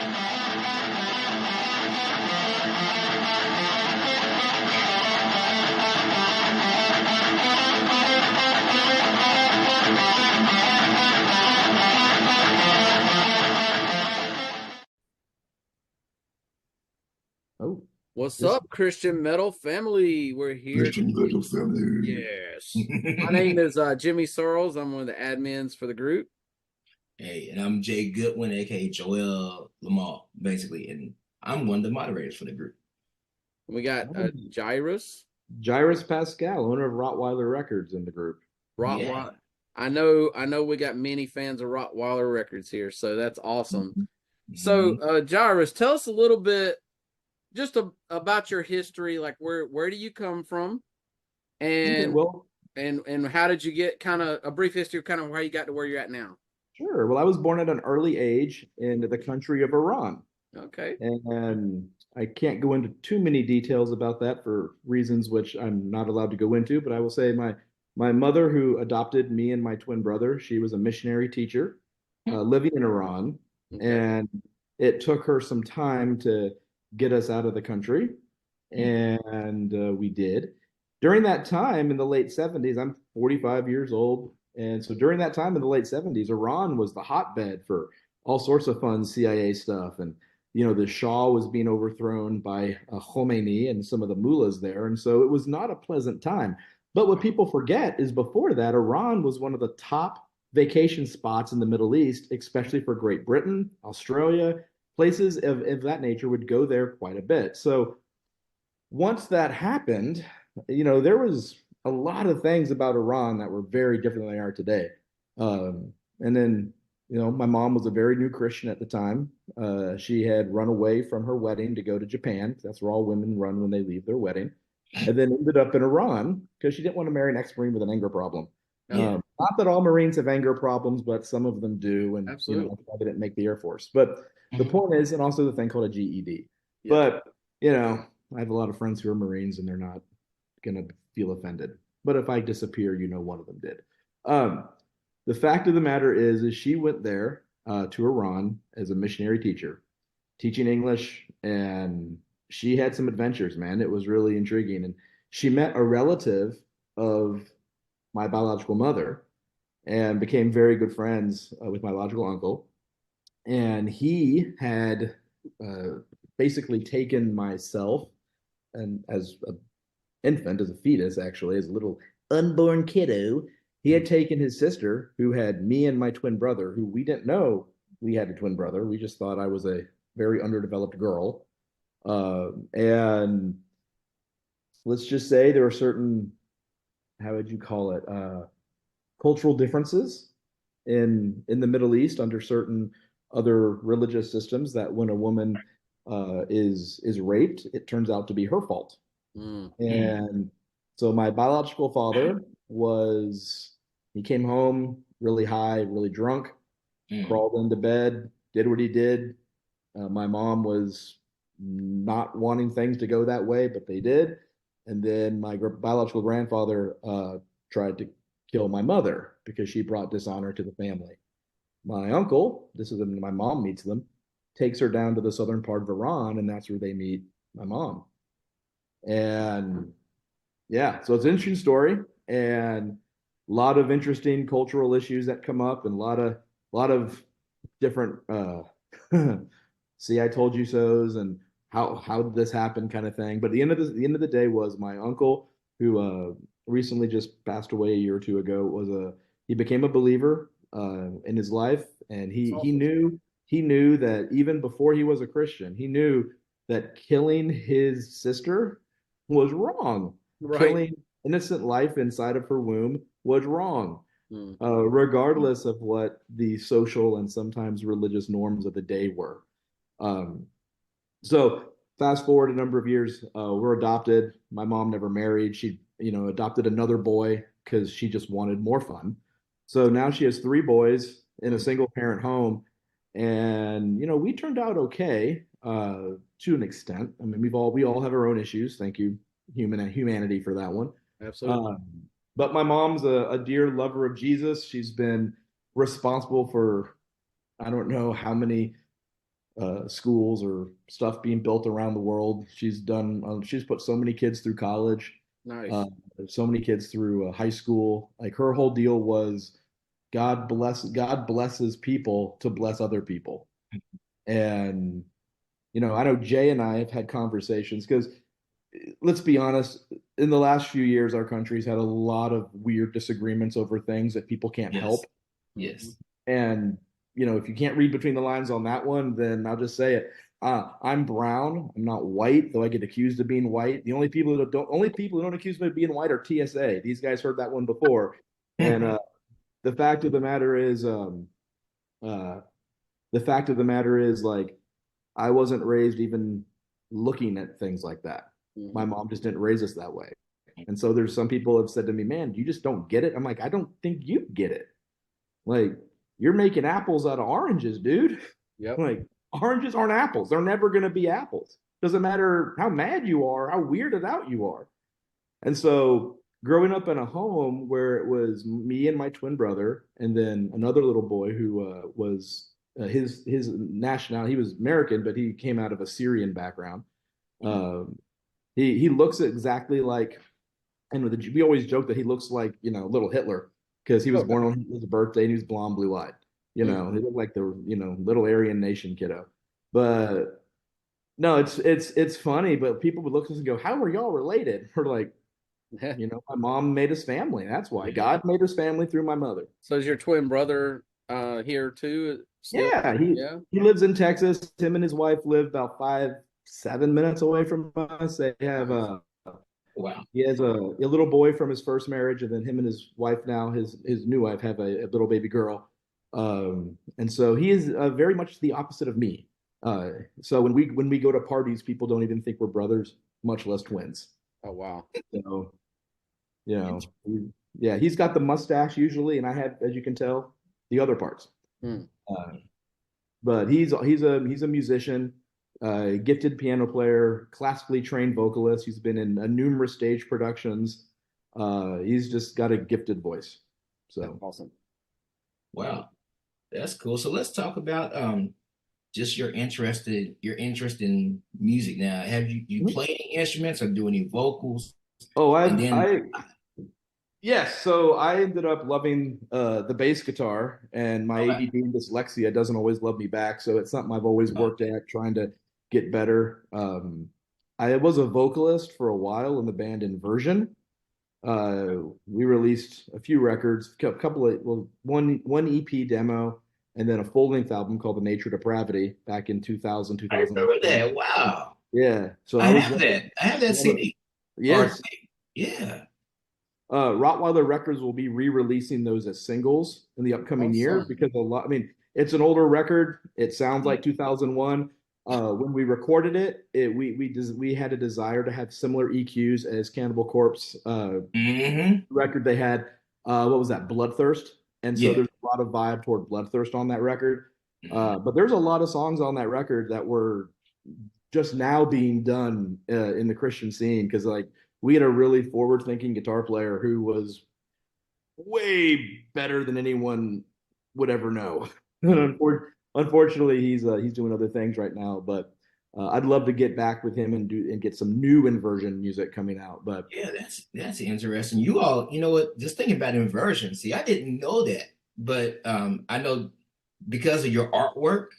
Oh, What's this up, Christian Metal family? We're here. Christian Metal family. Yes. My name is Jimmy Searles. I'm one of the admins for the group. Hey, and I'm Jay Goodwin, aka Joel Lamar, basically, and I'm one of the moderators for the group. We got Jairus. Jairus Pascal, owner of Rottweiler Records in the group. Rottweiler. I know we got many fans of Rottweiler Records here, so that's awesome. Mm-hmm. So, Jairus, tell us a little bit just about your history. Like, where do you come from, and and how did you get kind of a brief history of kind of how you got to where you're at now? Sure. Well, I was born at an early age in the country of Iran. Okay. And I can't go into too many details about that for reasons which I'm not allowed to go into, but I will say my mother, who adopted me and my twin brother, she was a missionary teacher living in Iran. Okay. And it took her some time to get us out of the country. And we did. During that time in the late 70s, I'm 45 years old. And so during that time in the late 70s, Iran was the hotbed for all sorts of fun CIA stuff. And, you know, the Shah was being overthrown by Khomeini and some of the mullahs there. And so it was not a pleasant time. But what people forget is before that, Iran was one of the top vacation spots in the Middle East, especially for Great Britain, Australia. Places of that nature would go there quite a bit. So once that happened, you know, there was a lot of things about Iran that were very different than they are today. And then, you know, my mom was a very new Christian at the time. She had run away from her wedding to go to Japan. That's where all women run when they leave their wedding. And then ended up in Iran because she didn't want to marry an ex-Marine with an anger problem. Not that all Marines have anger problems, but some of them do. And, absolutely, you know, that's why they didn't make the Air Force. But the point is, and also the thing called a GED. Yeah. But, you know, I have a lot of friends who are Marines and they're not going to feel offended. But if I disappear, you know, one of them did. The fact of the matter is she went there to Iran as a missionary teacher, teaching English, and she had some adventures, man. It was really intriguing. And she met a relative of my biological mother and became very good friends with my biological uncle. And he had basically taken myself and as a infant, as a fetus, actually, as a little unborn kiddo, he had taken his sister, who had me and my twin brother, who we didn't know we had a twin brother. We just thought I was a very underdeveloped girl. And let's just say there were certain, how would you call it, cultural differences in the Middle East under certain other religious systems that when a woman is raped, it turns out to be her fault. And so my biological father he came home really high, really drunk, crawled into bed, did what he did. My mom was not wanting things to go that way, but they did. And then my biological grandfather tried to kill my mother because she brought dishonor to the family. My uncle, this is when my mom meets them, takes her down to the southern part of Iran, and that's where they meet my mom. And yeah, so it's an interesting story and a lot of interesting cultural issues that come up and a lot of different see I told you so's and how did this happen kind of thing. But the end of the day was my uncle, who recently just passed away a year or two ago, he became a believer in his life, and he knew that even before he was a Christian, he knew that killing his sister was wrong. Right. Killing innocent life inside of her womb was wrong, regardless of what the social and sometimes religious norms of the day were. So fast forward a number of years, we're adopted. My mom never married. She, you know, adopted another boy because she just wanted more fun. So now she has 3 boys in a single parent home. And, you know, we turned out okay to an extent. I mean, we all have our own issues. Thank you, humanity, for that one. Absolutely. But my mom's a dear lover of Jesus. She's been responsible for, I don't know how many schools or stuff being built around the world. She's put so many kids through college, Nice. so many kids through high school. Like her whole deal was God blesses people to bless other people. And I know Jay and I have had conversations because let's be honest, in the last few years, our country's had a lot of weird disagreements over things that people can't help. Yes. Yes. And if you can't read between the lines on that one, then I'll just say it. I'm brown. I'm not white, though I get accused of being white. The only people who don't accuse me of being white are TSA. These guys heard that one before. And the fact of the matter is, uh, like I wasn't raised even looking at things like that. Mm-hmm. My mom just didn't raise us that way. And so there's some people have said to me, man, you just don't get it. I'm like, I don't think you get it. Like, you're making apples out of oranges, dude. Yep. Like, oranges aren't apples. They're never going to be apples. Doesn't matter how mad you are, how weirded out you are. And so growing up in a home where it was me and my twin brother, and then another little boy who was his nationality, he was American, but he came out of a Syrian background. He looks exactly like, and we always joke that he looks like little Hitler because he was born on his birthday and he was blonde, blue eyed. He looked like the little Aryan nation kiddo. But no, it's funny. But people would look at us and go, "How are y'all related?" We're like, my mom made us family. That's why God made us family through my mother. So is your twin brother here too? Still? Yeah, he lives in Texas. Him and his wife live about 5-7 minutes away from us. They have wow. He has a little boy from his first marriage, and then him and his wife now, his new wife, have a little baby girl. And so he is very much the opposite of me. So when we go to parties, people don't even think we're brothers, much less twins. Oh wow! So, yeah, he's got the mustache usually, and I have, as you can tell, the other parts. But he's a musician, gifted piano player, classically trained vocalist. He's been in numerous stage productions. He's just got a gifted voice. So that's awesome. Wow, that's cool. So let's talk about just your interest in music now. Have you played any instruments or do any vocals? Oh, yes. So I ended up loving the bass guitar, and my ADD and dyslexia doesn't always love me back. So it's something I've always worked at, trying to get better. I was a vocalist for a while in the band Inversion. We released a few records, one EP demo, and then a full-length album called The Nature Depravity back in 2000. I remember that. Wow. Yeah. So I have that CD. Yes. Yeah. Rottweiler Records will be re-releasing those as singles in the upcoming year because it's an older record. It sounds like 2001. When we recorded it, we had a desire to have similar EQs as Cannibal Corpse record they had. What was that? Bloodthirst. And so there's a lot of vibe toward Bloodthirst on that record. But there's a lot of songs on that record that were just now being done in the Christian scene because we had a really forward-thinking guitar player who was way better than anyone would ever know. And unfortunately, he's doing other things right now. But I'd love to get back with him and get some new Inversion music coming out. But yeah, that's interesting. You all, you know what? Just thinking about Inversion. See, I didn't know that, but I know because of your artwork.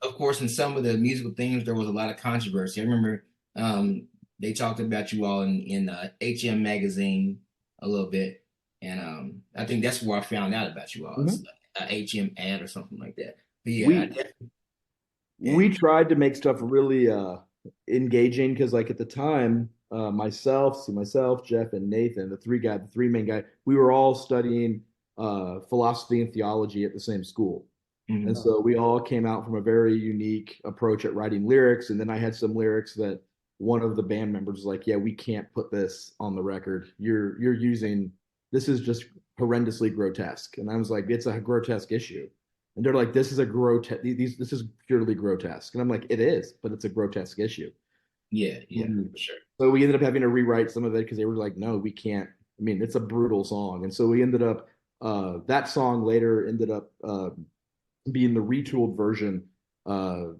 Of course, in some of the musical themes, there was a lot of controversy. I remember they talked about you all in HM magazine a little bit, and I think that's where I found out about you all. It's like a HM ad or something like that. But yeah, we tried to make stuff really engaging because at the time, myself, Jeff, and Nathan, the three main guys, we were all studying philosophy and theology at the same school. And so we all came out from a very unique approach at writing lyrics. And then I had some lyrics that one of the band members was like, yeah, we can't put this on the record. You're using, this is just horrendously grotesque. And I was like, it's a grotesque issue. And they're like, this is this is purely grotesque. And I'm like, it is, but it's a grotesque issue. Yeah, for sure. So we ended up having to rewrite some of it because they were like, no, we can't. I mean, it's a brutal song. And so we ended up, that song later ended up being the retooled version uh,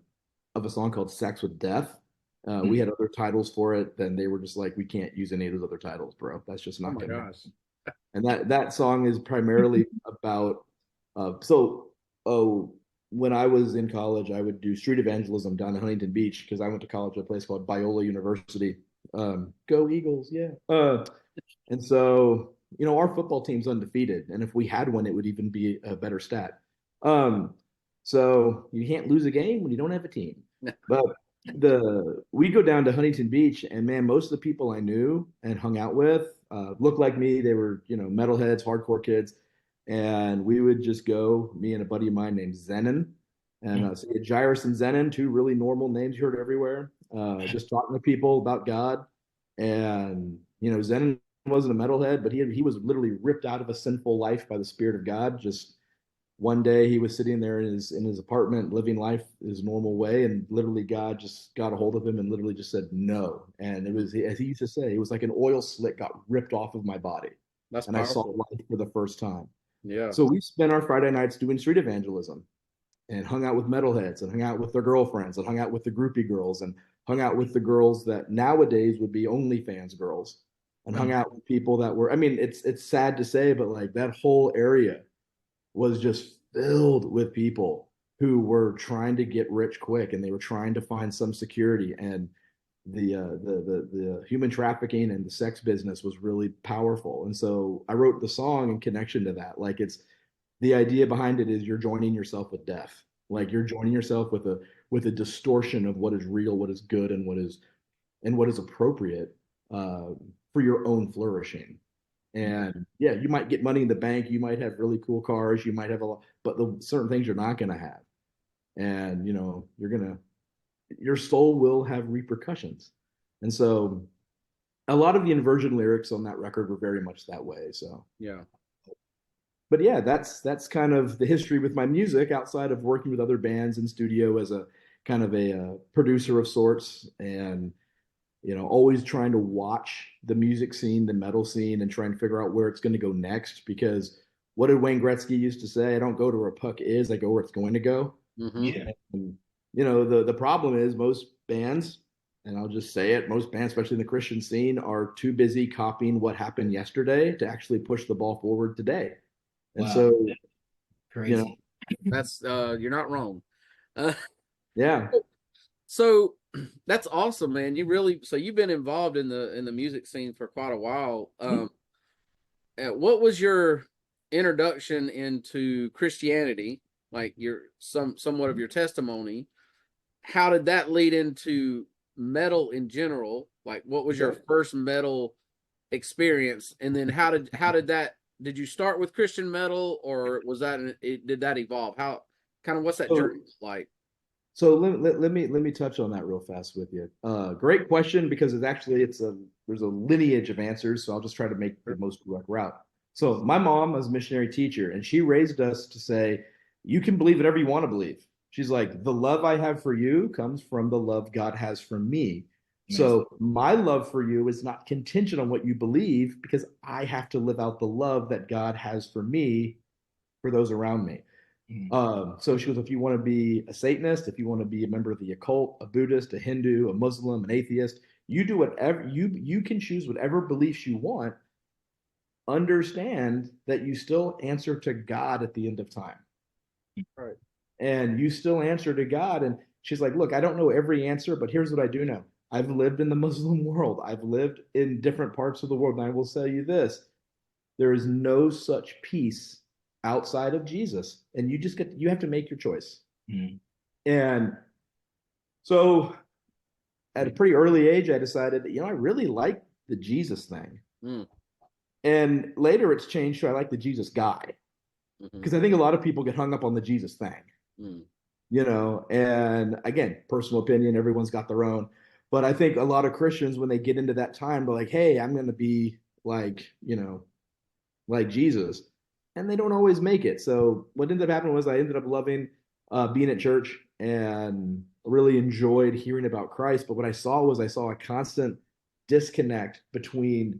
of a song called Sex with Death. We had other titles for it, then they were just like, we can't use any of those other titles, bro. That's just Oh not my gonna gosh. happen. And that song is primarily about so oh when I was in college, I would do street evangelism down in Huntington Beach because I went to college at a place called Biola University. Go Eagles, yeah. And so, our football team's undefeated, and if we had one, it would even be a better stat. Um, so you can't lose a game when you don't have a team. But we go down to Huntington Beach, and man, most of the people I knew and hung out with looked like me. They were, metalheads, hardcore kids, and we would just go. Me and a buddy of mine named Zenon, and so you had Jairus and Zenon, two really normal names you heard everywhere. Just talking to people about God, and Zenon wasn't a metalhead, but he was literally ripped out of a sinful life by the Spirit of God. Just one day he was sitting there in his apartment living life his normal way, and literally God just got a hold of him and literally just said no. And it was, as he used to say, it was like an oil slick got ripped off of my body. That's and powerful. I saw life for the first time. Yeah. So we spent our Friday nights doing street evangelism and hung out with metalheads and hung out with their girlfriends and hung out with the groupie girls and hung out with the girls that nowadays would be OnlyFans girls, and hung out with people that were, I mean, it's sad to say, but like that whole area was just filled with people who were trying to get rich quick, and they were trying to find some security. And the human trafficking and the sex business was really powerful. And so I wrote the song in connection to that. Like, it's the idea behind it is you're joining yourself with death. Like, you're joining yourself with a distortion of what is real, what is good, and what is appropriate for your own flourishing. And yeah, you might get money in the bank, you might have really cool cars, you might have a lot, but the certain things you're not going to have. And your soul will have repercussions. And so a lot of the inversion lyrics on that record were very much that way. So yeah. But yeah, that's kind of the history with my music outside of working with other bands in studio as a kind of a producer of sorts. And always trying to watch the music scene, the metal scene, and trying to figure out where it's going to go next. Because what did Wayne Gretzky used to say? I don't go to where a puck is, I go where it's going to go. Mm-hmm. Yeah. And, the problem is most bands, and I'll just say it, most bands, especially in the Christian scene, are too busy copying what happened yesterday to actually push the ball forward today. And Wow. so, Crazy. That's you're not wrong. Yeah. So that's awesome, man. You've been involved in the music scene for quite a while. What was your introduction into Christianity? Like somewhat of your testimony. How did that lead into metal in general? Like, what was your first metal experience? And then how did you start with Christian metal, or did that evolve? What's that journey like? So let me touch on that real fast with you. Great question, because there's a lineage of answers. So I'll just try to make the most direct route. So my mom was a missionary teacher, and she raised us to say, you can believe whatever you want to believe. She's like, the love I have for you comes from the love God has for me. Nice. So my love for you is not contingent on what you believe, because I have to live out the love that God has for me, for those around me. So she goes, if you want to be a Satanist, if you want to be a member of the occult, a Buddhist, a Hindu, a Muslim, an atheist, you do whatever you can choose whatever beliefs you want. Understand that you still answer to God at the end of time. Right. And you still answer to God. And she's like, look, I don't know every answer, but here's what I do know. I've lived in the Muslim world. I've lived in different parts of the world. And I will tell you this, there is no such peace outside of Jesus. And you have to make your choice. Mm-hmm. And so at a pretty early age, I decided, I really like the Jesus thing. Mm. And later it's changed to I like the Jesus guy. Because I think a lot of people get hung up on the Jesus thing. And again, personal opinion, everyone's got their own. But I think a lot of Christians, when they get into that time, they're like, hey, I'm going to be like Jesus. And they don't always make it. So what ended up happening was I ended up loving being at church and really enjoyed hearing about Christ. But what I saw a constant disconnect between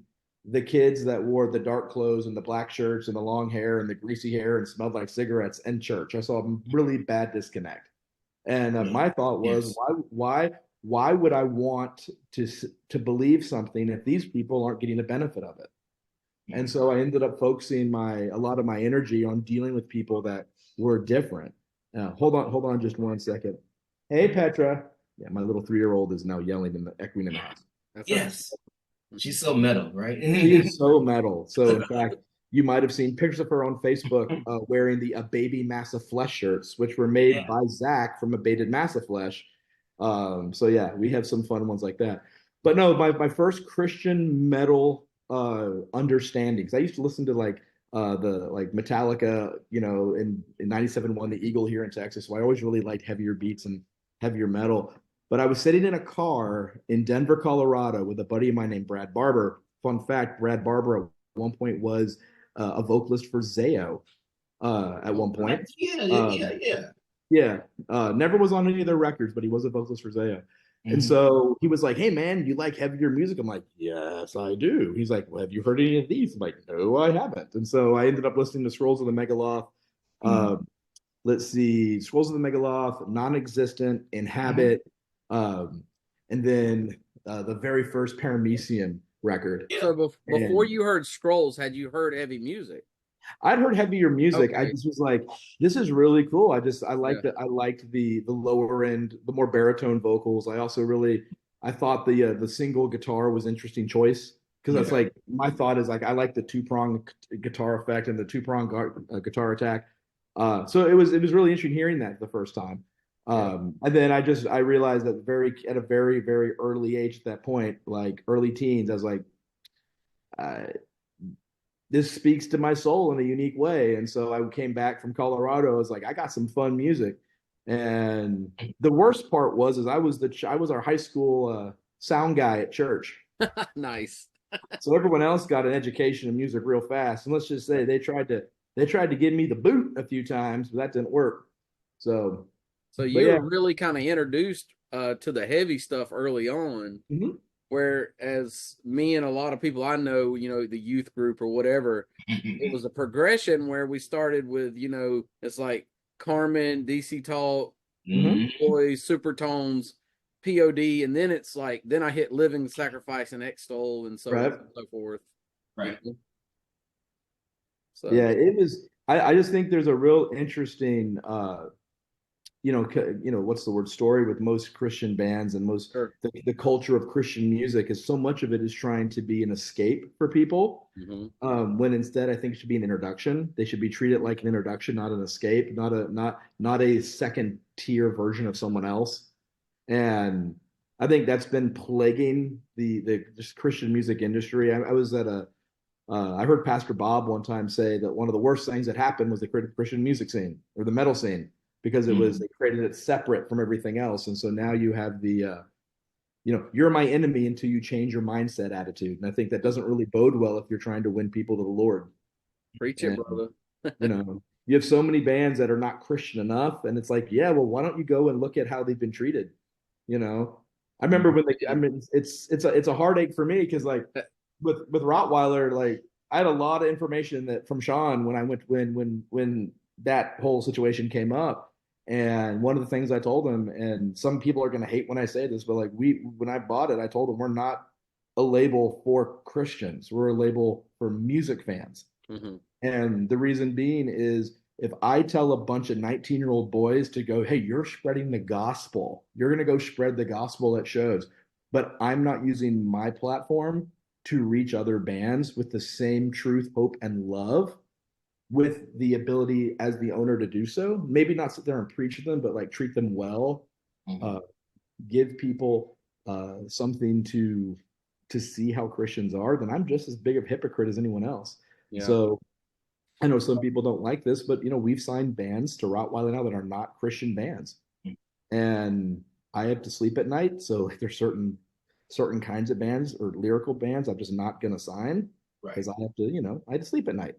the kids that wore the dark clothes and the black shirts and the long hair and the greasy hair and smelled like cigarettes and church. I saw a really bad disconnect. And my thought was, why would I want to believe something if these people aren't getting the benefit of it? And so I ended up focusing a lot of my energy on dealing with people that were different. Hold on just one second. Hey, Petra. Yeah, my little 3-year-old is now yelling and echoing in the house. Yes. She's so metal, right? She is so metal. So in fact, you might have seen pictures of her on Facebook wearing the A Baby Massive Flesh shirts, which were made by Zach from A Baited Massive Flesh. So yeah, we have some fun ones like that. But no, my first Christian metal understandings. I used to listen to like Metallica, in 97.1 the Eagle here in Texas. So I always really liked heavier beats and heavier metal. But I was sitting in a car in Denver, Colorado with a buddy of mine named Brad Barber. Fun fact, Brad Barber at one point was a vocalist for Zayo at one point. Yeah. Never was on any of their records, but he was a vocalist for Zayo. And so he was like, hey, man, you like heavier music? I'm like, yes, I do. He's like, well, have you heard any of these? I'm like, no, I haven't. And so I ended up listening to Scrolls of the Megaloth. Let's see, Scrolls of the Megaloth, Non-Existent, Inhabit, and then the very first Paramecium record. So before you heard Scrolls, had you heard heavy music? I'd heard heavier music. Okay. I just was like, this is really cool. I liked it. I liked the lower end, the more baritone vocals. I also I thought the single guitar was interesting choice because that's like my thought is like I like the 2-prong guitar effect and the 2-prong guitar attack. So it was really interesting hearing that the first time. And then I realized that at a very, very early age at that point, like early teens, I was like, this speaks to my soul in a unique way. And so I came back from Colorado. I was like, I got some fun music. And the worst part was I was our high school sound guy at church. Nice. So everyone else got an education in music real fast. And let's just say they tried to give me the boot a few times, but that didn't work. So you were really kind of introduced to the heavy stuff early on. Whereas me and a lot of people I know, the youth group or whatever, it was a progression where we started with, it's like Carmen, DC Talk, Boys, Supertones, POD, and then it's like, then I hit Living Sacrifice and Extol and so on and so forth. Right. So yeah, it was. I just think there's a real interesting what's the word, story with most Christian bands and most the culture of Christian music is so much of it is trying to be an escape for people, when instead I think it should be an introduction. They should be treated like an introduction, not an escape, not a second tier version of someone else. And I think that's been plaguing the just Christian music industry. I was at I heard Pastor Bob one time say that one of the worst things that happened was the Christian music scene or the metal scene, because they created it separate from everything else. And so now you have you're my enemy until you change your mindset attitude. And I think that doesn't really bode well if you're trying to win people to the Lord. Preach it, brother. You have so many bands that are not Christian enough. And it's like, yeah, well, why don't you go and look at how they've been treated? I remember when it's a heartache for me because like with Rottweiler, like I had a lot of information from Sean when that whole situation came up. And one of the things I told him, and some people are going to hate when I say this, but like when I bought it, I told him we're not a label for Christians. We're a label for music fans. And the reason being is if I tell a bunch of 19-year-old boys to go, hey, you're spreading the gospel, you're going to go spread the gospel at shows, but I'm not using my platform to reach other bands with the same truth, hope, and love, with the ability as the owner to do so, maybe not sit there and preach to them, but like treat them well, give people something to see how Christians are, then I'm just as big of a hypocrite as anyone else. Yeah. So I know some people don't like this, but we've signed bands to Rottweiler now that are not Christian bands, and I have to sleep at night. So like there's certain kinds of bands or lyrical bands I'm just not gonna sign because I have to, I have to sleep at night.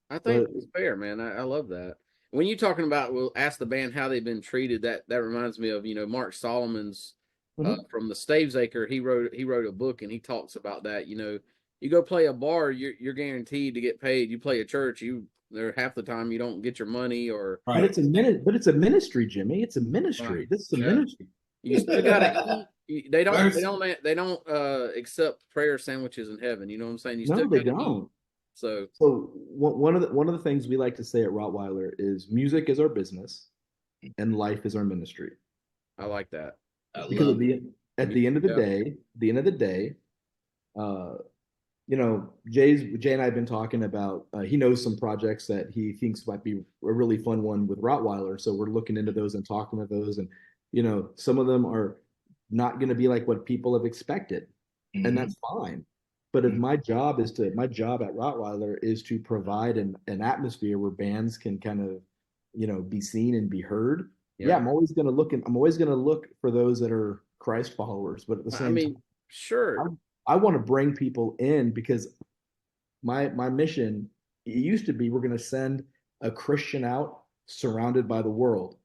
I think it's fair, man. I love that. When you're talking about, we'll ask the band how they've been treated. That reminds me of Mark Solomon's from the Stavesacre. He wrote a book and he talks about that. You go play a bar, you're guaranteed to get paid. You play a church, you There half the time you don't get your money or. But it's a minute. But it's a ministry, Jimmy. It's a ministry. Right. This is a Yeah. ministry. You still gotta eat. They don't accept prayer sandwiches in heaven. You know what I'm saying? You still No, they gotta eat. don't. So one of the things we like to say at Rottweiler is music is our business and life is our ministry. I like that. Because at the end of the day, Jay and I have been talking about. He knows some projects that he thinks might be a really fun one with Rottweiler, so we're looking into those and talking about those. And some of them are not going to be like what people have expected, and that's fine. But if my job at Rottweiler is to provide an atmosphere where bands can kind of, be seen and be heard. Yeah, I'm always going to look for those that are Christ followers. But at the same time, sure. I want to bring people in because my mission, it used to be we're going to send a Christian out surrounded by the world.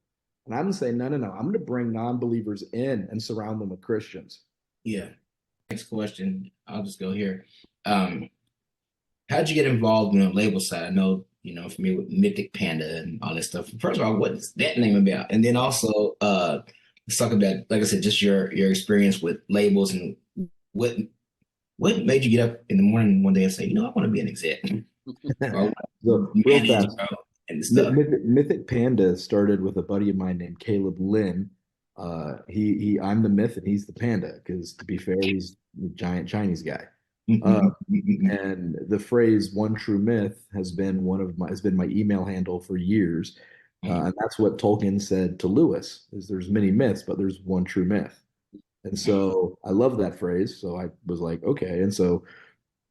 And I'm going to say, no. I'm going to bring non-believers in and surround them with Christians. Yeah. Next question. I'll just go here. How'd you get involved in the label side? I know, for me with Mythic Panda and all that stuff. First of all, what is that name about? And then also, let's talk about, like I said, just your experience with labels and what made you get up in the morning one day and say, I want to be an exec. Real fast. And stuff. Mythic Panda started with a buddy of mine named Caleb Lynn. I'm the myth and he's the panda because, to be fair, he's the giant Chinese guy. And the phrase "one true myth" has been my email handle for years, and that's what Tolkien said to Lewis: "Is there's many myths, but there's one true myth." And so I love that phrase. So I was like, okay. And so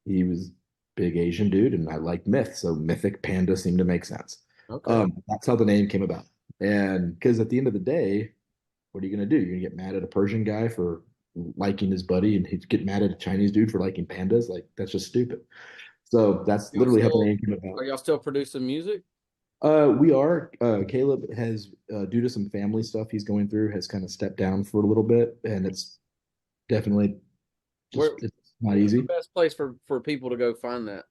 he was big Asian dude, and I like myth, so Mythic Panda seemed to make sense. Okay. That's how the name came about. And because at the end of the day, what are you going to do? You're going to get mad at a Persian guy for liking his buddy, and he'd get mad at a Chinese dude for liking pandas? Like, that's just stupid. So that's literally how the name came about. Are y'all still producing music? We are. Caleb has, due to some family stuff he's going through, has kind of stepped down for a little bit, and it's definitely it's not easy. The best place for people to go find that?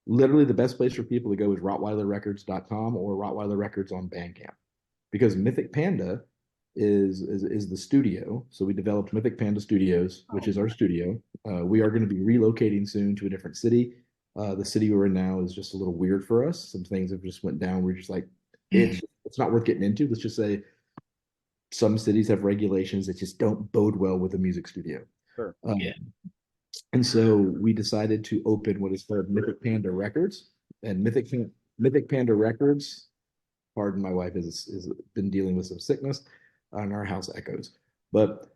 Literally, the best place for people to go is rottweilerrecords.com or Rottweiler Records on Bandcamp, because Mythic Panda is the studio. So we developed Mythic Panda Studios, which is our studio. We are going to be relocating soon to a different city. The city we're in now is just a little weird for us. Some things have just went down. We're just like, it's not worth getting into. Let's just say some cities have regulations that just don't bode well with a music studio. Sure. And so we decided to open what is called Mythic Panda Records. And Mythic Panda Records, pardon, my wife has been dealing with some sickness, and our house echoes. But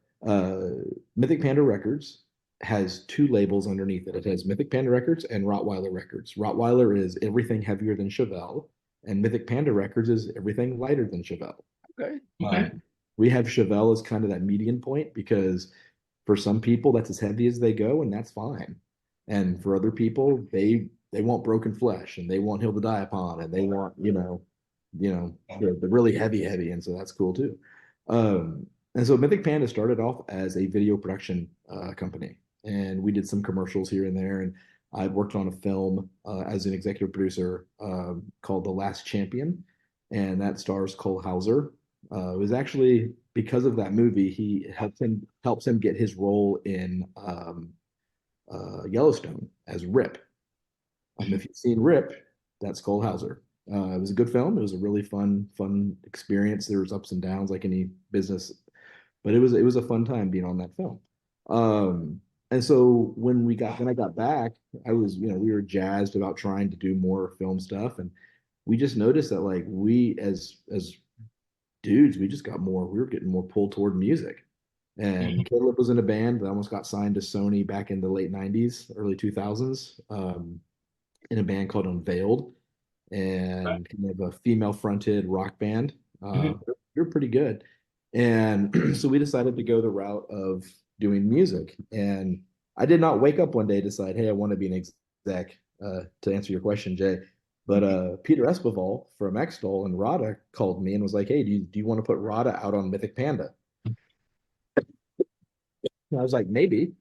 Mythic Panda Records has two labels underneath it. It has Mythic Panda Records and Rottweiler Records. Rottweiler is everything heavier than Chevelle, and Mythic Panda Records is everything lighter than Chevelle. Okay. We have Chevelle as kind of that median point because for some people that's as heavy as they go, and that's fine. And for other people, they want Broken Flesh, and they want Hill to Die Upon, and they want the really heavy, and so that's cool too. And so Mythic Panda started off as a video production company, and we did some commercials here and there. And I worked on a film as an executive producer called The Last Champion, and that stars Cole Hauser. It was actually because of that movie he helps him get his role in Yellowstone as Rip. If you've seen Rip, that's Cole Hauser. It was a good film. It was a really fun experience. There was ups and downs like any business, but it was a fun time being on that film. And so when I got back, I was, we were jazzed about trying to do more film stuff, and we just noticed that like we as dudes, we were getting more pulled toward music. And Caleb was in a band that almost got signed to Sony back in the late 90s, early 2000s, in a band called Unveiled, and kind of a female fronted rock band. They're pretty good. And so we decided to go the route of doing music. And I did not wake up one day and decide, hey, I want to be an exec, to answer your question, Jay. But Peter Esquivel from Extol and Rada called me and was like, hey, do you want to put Rada out on Mythic Panda? And I was like, maybe.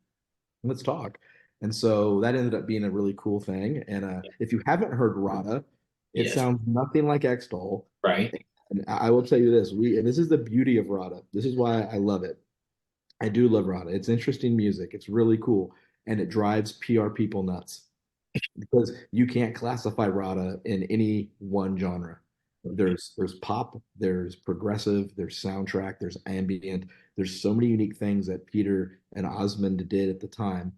Let's talk. And so that ended up being a really cool thing. And if you haven't heard Rada, It Yes. sounds nothing like X-Doll. Right. And I will tell you this, and this is the beauty of Rada. This is why I love it. I do love Rada. It's interesting music. It's really cool. And it drives PR people nuts because you can't classify Rada in any one genre. There's pop, there's progressive, there's soundtrack, there's ambient. There's so many unique things that Peter and Osmond did at the time.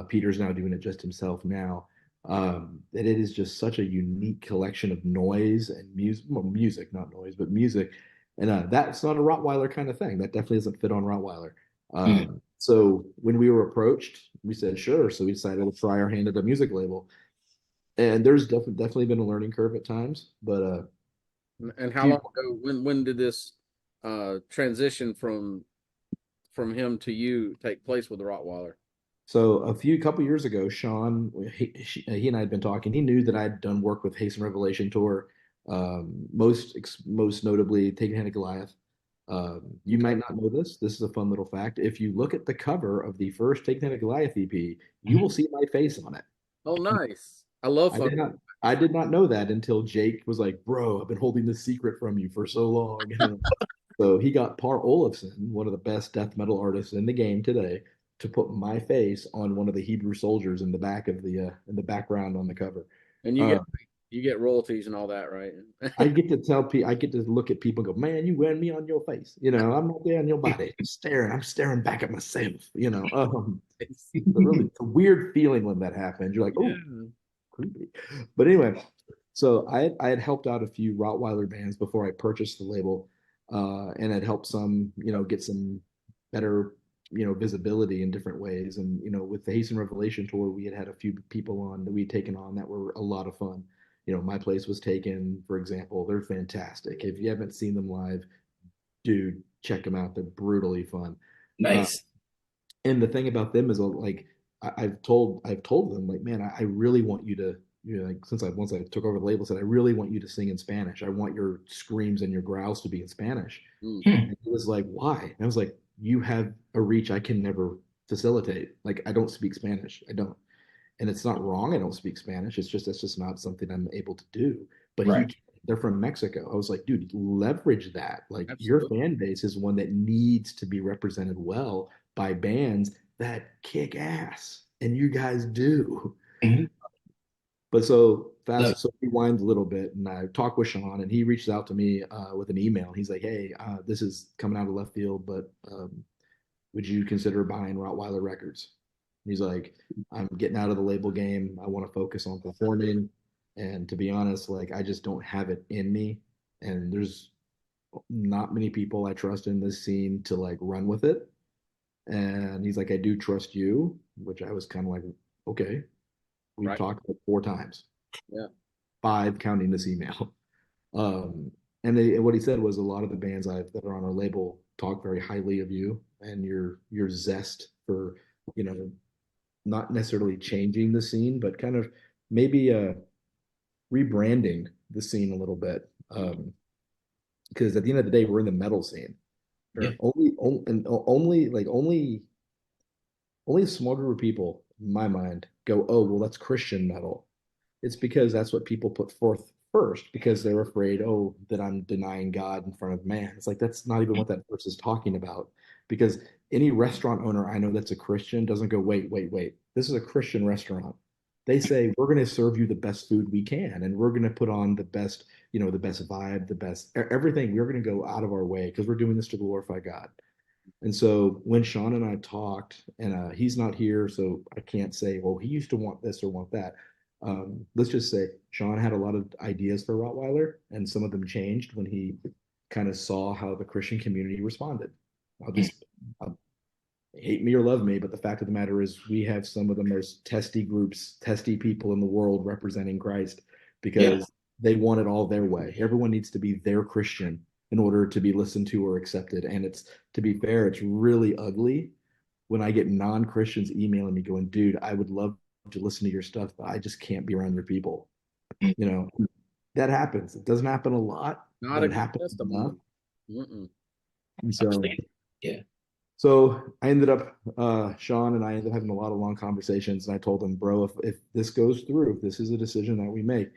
Peter's now doing it just himself now. That it is just such a unique collection of noise and music, well, music, not noise, but music. And that's not a Rottweiler kind of thing. That definitely doesn't fit on Rottweiler. Mm. So when we were approached, we said sure. So we decided to try our hand at a music label. And there's definitely been a learning curve at times, but And how long ago? When did this transition from him to you take place with the Rottweiler? so couple years ago, Sean, he and I had been talking. He knew that I'd done work with Hasten Revelation Tour, most notably Taking Hand of Goliath. You might not know this. This is a fun little fact. If you look at the cover of the first Taking Hand of Goliath EP, you will see my face on it. Oh, nice. I love I fun. did not I did not know that until Jake was like, "Bro, I've been holding this secret from you for so long." So he got Par Olafson, one of the best death metal artists in the game today, to put my face on one of the Hebrew soldiers in the back of the in the background on the cover. And Uh, you get royalties and all that, right? I get to tell people, I get to look at people and go, "Man, you wearing me on your face." I'm not there on your body. I'm staring back at myself. It's a weird feeling when that happens. You're like, Yeah. "Oh, creepy." But anyway, so I had helped out a few Rottweiler bands before I purchased the label, and had helped some, get some better, visibility in different ways. And with the Hasten Revelation tour, we had a few people on that we'd taken on that were a lot of fun. My Place was taken, for example. They're fantastic. If you haven't seen them live, dude, check them out. They're brutally fun. Uh, Nice. and the thing about them is like I've told them like, man, I really want you to, like, since once I took over the label, said I really want you to sing in Spanish. I want your screams and your growls to be in Spanish. Mm. And it was like, why? And I was like, you have a reach I can never facilitate. Like, I don't speak Spanish. I don't. And it's not wrong. I don't speak Spanish. That's just not something I'm able to do. But Right. they're from Mexico. I was like, dude, leverage that. Like, your Absolutely. fan base is one that needs to be represented well by bands that kick ass, and you guys do. Mhm. But so Look, fast, so rewind a little bit, and I talked with Sean, and he reached out to me with an email. He's like, "Hey, this is coming out of left field, but would you consider buying Rottweiler Records?" He's like, "I'm getting out of the label game. I want to focus on performing, and to be honest, like I just don't have it in me, and there's not many people I trust in this scene to like run with it." And he's like, "I do trust you," which I was kind of like, "Okay." We've Right. talked like 4 times, Yeah. 5 counting this email. And what he said was a lot of the bands that are on our label talk very highly of you and your zest for, not necessarily changing the scene, but kind of maybe rebranding the scene a little bit. Because at the end of the day, we're in the metal scene. yeah. Only a small group of people, in my mind, go, "Oh, well, that's Christian metal." It's because that's what people put forth first because they're afraid, oh, that I'm denying God in front of man. It's like that's not even what that verse is talking about. Because any restaurant owner I know that's a Christian doesn't go, "Wait, wait, wait. This is a Christian restaurant." They say, "We're going to serve you the best food we can, and we're going to put on the best, the best vibe, the best everything. We're going to go out of our way because we're doing this to glorify God." And so when Sean and I talked, and he's not here, so I can't say, well, he used to want this or want that. Let's just say Sean had a lot of ideas for Rottweiler, and some of them changed when he kind of saw how the Christian community responded. I'll hate me or love me, but the fact of the matter is, we have some of the most testy groups, testy people in the world representing Christ Yeah. because they want it all their way. Everyone needs to be their Christian in order to be listened to or accepted. And to be fair, it's really ugly when I get non-Christians emailing me going, "Dude, I would love to listen to your stuff, but I just can't be around your people." You know, that happens. It doesn't happen a lot, Not but a it good happens enough. testimony. Mm-mm. And Yeah. so I ended up, Sean and I ended up having a lot of long conversations. And I told him, "Bro, if this goes through, if this is a decision that we make,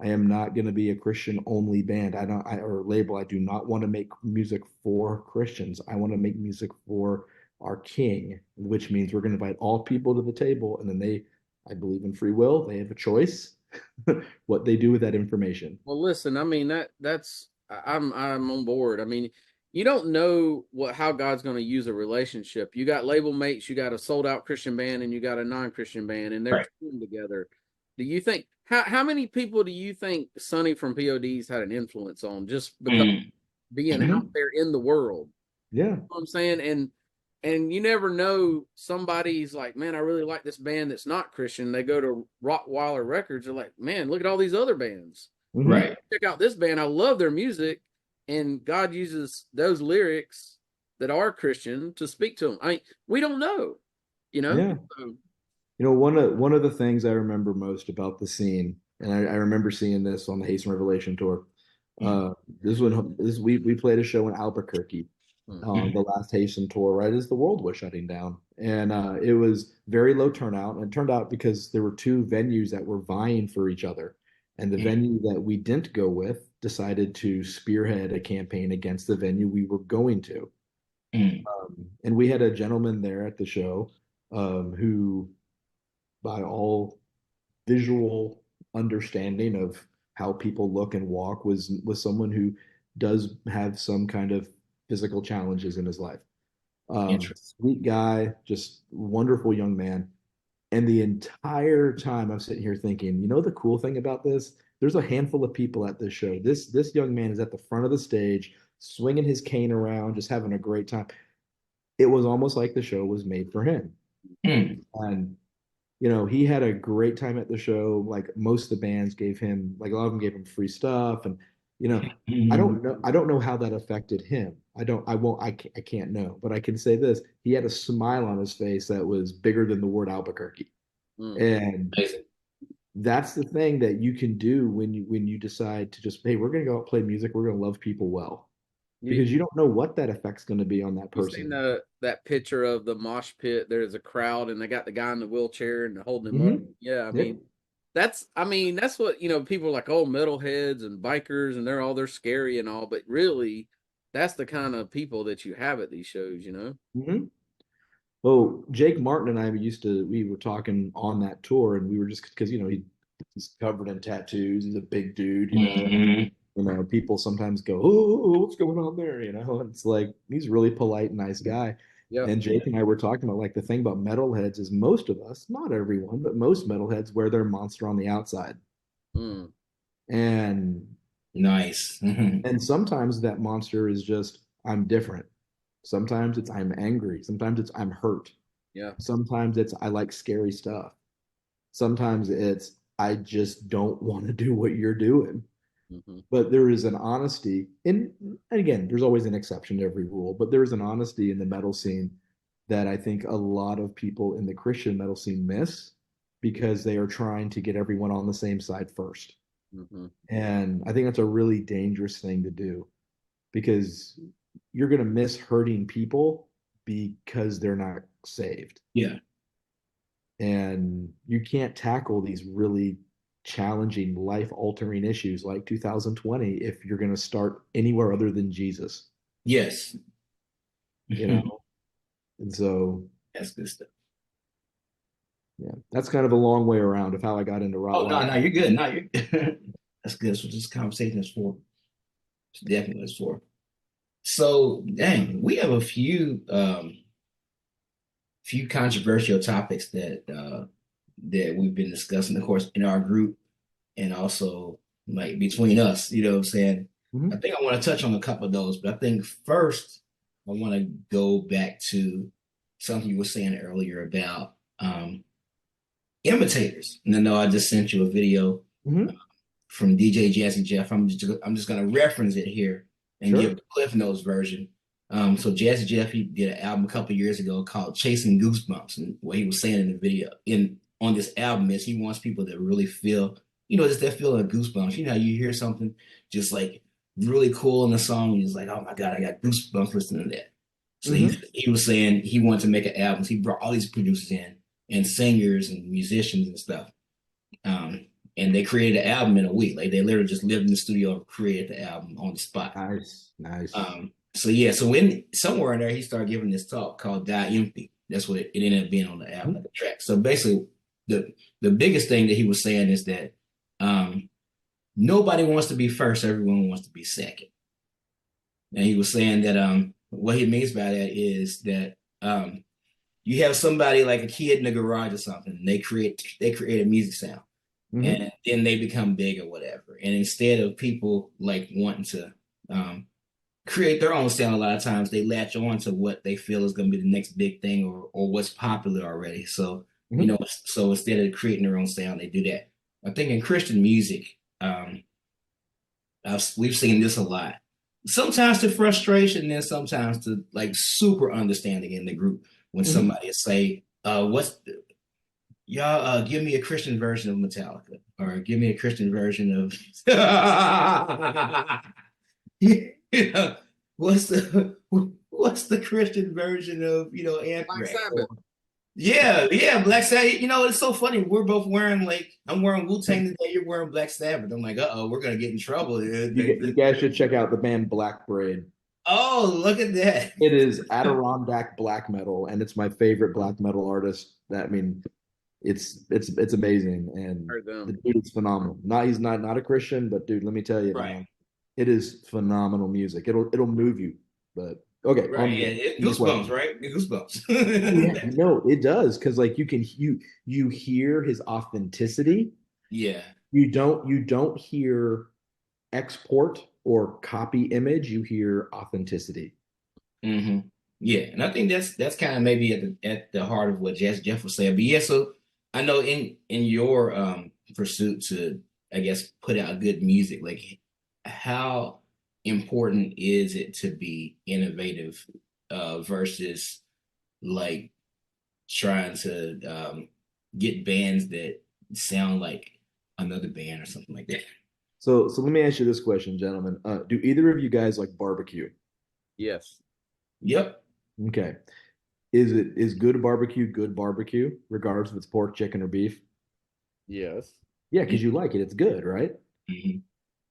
I am not going to be a Christian only band. Or label. I do not want to make music for Christians. I want to make music for our King, which means we're going to invite all people to the table, and then I believe in free will. They have a choice what they do with that information. Well, listen, I mean I'm on board. I mean, you don't know how God's going to use a relationship. You got label mates, you got a sold out Christian band, and you got a non-Christian band, and they're Right. touring together. Do you think how many people do you think Sonny from PODs had an influence on just because being out there in the world? Yeah. You know what I'm saying? And you never know, somebody's like, man, I really like this band that's not Christian. They go to Rottweiler Records. They're like, man, look at all these other bands. Right. Check out this band. I love their music. And God uses those lyrics that are Christian to speak to them. I mean, we don't know, you know? Yeah. So, One of the things I remember most about the scene, and I remember seeing this on the Hasten Revelation tour. We played a show in Albuquerque on the last Hasten tour, right as the world was shutting down, and it was very low turnout. And it turned out because there were two venues that were vying for each other, and the venue that we didn't go with decided to spearhead a campaign against the venue we were going to. And we had a gentleman there at the show who, by all visual understanding of how people look and walk, was someone who does have some kind of physical challenges in his life. Sweet guy, just wonderful young man. And the entire time I'm sitting here thinking, the cool thing about this, there's a handful of people at this show. This young man is at the front of the stage, swinging his cane around, just having a great time. It was almost like the show was made for him. And he had a great time at the show. Like most of the bands gave him, like a lot of them gave him free stuff. And, I don't know how that affected him. I can't know, but I can say this. He had a smile on his face that was bigger than the word Albuquerque. And that's the thing that you can do when you decide to just, hey, we're going to go out and play music. We're going to love people well. Because you don't know what that effect's going to be on that person. You've seen that picture of the mosh pit. There's a crowd, and they got the guy in the wheelchair and holding him up. Yeah, I mean, that's what people are like, oh, metalheads and bikers, and they're scary and all, but really, that's the kind of people that you have at these shows, Well, Jake Martin and I we were talking on that tour, and we were just because he's covered in tattoos. He's a big dude. People sometimes go, oh, what's going on there? It's like he's a really polite, nice guy. Yeah. And Jake and I were talking about, like, the thing about metalheads is most of us, not everyone, but most metalheads wear their monster on the outside. And nice. And sometimes that monster is just, I'm different. Sometimes it's I'm angry. Sometimes it's I'm hurt. Yeah. Sometimes it's I like scary stuff. Sometimes it's I just don't want to do what you're doing. But there is an honesty, and again, there's always an exception to every rule, but there is an honesty in the metal scene that I think a lot of people in the Christian metal scene miss because they are trying to get everyone on the same side first. And I think that's a really dangerous thing to do because you're going to miss hurting people because they're not saved. Yeah. And you can't tackle these really challenging, life-altering issues like 2020 if you're going to start anywhere other than Jesus. Yes. And so that's good stuff. Yeah, that's kind of a long way around of how I got into rock. Oh, no, you're good. No, you're that's good. That's what this conversation is for. It's definitely what it's for. So, dang, we have a few controversial topics that we've been discussing, of course, in our group and also like between us, you know what I'm saying? I think I want to touch on a couple of those, but I think first I want to go back to something you were saying earlier about imitators. And I know I just sent you a video from DJ Jazzy Jeff. I'm just going to reference it here and give the Cliff Notes version. So Jazzy Jeff, he did an album a couple of years ago called Chasing Goosebumps, and what he was saying in the video on this album is he wants people to really feel, just that feeling of goosebumps. You know, you hear something just like really cool in the song, you're just like, oh my God, I got goosebumps listening to that. So he was saying he wanted to make an album. So he brought all these producers in and singers and musicians and stuff. and they created an album in a week. Like they literally just lived in the studio and created the album on the spot. Nice. So yeah, so when somewhere in there he started giving this talk called Die Empty. That's what it ended up being on the album, the track. So basically, the biggest thing that he was saying is that nobody wants to be first, everyone wants to be second. And he was saying that what he means by that is that you have somebody like a kid in the garage or something, and they create a music sound, and then they become big or whatever. And instead of people like wanting to create their own sound, a lot of times they latch on to what they feel is going to be the next big thing or what's popular already. So you know, so instead of creating their own sound, they do that. I think in Christian music, we've seen this a lot. Sometimes to frustration, and sometimes to like super understanding in the group when somebody say, y'all give me a Christian version of Metallica, or give me a Christian version of you know, what's the Christian version of, you know, Anthrax? Yeah, Black Sabbath. You know, it's so funny. We're both wearing I'm wearing Wu-Tang today. You're wearing Black Sabbath. I'm like, we're gonna get in trouble. You guys should check out the band Black Braid. Oh, look at that! It is Adirondack black metal, and it's my favorite black metal artist. It's amazing, and the dude is phenomenal. He's not a Christian, but dude, let me tell you, man, it is phenomenal music. It'll move you. But okay, right? Yeah, goosebumps, right? Goosebumps. Yeah, no, it does, because like you hear his authenticity. Yeah, you don't hear export or copy image. You hear authenticity. Yeah, and I think that's kind of maybe at the heart of what Jeff was saying. But yeah, so I know in your pursuit to, I guess, put out good music, like how important is it to be innovative versus like trying to get bands that sound like another band or something like that? So let me ask you this question, gentlemen. Do either of you guys like barbecue? Yes. Yep. Okay. Is good barbecue, regardless if it's pork, chicken, or beef? Yes. Yeah, because you like it. It's good, right?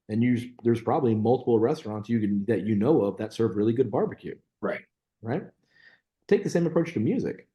And there's probably multiple restaurants that you know of that serve really good barbecue. Right. Right? Take the same approach to music.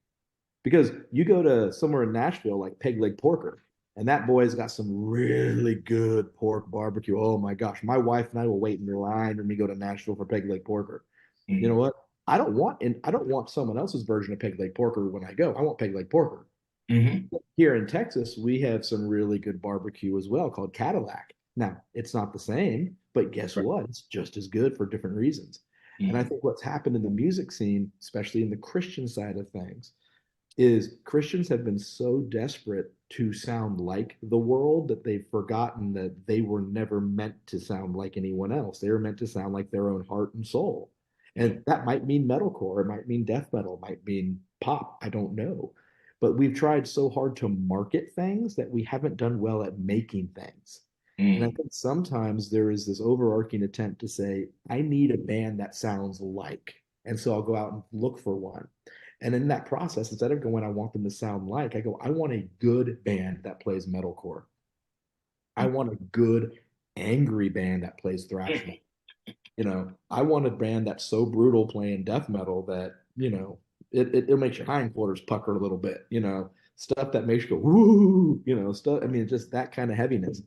Because you go to somewhere in Nashville like Peg Leg Porker, and that boy's got some really good pork barbecue. Oh my gosh. My wife and I will wait in line when we go to Nashville for Peg Leg Porker. You know what? I don't want someone else's version of Peg Leg Porker when I go. I want Peg Leg Porker. Here in Texas, we have some really good barbecue as well called Cadillac. Now, it's not the same, but guess what? It's just as good for different reasons. And I think what's happened in the music scene, especially in the Christian side of things, is Christians have been so desperate to sound like the world that they've forgotten that they were never meant to sound like anyone else. They were meant to sound like their own heart and soul. And that might mean metalcore, it might mean death metal, it might mean pop, I don't know. But we've tried so hard to market things that we haven't done well at making things. And I think sometimes there is this overarching attempt to say, I need a band that sounds like. And so I'll go out and look for one. And in that process, instead of going, I want them to sound like, I go, I want a good band that plays metalcore. I want a good, angry band that plays thrash metal. You know, I want a band that's so brutal playing death metal that, you know, it makes your hindquarters pucker a little bit, you know, stuff that makes you go, woo, you know, stuff. I mean, just that kind of heaviness.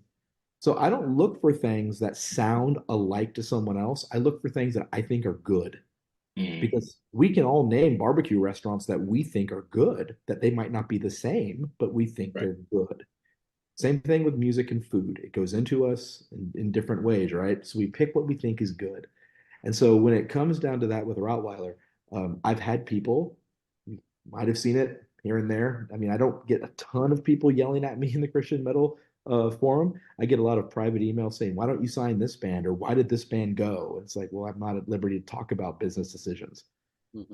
So I don't look for things that sound alike to someone else. I look for things that I think are good. Because we can all name barbecue restaurants that we think are good, that they might not be the same, but we think they're good. Same thing with music and food. It goes into us in different ways, right? So we pick what we think is good. And so when it comes down to that with Rottweiler, I've had people, you might have seen it here and there. I mean, I don't get a ton of people yelling at me in the Christian metal forum. I get a lot of private emails saying, why don't you sign this band? Or why did this band go? It's like, well, I'm not at liberty to talk about business decisions,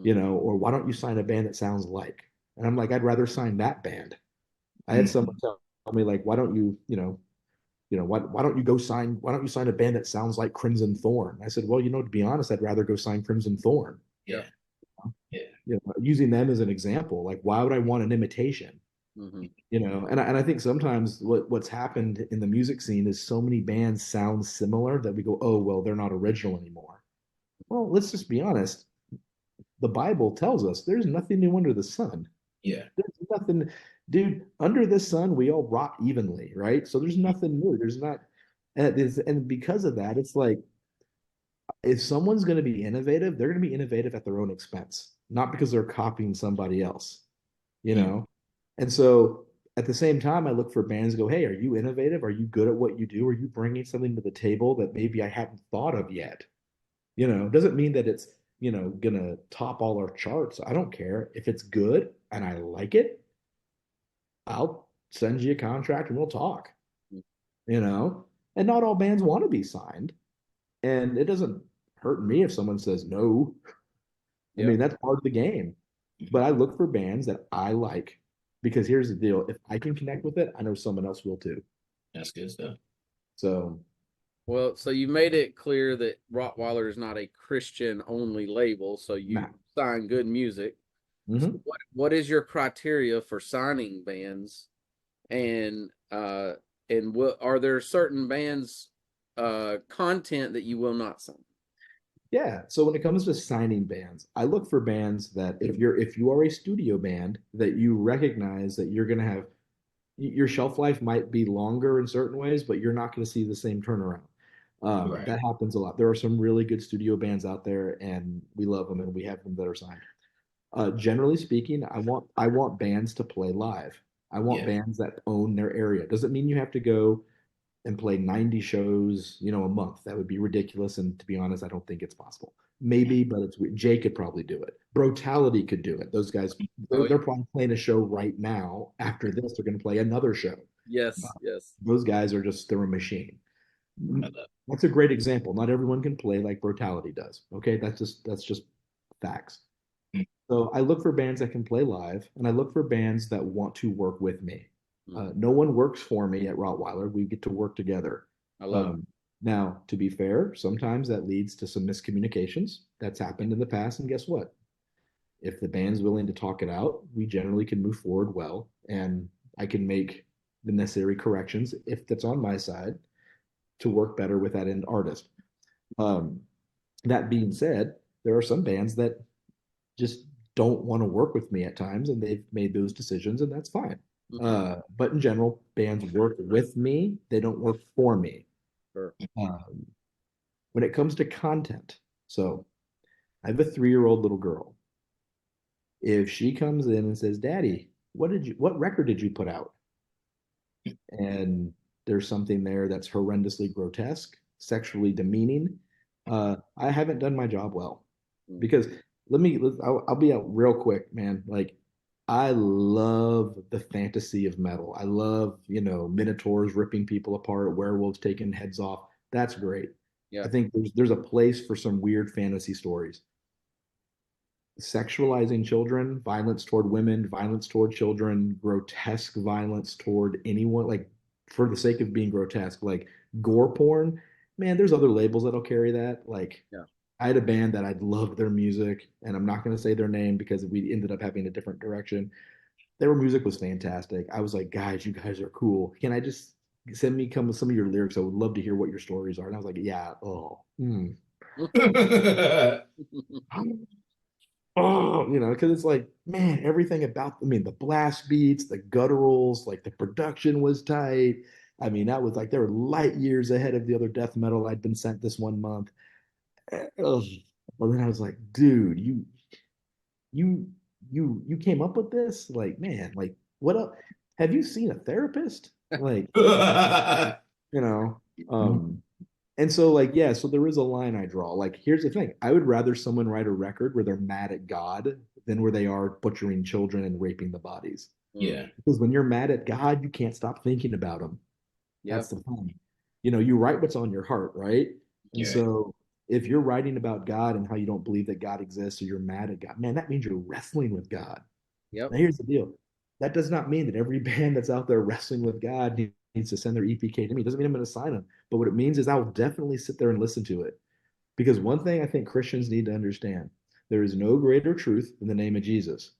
you know, or why don't you sign a band that sounds like? And I'm like, I'd rather sign that band. I had someone tell me like, why don't you, why don't you sign a band that sounds like Crimson Thorn? I said, well, you know, to be honest, I'd rather go sign Crimson Thorn. Yeah. You know, using them as an example, like, why would I want an imitation? Mm-hmm. And I think sometimes what's happened in the music scene is so many bands sound similar that we go, oh, well, they're not original anymore. Well, let's just be honest. The Bible tells us there's nothing new under the sun. Yeah. There's nothing, dude, under the sun, we all rot evenly, right? So there's nothing new. There's not, and because of that, it's like if someone's going to be innovative, they're going to be innovative at their own expense, not because they're copying somebody else, you Mm. know? And so at the same time, I look for bands go, hey, are you innovative? Are you good at what you do? Are you bringing something to the table that maybe I hadn't thought of yet? Doesn't mean that it's, gonna top all our charts. I don't care. If it's good and I like it, I'll send you a contract and we'll talk, you know? And not all bands want to be signed. And it doesn't hurt me if someone says no. I Yep. mean, that's part of the game. But I look for bands that I like because here's the deal. If I can connect with it, I know someone else will too. That's good stuff. So, Well, so you made it clear that Rottweiler is not a Christian only label, so you nah. sign good music. Mm-hmm. So what is your criteria for signing bands? And what are there certain bands content that you will not sign? Yeah. So when it comes to signing bands, I look for bands that if you are a studio band, that you recognize that you're gonna have your shelf life might be longer in certain ways, but you're not going to see the same turnaround. Right. That happens a lot. There are some really good studio bands out there, and we love them, and we have them that are signed. Generally speaking, I want bands to play live. I want bands that own their area. Doesn't mean you have to go and play 90 shows, a month. That would be ridiculous. And to be honest, I don't think it's possible. Maybe, but Jay could probably do it. Brutality could do it. Those guys, they're probably playing a show right now. After this, they're going to play another show. Yes, yes. Those guys they're a machine. That's a great example. Not everyone can play like Brutality does. Okay, that's just facts. So I look for bands that can play live, and I look for bands that want to work with me. No one works for me at Rottweiler. We get to work together. I love it. Now, to be fair, sometimes that leads to some miscommunications. That's happened in the past, and guess what? If the band's willing to talk it out, we generally can move forward well, and I can make the necessary corrections if that's on my side to work better with that end artist. That being said, there are some bands that just don't want to work with me at times, and they've made those decisions, and that's fine. But in general, bands work with me; they don't work for me. Sure. When it comes to content, so I have a 3-year-old little girl. If she comes in and says, "Daddy, what record did you put out?" and there's something there that's horrendously grotesque, sexually demeaning, I haven't done my job well. Because I'll be out real quick, man. Like, I love the fantasy of metal. I love, minotaurs ripping people apart, werewolves taking heads off. That's great. Yeah. I think there's a place for some weird fantasy stories. Sexualizing children, violence toward women, violence toward children, grotesque violence toward anyone, like for the sake of being grotesque, like gore porn. Man, there's other labels that'll carry that. Like, yeah. I had a band that I loved their music, and I'm not going to say their name because we ended up having a different direction. Their music was fantastic. I was like, guys, you guys are cool. Can I just send me some of your lyrics? I would love to hear what your stories are. And I was like, yeah, because it's like, man, everything about, the blast beats, the gutturals, like the production was tight. I mean, that was like, they were light years ahead of the other death metal I'd been sent this one month. But then I was like, dude, you came up with this? Like, man, like, what up? Have you seen a therapist? Like, you know, and so like, yeah, so there is a line I draw. Like, here's the thing. I would rather someone write a record where they're mad at God than where they are butchering children and raping the bodies. Yeah. Because when you're mad at God, you can't stop thinking about him. Yep. That's the point. You write what's on your heart, right? And Yeah. so if you're writing about God and how you don't believe that God exists or you're mad at God, man, that means you're wrestling with God. Yep. Now, here's the deal. That does not mean that every band that's out there wrestling with God needs to send their EPK to me. It doesn't mean I'm going to sign them. But what it means is I'll definitely sit there and listen to it. Because one thing I think Christians need to understand, there is no greater truth than the name of Jesus.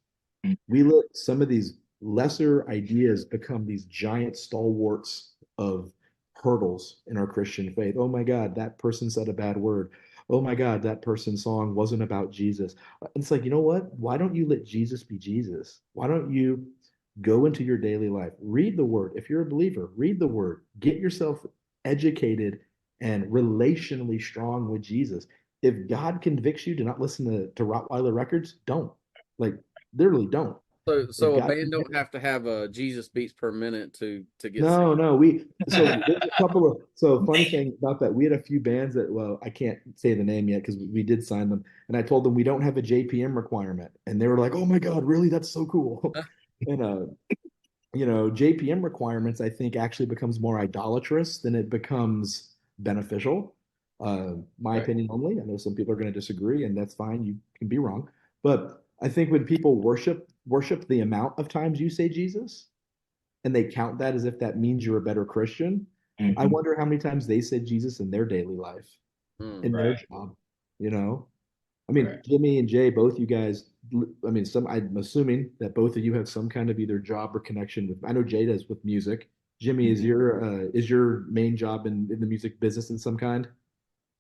We let some of these lesser ideas become these giant stalwarts of hurdles in our Christian faith. Oh my God, that person said a bad word. Oh my God, that person's song wasn't about Jesus. It's like, you know what? Why don't you let Jesus be Jesus? Why don't you go into your daily life, read the word? If you're a believer, read the word, get yourself educated and relationally strong with Jesus. If God convicts you to not listen to Rottweiler Records, don't. Like, literally don't. If So a God band convicts, don't have to have a Jesus beats per minute to get saved. no, so there's a couple of, so funny thing about that, we had a few bands that, well, I can't say the name yet because we did sign them, and I told them we don't have a JPM requirement, and they were like, oh my God, really? That's so cool. And JPM requirements, I think, actually becomes more idolatrous than it becomes beneficial. My Right. opinion only. I know some people are going to disagree, and that's fine. You can be wrong, but I think when people worship the amount of times you say Jesus, and they count that as if that means you're a better Christian, I Mhm. wonder how many times they said Jesus in their daily life, in their Right. job. You know, I mean, Right. Jimmy and Jay, both you guys. I mean, I'm assuming that both of you have some kind of either job or connection with. I know Jay does with music. Jimmy, Mhm. is your main job in the music business in some kind?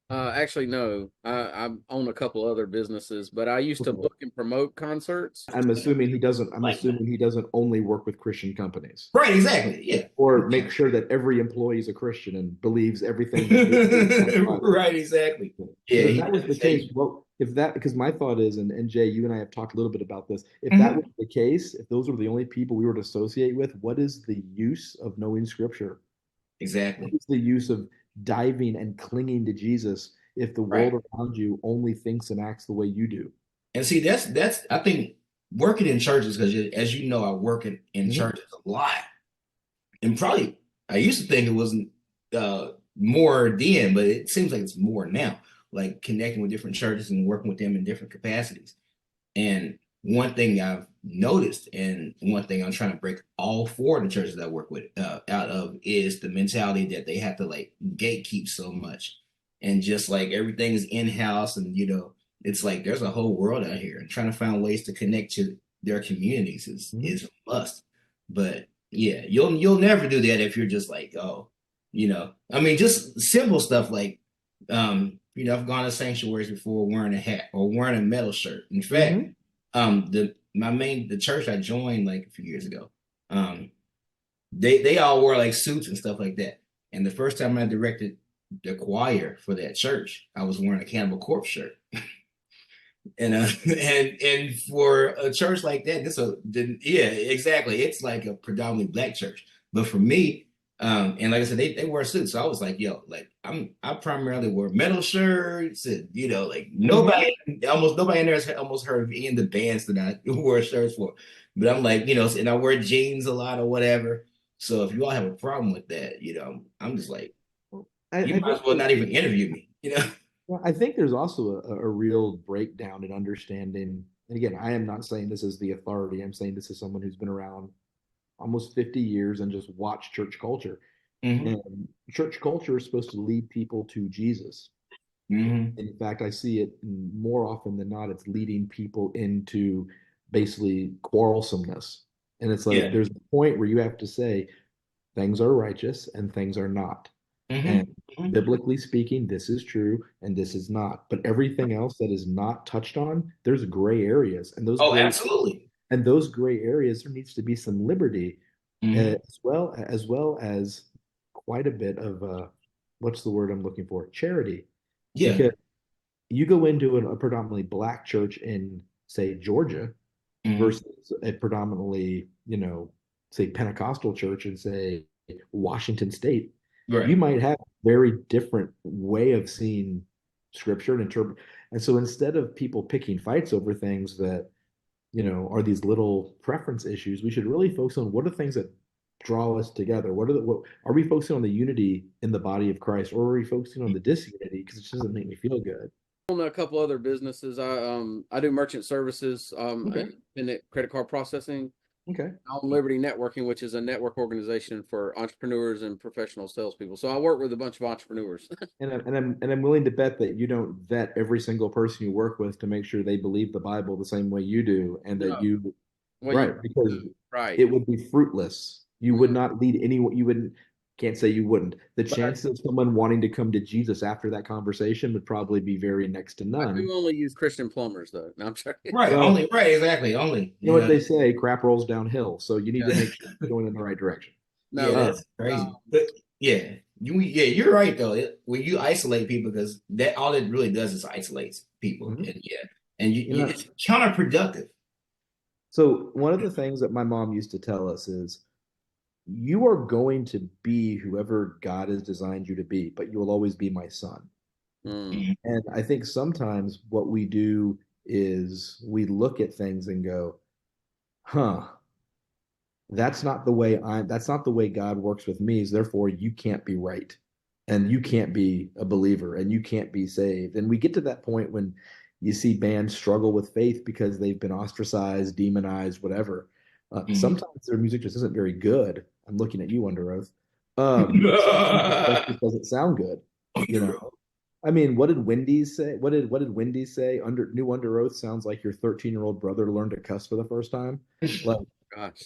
Actually, no. I own a couple other businesses, but I used to Okay. book and promote concerts. I'm assuming he doesn't. I'm Like that. assuming he doesn't only work with Christian companies, Right, exactly. Yeah. or make sure that every employee is a Christian and believes everything that they do from the Bible. Right, exactly. Yeah, Because if he that was does the the case, same. well, if that, because my thought is, and Jay, you and I have talked a little bit about this. If that was Mhm. the case, if those were the only people we were to associate with, what is the use of knowing Scripture? What Exactly. is the use of diving and clinging to Jesus if the Right. world around you only thinks and acts the way you do? And see, that's I think working in churches, because as you know, I work in Mhm. churches a lot. And probably I used to think it wasn't more then, but it seems like it's more now. Like connecting with different churches and working with them in different capacities. And one thing I've noticed, and one thing I'm trying to break all four of the churches I work with out of, is the mentality that they have to like gatekeep so much, and just like everything is in house, and it's like there's a whole world out here, and trying to find ways to connect to their communities Mhm. is a must. But yeah, you'll never do that if you're just like, oh, I mean, just simple stuff like, I've gone to sanctuaries before wearing a hat or wearing a metal shirt. In fact, Mhm. the church I joined like a few years ago, they all wore like suits and stuff like that. And the first time I directed the choir for that church, I was wearing a Cannibal Corpse shirt. And and for a church like that, yeah, exactly. It's like a predominantly black church. But for me, and like I said, they wear suits. So I was like, yo, like I primarily wear metal shirts, and like Mhm. almost nobody in there has almost heard of any of the bands that I wear shirts for. But I'm like, and I wear jeans a lot or whatever. So if you all have a problem with that, I'm just like, you I might think as well not even interview me. Well, I think there's also a real breakdown in understanding. And again, I am not saying this is the authority. I'm saying this is someone who's been around almost 50 years and just watched church culture. Hmm. And church culture is supposed to lead people to Jesus. Hmm. In fact, I see it more often than not, it's leading people into basically quarrelsomeness. And it's like Yeah. there's a point where you have to say things are righteous and things are not. And Hmm. biblically speaking, this is true and this is not. But everything else that is not touched on, there's gray areas. Oh, absolutely. And those gray areas, there needs to be some liberty, Hmm. as well as quite a bit of what's the word I'm looking for? Charity. Yeah. Because you go into a predominantly black church in, say, Georgia Hmm. versus a predominantly, say Pentecostal church in, say, Washington State, you Right. might have a very different way of seeing scripture and interpret. And so instead of people picking fights over things that, are these little preference issues, we should really focus on what are things that draw us together. What are we focusing on, the unity in the body of Christ, or are we focusing on the disunity because it just doesn't make me feel good? Own a couple other businesses. I do merchant services, Okay. independent credit card processing. Okay. On Liberty Networking, which is a network organization for entrepreneurs and professional salespeople. So I work with a bunch of entrepreneurs. And I'm willing to bet that you don't vet every single person you work with to make sure they believe the Bible the same way you do, and that No, you Well, right, because right. it would be fruitless. You would not lead anyone. You wouldn't. Can't say you wouldn't. The chances of someone wanting to come to Jesus after that conversation would probably be very next to I none. do only use Christian plumbers, though. No, I'm sorry. Right. Well, Only. Right. Exactly. Only. you know what they say, crap rolls downhill. So you need to Yeah. make sure you're going in the right direction. Yeah, No, that's crazy. But yeah, you're right though. When you isolate people, because that all it really does is isolates people, Mhm. and and know, it's counterproductive. So one of the things that my mom used to tell us is you are going to be whoever God has designed you to be, but you will always be my son. Mm. And I think sometimes what we do is we look at things and go, huh, that's not the way God works with me. So therefore you can't be right. And you can't be a believer and you can't be saved. And we get to that point when you see bands struggle with faith because they've been ostracized, demonized, whatever. Sometimes their music just isn't very good. I'm looking at you, Under Oath. Sometimes it just doesn't sound good. You know, I mean, what did Wendy's say? What did Wendy's say? Under Oath sounds like your 13-year-old brother learned to cuss for the first time. Like, Gosh.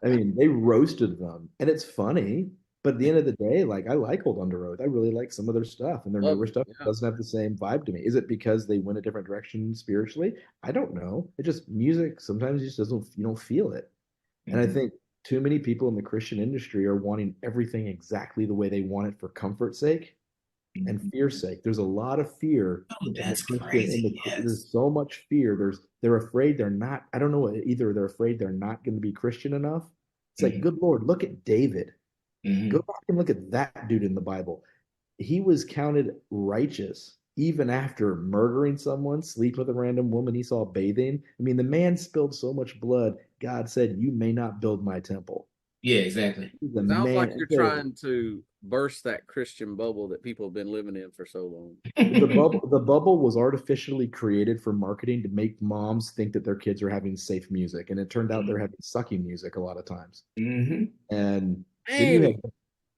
I mean, they roasted them, and it's funny. But at the end of the day, like I like Old Under Oath. I really like some of their stuff, and their Love newer it. stuff Yeah. doesn't have the same vibe to me. Is it because they went a different direction spiritually? I don't know. It just music sometimes just doesn't. You don't feel it, and I think too many people in the Christian industry are wanting everything exactly the way they want it for comfort's sake and fear's sake. There's a lot of fear Oh, in the that's Christian. crazy. There's Yes. so much fear. They're afraid they're not. I don't know. Either they're afraid they're not going to be Christian enough. It's like, good Lord, look at David. Go back and look at that dude in the Bible. He was counted righteous even after murdering someone, sleep with a random woman he saw bathing. I mean, the man spilled so much blood. God said, "You may not build my temple." Yeah, exactly. The Sounds like man. you're So trying to burst that Christian bubble that people have been living in for so long. the bubble was artificially created for marketing to make moms think that their kids are having safe music, and it turned out they're having sucky music a lot of times. And then you had Dang,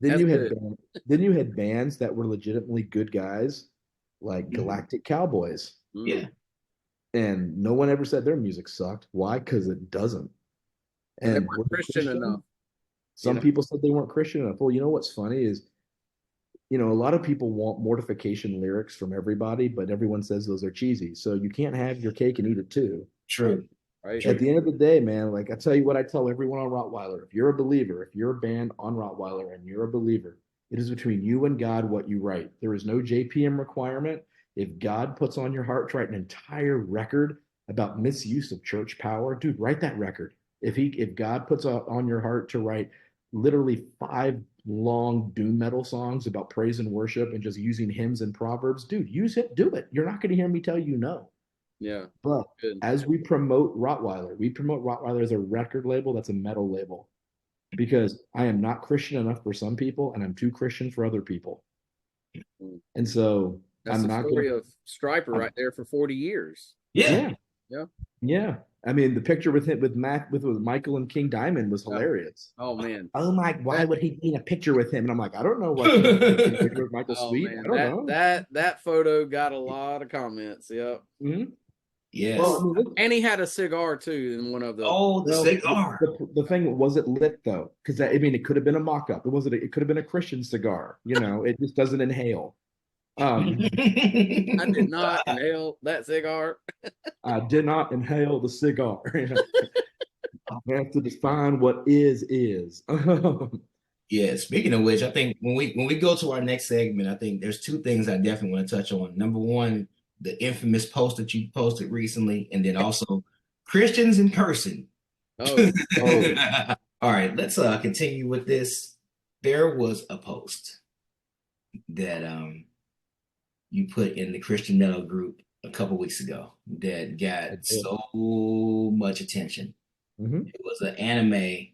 then that's you had good. then you had bands that were legitimately good guys, like Mhm. Galactic Cowboys, Yeah. and no one ever said their music sucked. Why? Because it doesn't. And they And weren't were they Christian enough, Christian? you Some know. people said they weren't Christian enough. Well, you know what's funny is, a lot of people want mortification lyrics from everybody, but everyone says those are cheesy. So you can't have your cake and eat it too. True. Right. At True. the end of the day, man, like I tell you what I tell everyone on Rottweiler, if you're a believer, if you're a band on Rottweiler and you're a believer, it is between you and God what you write. There is no JPM requirement. If God puts on your heart to write an entire record about misuse of church power, dude, write that record. If God puts on your heart to write literally 5 long doom metal songs about praise and worship and just using hymns and proverbs, dude, use it, do it. You're not going to hear me tell you no. Yeah. But Good. as we promote Rottweiler as a record label that's a metal label because I am not Christian enough for some people and I'm too Christian for other people. Mm. And so That's I'm the not going story of Striper to, right there for 40 years. Yeah. yeah, Yeah. yeah. I mean, the picture with him, with Michael and King Diamond was Yeah. hilarious. Oh man. Oh my, why That, would he be in a picture with him? And I'm like, I don't know why King Diamond in a picture with Michael oh Sweet. I man. don't That know. that that photo got a lot of comments. Yep. Mm-hmm. Well, Yes. I mean, And he had a cigar too in one of the. Oh, the well, cigar. the thing was it lit though? Because I mean, it could have been a mock-up. It could have been a Christian cigar. It just doesn't inhale. I did not inhale that cigar. I did not inhale the cigar. I have to define what is. Yeah, speaking of which, I think when we go to our next segment, I think there's two things I definitely want to touch on. Number one, the infamous post that you posted recently, and then also Christians in person. Oh, Oh, All right, let's continue with this. There was a post that you put in the Christian Metal group a couple weeks ago that I got did. so much attention. Mhm. It was an anime,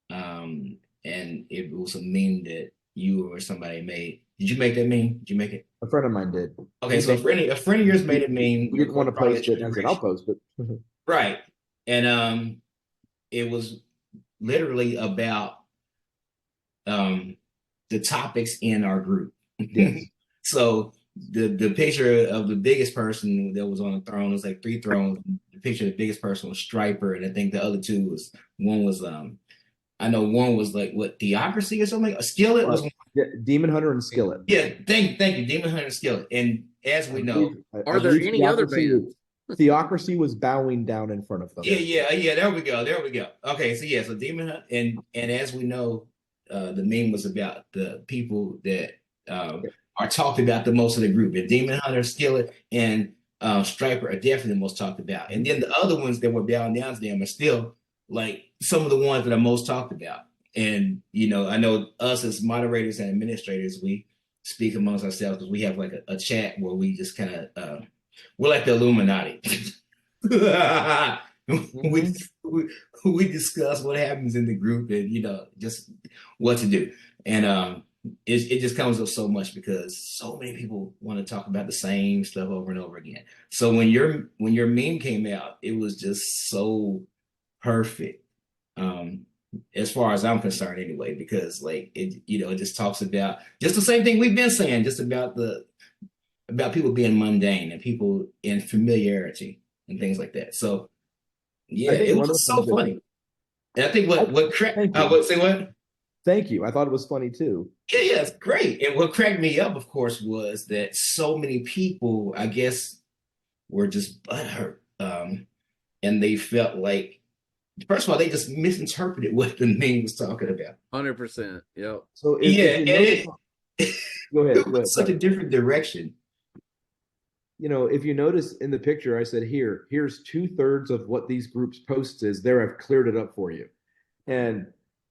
and it was a meme that you or somebody made. Did you make that meme? Did you make it? A friend of mine did. Okay, so a friend of yours made a meme. He didn't want to Probably a post it, and I said, "I'll generation, post it." right? And it was literally about um the topics in our group. Yes. So the picture of the biggest person that was on the throne was like 3 thrones. the picture of the biggest person was Striper, and I think the other two was one was I know one was like what Theocracy or something. A Skillet was one. Yeah, Demon Hunter and Skillet. Yeah, thank you, Demon Hunter and Skillet. And as we know, are there any other bands? Theocracy was bowing down in front of them. Yeah. There we go. Okay, so Demon Hunter, and as we know, the meme was about the people that are talked about the most of the group. And Demon Hunter, Skillet, and Striper are definitely the most talked about. And then the other ones that were bowing down to them are still like some of the ones that are most talked about. And I know us as moderators and administrators, we speak amongst ourselves because we have like a chat where we just kind of we're like the Illuminati. we discuss what happens in the group and just what to do. And it just comes up so much because so many people want to talk about the same stuff over and over again. So when your meme came out, it was just so perfect. As far as I'm concerned anyway, because like it just talks about just the same thing we've been saying, just about people being mundane and people in familiarity and things like that. So yeah, it was so funny. And I think what say what? Thank you. I thought it was funny too. Yeah, it's great. And what cracked me up, of course, was that so many people, I guess, were just butthurt. And they felt like, first of all, they just misinterpreted what the meme was talking about. 100%. Yep. So go ahead. Such a different direction. If you notice in the picture, I said, here's 2/3 of what these groups post is there. I've cleared it up for you. And,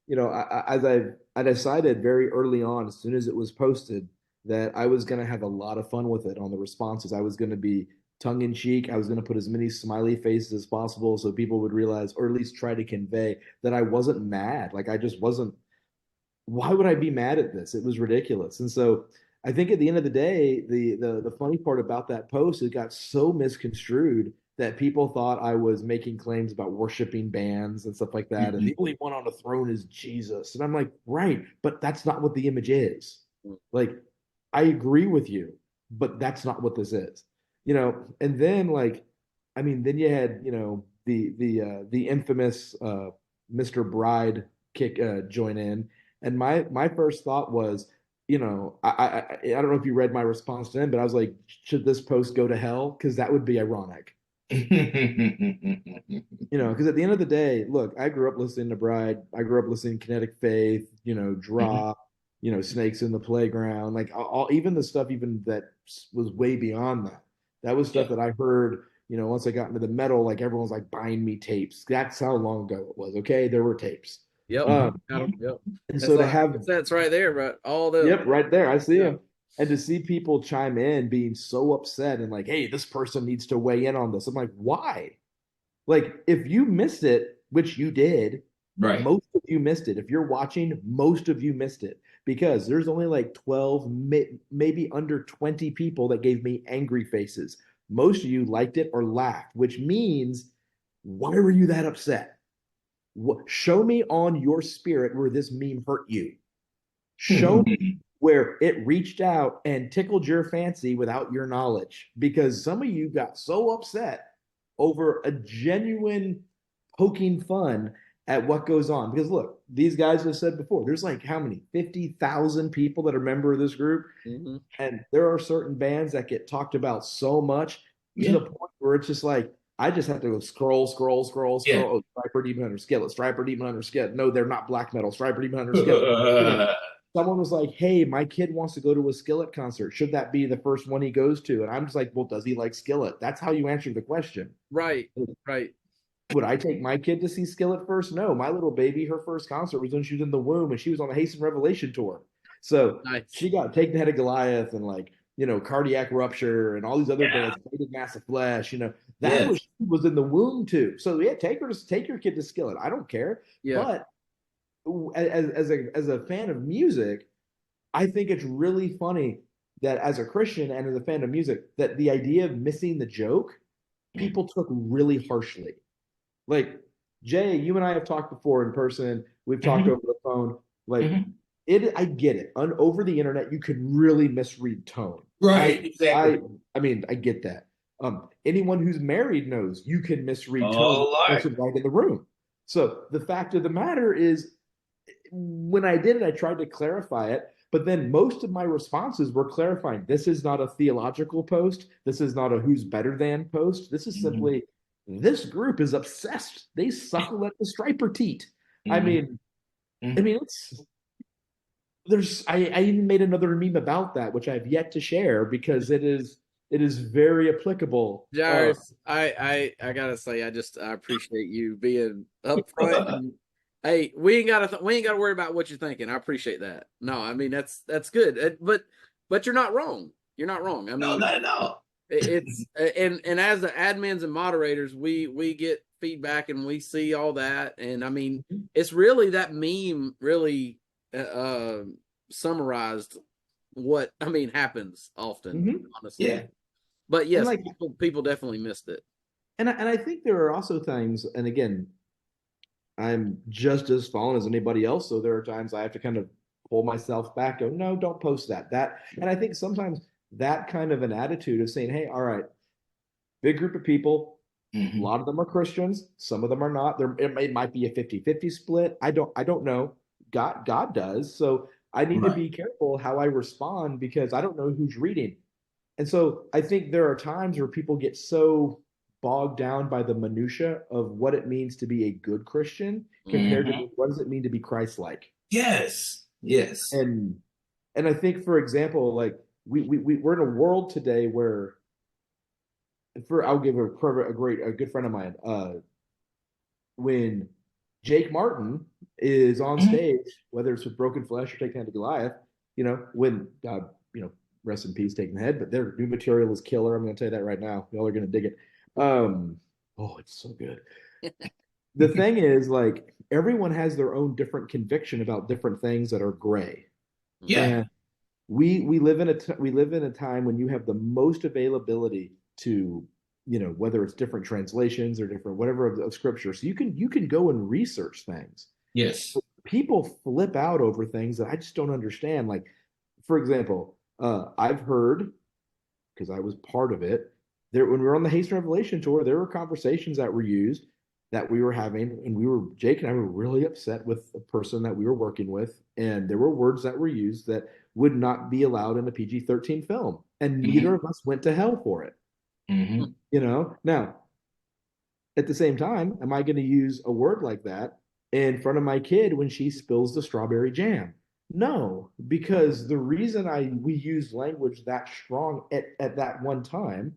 I decided very early on, as soon as it was posted, that I was going to have a lot of fun with it on the responses. I was going to be tongue in cheek. I was going to put as many smiley faces as possible so people would realize, or at least try to convey that I wasn't mad. Like I just wasn't. Why would I be mad at this? It was ridiculous. And so I think at the end of the day, the funny part about that post, it got so misconstrued that people thought I was making claims about worshiping bands and stuff like that. Mm-hmm. And the only one on the throne is Jesus. And I'm like, right, but that's not what the image is. Like, I agree with you, but that's not what this is. And then then you had, the infamous Mr. Bride join in. And my first thought was, I don't know if you read my response to him, but I was like, should this post go to hell? Because that would be ironic. Because at the end of the day, look, I grew up listening to Bride. I grew up listening to Kinetic Faith, Drop, Snakes in the Playground, like even the stuff even that was way beyond that. That was stuff that I heard, once I got into the metal, like everyone was like buying me tapes. That's how long ago it was. Okay. There were tapes. Yep. Yep. And so to have that's right there, but all the right there, I see them. And to see people chime in being so upset and like, hey, this person needs to weigh in on this. I'm like, why? Like, if you missed it, which you did, right? Most of you missed it. If you're watching, most of you missed it because there's only like 12, maybe under 20 people that gave me angry faces. Most of you liked it or laughed, which means, why were you that upset? Show me on your spirit where this meme hurt you. Show me where it reached out and tickled your fancy without your knowledge, because some of you got so upset over a genuine poking fun at what goes on. Because look, these guys have said before, there's like how many? 50,000 people that are a member of this group. Mm-hmm. And there are certain bands that get talked about so much to the point where it's just like, I just have to go scroll. Yeah. Oh, Striper, Demon Hunter, Skillet, Striper, Demon Hunter, Skillet. No, they're not black metal. Striper, Demon Hunter, Skillet. Someone was like, hey, my kid wants to go to a Skillet concert. Should that be the first one he goes to? And I'm just like, well, does he like Skillet? That's how you answer the question. Right. Would I take my kid to see Skillet first? No, my little baby, her first concert was when she was in the womb and she was on the Hasten Revelation tour. So She got Take the Head of Goliath and like, Cardiac Rupture and all these other bands, Faded Mass of Flesh, that was in the womb too. So take your kid to Skillet. I don't care. Yeah. But as a fan of music, I think it's really funny that as a Christian and as a fan of music, that the idea of missing the joke, people took really harshly. Like, Jay, you and I have talked before in person. We've talked over the phone. Like, I get it. Over the internet, you can really misread tone. Right, exactly. I mean, I get that. Anyone who's married knows you can misread tone Oh, with the Lord. person right in the room. So the fact of the matter is, when I did it, I tried to clarify it, but then most of my responses were clarifying. This is not a theological post. This is not a who's better than post. This is Mhm. simply, this group is obsessed. They suckle at the striper teat. I Mhm. mean, it's I even made another meme about that, which I've yet to share because it is very applicable. Jairus, I gotta say, I appreciate you being upfront. And, hey, we ain't gotta worry about what you're thinking. I appreciate that. No, I mean that's good. But you're not wrong. You're not wrong. I No, mean, not at all. it's and as the admins and moderators, we get feedback and we see all that. And I mean, it's really that meme really summarized what I mean happens often, honestly. Yeah. But And yes, like, people definitely missed it. and I think there are also times, and again, I'm just as fallen as anybody else, so there are times I have to kind of pull myself back, go, no, don't post that. And I think sometimes that kind of an attitude of saying, hey, all right, big group of people, a lot of them are Christians, some of them are not. It might be a 50-50 split. I don't know. God does. So I need to Right. be careful how I respond because I don't know who's reading. And so I think there are times where people get so bogged down by the minutia of what it means to be a good Christian compared Mhm. to what does it mean to be Christ-like. Yes. Yes. And I think, for example, like we're in a world today where, I'll give a good friend of mine, when Jake Martin is on Mhm. stage, whether it's with Broken Flesh or Taking Head to Goliath, when God, rest in peace, Taking the Head, but their new material is killer. I'm going to tell you that right now. Y'all are going to dig it. Oh, it's so good. The thing is, like, everyone has their own different conviction about different things that are gray, Yeah. and we live in we live in a time when you have the most availability to, whether it's different translations or different whatever of scripture, so you can go and research things. Yes. People flip out over things that I just don't understand. Like, for example, I've heard, because I was part of it, there when we were on the Hasten Revelation tour, there were conversations that were used that we were having, and Jake and I were really upset with the person that we were working with, and there were words that were used that would not be allowed in a PG-13 film, and neither Mhm. of us went to hell for it. Mhm. Now, at the same time, am I going to use a word like that in front of my kid when she spills the strawberry jam? No, because the reason we used language that strong at that one time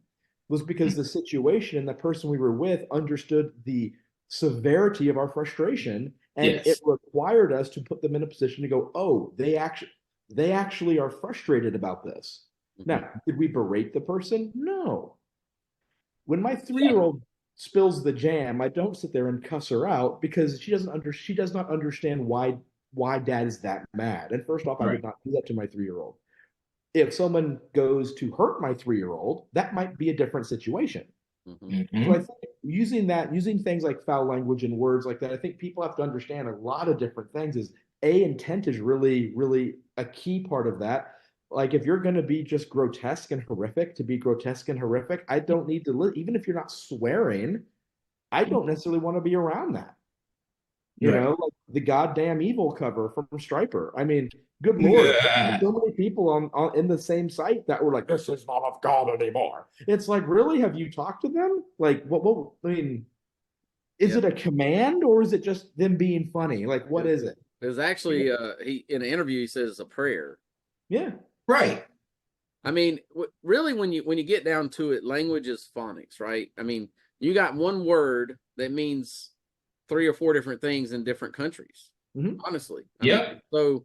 was because the situation and the person we were with understood the severity of our frustration, and it Yes. required us to put them in a position to go, oh, they actually are frustrated about this. Mhm. Now, did we berate the person? No. When my 3 year Exactly. old spills the jam, I don't sit there and cuss her out because she does not understand why dad is that mad. And first off, I Right. would not do that to my 3 year old. If someone goes to hurt my 3 year old, that might be a different situation. Mhm. So I Mhm. think using things like foul language and words like that, I think people have to understand a lot of different things. Is intent is really, really a key part of that. Like, if you're going to be just grotesque and horrific to be grotesque and horrific, I don't need to even if you're not swearing, I don't necessarily want to be around that. Right. Like the goddamn evil cover from Striper. I mean, good lord, Yeah. so many people on in the same site that were like, "This is not of God anymore." It's like, really? Have you talked to them? Like, what? I mean, is Yeah. it a command or is it just them being funny? Like, what It, is it? it was actually he in an interview he says it's a prayer. Yeah. Right. I mean, really, when you get down to it, language is phonics, right? I mean, you got one word that means 3 or 4 different things in different countries. Mm-hmm. Honestly, I mean, Yep.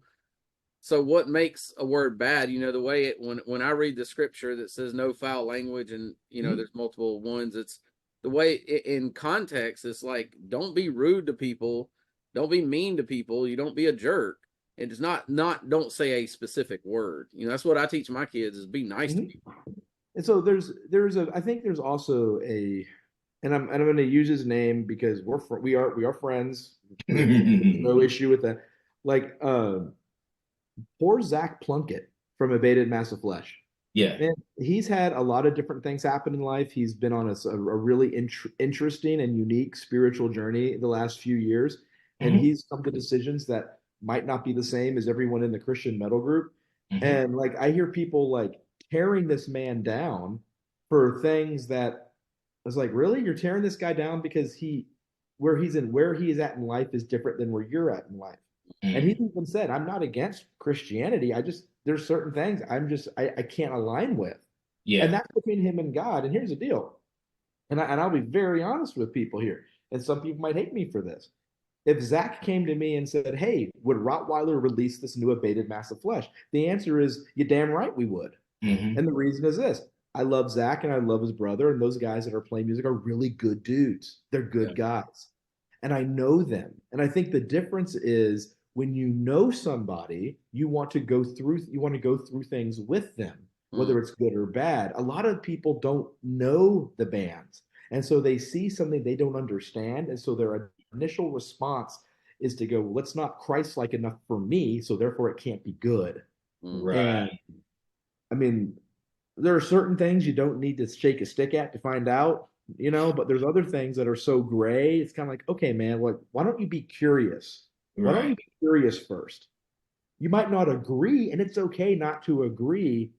so what makes a word bad? The way when I read the scripture that says no foul language, and Mm-hmm. there's multiple ones. It's the way in context. It's like, don't be rude to people, don't be mean to people. You don't be a jerk. And it's not don't say a specific word. That's what I teach my kids is be nice to Mm-hmm. people. And so I think there's also and I'm going to use his name because we are friends. There's no issue with that. Like, poor Zach Plunkett from Abated Massive Flesh. Yeah. And he's had a lot of different things happen in life. He's been on a really interesting and unique spiritual journey the last few years. And Mm-hmm. he's come to decisions that might not be the same as everyone in the Christian metal group. Mm-hmm. And like, I hear people like tearing this man down for things that I was like, really? You're tearing this guy down because where he is at in life is different than where you're at in life. And he Mm-hmm. even said, I'm not against Christianity. There's certain things I can't align with. And Yeah. that's between him and God. And here's the deal. And I'll be very honest with people here. And some people might hate me for this. If Zach came to me and said, hey, would Rottweiler release this new abated mass of flesh? The answer is, you damn right we would. Mm-hmm. And the reason is this. I love Zach and I love his brother, and those guys that are playing music are really good dudes. They're good guys. And I know them. And I think the difference is when you know somebody, you want to go through things with them, whether it's good or bad. A lot of people don't know the bands. And so they see something they don't understand. And so their initial response is to go, well, it's not Christ-like enough for me, so therefore it can't be good. Right. And I mean, there are certain things you don't need to shake a stick at to find out, but there's other things that are so gray. It's kind of like, okay, man, like, why don't you be curious? Why don't you be curious first? You might not agree, and it's okay not to agree.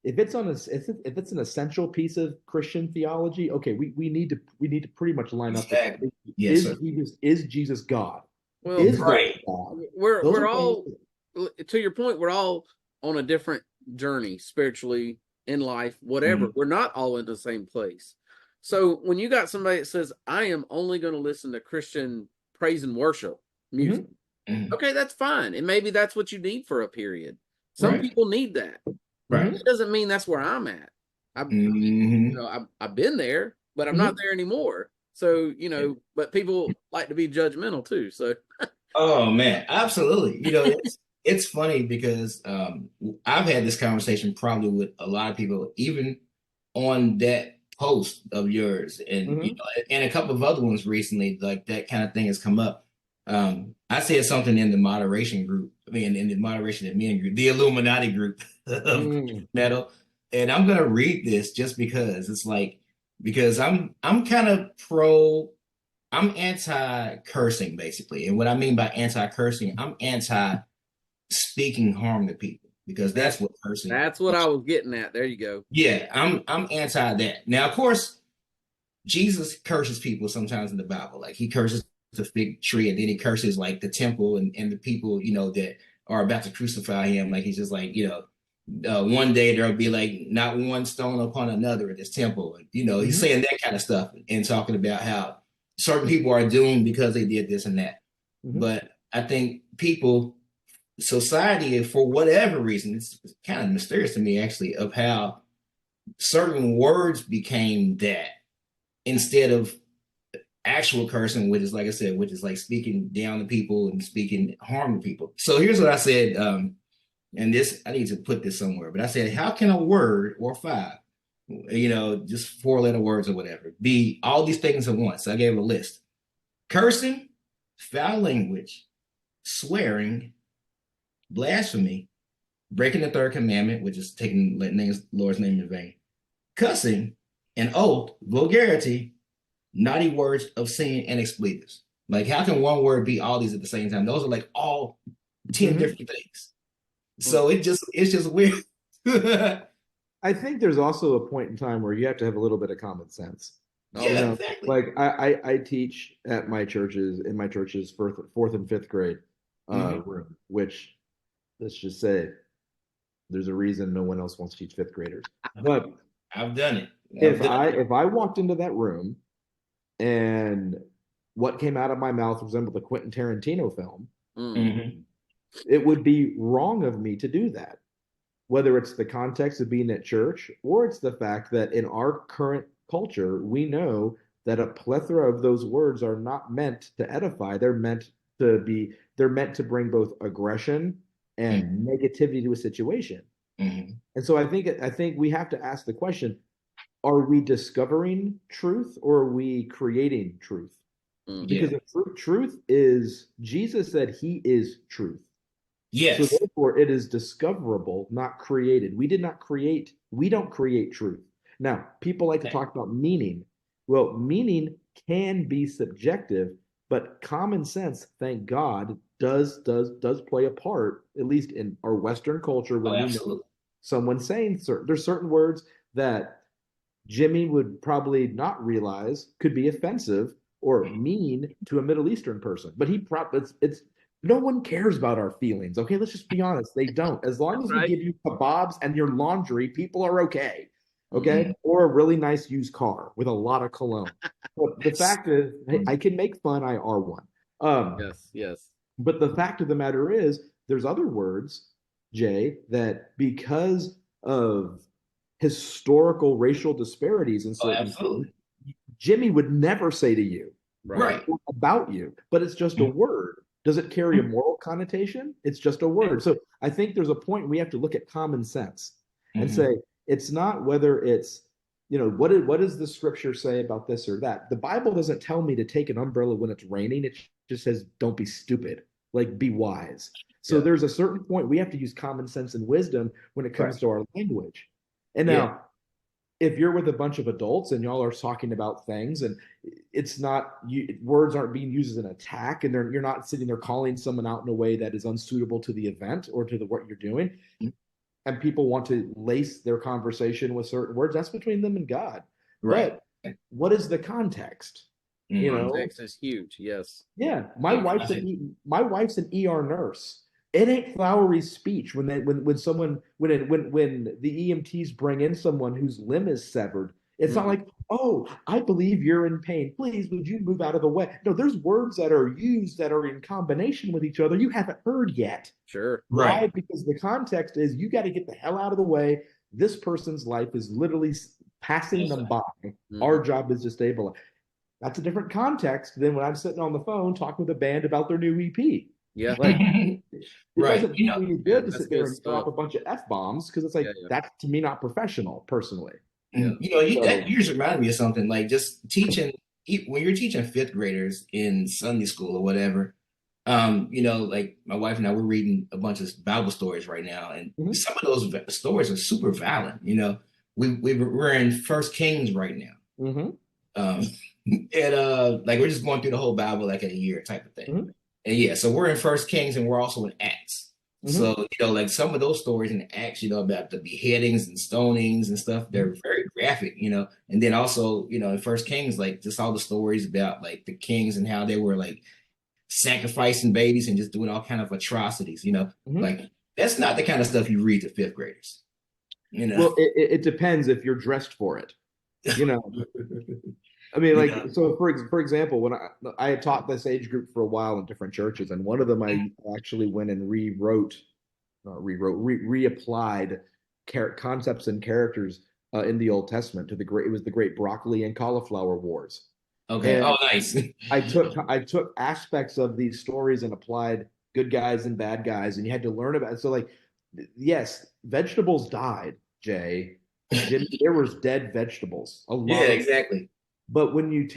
If it's an essential piece of Christian theology, okay, we need to pretty much line up. Exactly. Yes, sir. Is Jesus God? Well, Is right. God? We're all, to your point, we're all on a different journey spiritually in life, whatever. We're not all in the same place. So when you got somebody that says, I am only going to listen to Christian praise and worship music, okay, that's fine. And maybe that's what you need for a period. Some people need that. Right. It doesn't mean that's where I'm at. I've been there, but I'm not there anymore. So, but people like to be judgmental too. So oh man, absolutely. It's funny because I've had this conversation probably with a lot of people, even on that post of yours, and and a couple of other ones recently. Like that kind of thing has come up. I said something in the moderation group. I mean, in the moderation admin group, the Illuminati group of metal, and I'm gonna read this just because it's like because I'm kind of I'm anti-cursing, basically. And what I mean by anti-cursing, I'm anti-speaking harm to people because that's what cursing. That's what I was getting at. There you go. Yeah, I'm anti that. Now, of course, Jesus curses people sometimes in the Bible. Like he curses the fig tree and then he curses like the temple and the people, that are about to crucify him. Like he's just like, one day there'll be like not one stone upon another in this temple. And, he's saying that kind of stuff and talking about how certain people are doomed because they did this and that. But I think society, for whatever reason, it's kind of mysterious to me actually, of how certain words became that instead of actual cursing, which is like I said, which is like speaking down to people and speaking harm to people. So here's what I said, and this I need to put this somewhere, but I said, how can a word or five, just 4-letter words or whatever, be all these things at once? So I gave a list: cursing, foul language, swearing, blasphemy, breaking the third commandment, which is taking the Lord's name in vain, cussing, an oath, vulgarity, naughty words, obscene, and expletives. Like, how can one word be all these at the same time? Those are like all 10 different things. So it's just weird. I think there's also a point in time where you have to have a little bit of common sense. Yeah, exactly. Like I teach at my church's fourth and fifth grade room, which, let's just say, there's a reason no one else wants to teach fifth graders. But I've done it. If I walked into that room and what came out of my mouth resembled a Quentin Tarantino film, it would be wrong of me to do that. Whether it's the context of being at church or it's the fact that in our current culture, we know that a plethora of those words are not meant to edify. They're meant to bring both aggression and negativity to a situation. And so I think we have to ask the question, are we discovering truth or are we creating truth? Because truth is, Jesus said he is truth. Yes. So therefore, it is discoverable, not created. We don't create truth. Now, people like to talk about meaning. Well, meaning can be subjective, but common sense, thank God, does play a part, at least in our Western culture, Oh, when we know absolutely. someone's saying there's certain words that Jimmy would probably not realize could be offensive or mean to a Middle Eastern person. But it's no one cares about our feelings. Okay, let's just be honest. They don't. As long as we Right. give you kebabs and your laundry, people are okay. Okay, Mm-hmm. or a really nice used car with a lot of cologne. But the fact is, hey, I can make fun. I are one. Yes. Yes. But the fact of the matter is, there's other words, Jay, that because of historical racial disparities in Oh, certain things, absolutely. Jimmy would never say to you Right. Right. about you, but it's just a word. Does it carry a moral connotation? It's just a word. So I think there's a point we have to look at common sense and Mm-hmm. say it's not whether it's, what does the scripture say about this or that? The Bible doesn't tell me to take an umbrella when it's raining. It just says, don't be stupid, like be wise. So Yeah. there's a certain point we have to use common sense and wisdom when it Right. comes to our language. And Yeah. now, if you're with a bunch of adults and y'all are talking about things and it's not words aren't being used as an attack and you're not sitting there calling someone out in a way that is unsuitable to the event or to the what you're doing, and people want to lace their conversation with certain words, that's between them and God. Right. But what is the context? You Mm-hmm. know, Context is huge. Yes. yeah, Yeah. my wife's an ER nurse. It ain't flowery speech when the EMTs bring in someone whose limb is severed. It's not Mm-hmm. like, oh, I believe you're in pain. Please, would you move out of the way? No, there's words that are used that are in combination with each other you haven't heard yet. Sure. Why? Right. Because the context is you got to get the hell out of the way. This person's life is literally passing Yes, them sir. by. Mm-hmm. Our job is to stabilize. That's a different context than when I'm sitting on the phone talking with a band about their new EP. Yeah. Like, it Right. doesn't do me any Man, good to that's sit there good and stuff. drop a bunch of F bombs because it's Yeah. like, Yeah. that's to me not professional, personally. Yeah. That So, you just reminded me of something like just teaching when you're teaching fifth graders in Sunday school or whatever. Like my wife and I, we're reading a bunch of Bible stories right now, and mhm, some of those stories are super violent. We're in First Kings right now, mhm, um, and like we're just going through the whole Bible like in a year type of thing. mhm, And yeah, so we're in First Kings, and we're also in Acts. mhm, So, like some of those stories in Acts, about the beheadings and stonings and stuff, they're very graphic, And then also, in First Kings, like just all the stories about like the kings and how they were like sacrificing babies and just doing all kind of atrocities. mhm. Like that's not the kind of stuff you read to fifth graders, you know. Well, it depends if you're dressed for it. You know, I mean, like, Yeah. so for example, when I had taught this age group for a while in different churches, and one of them I actually went and reapplied concepts and characters in the Old Testament to it was the great broccoli and cauliflower wars. Okay. And Oh, nice. I took aspects of these stories and applied good guys and bad guys, and you had to learn about it. So like, yes, vegetables died, Jay. Jimmy, there was dead vegetables, a Yeah, lot of. exactly. But when you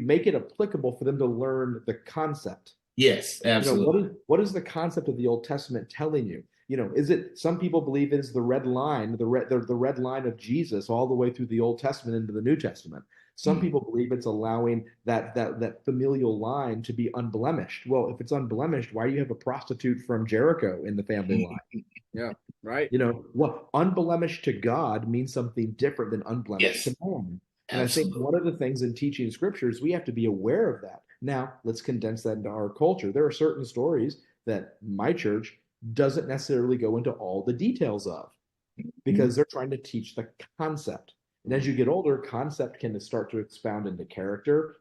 make it applicable for them to learn the concept. Yes, What absolutely. is the concept of the Old Testament telling you? Is it some people believe it's the red line, the red line of Jesus all the way through the Old Testament into the New Testament. Some Mhm. people believe it's allowing that familial line to be unblemished. Well, if it's unblemished, why do you have a prostitute from Jericho in the family line? Yeah. Right. What unblemished to God means something different than unblemished Yes, to man. And I think absolutely. one of the things in teaching scriptures, we have to be aware of that. Now, let's condense that into our culture. There are certain stories that my church doesn't necessarily go into all the details of because they're trying to teach the concept. And as you get older, concept can start to expound into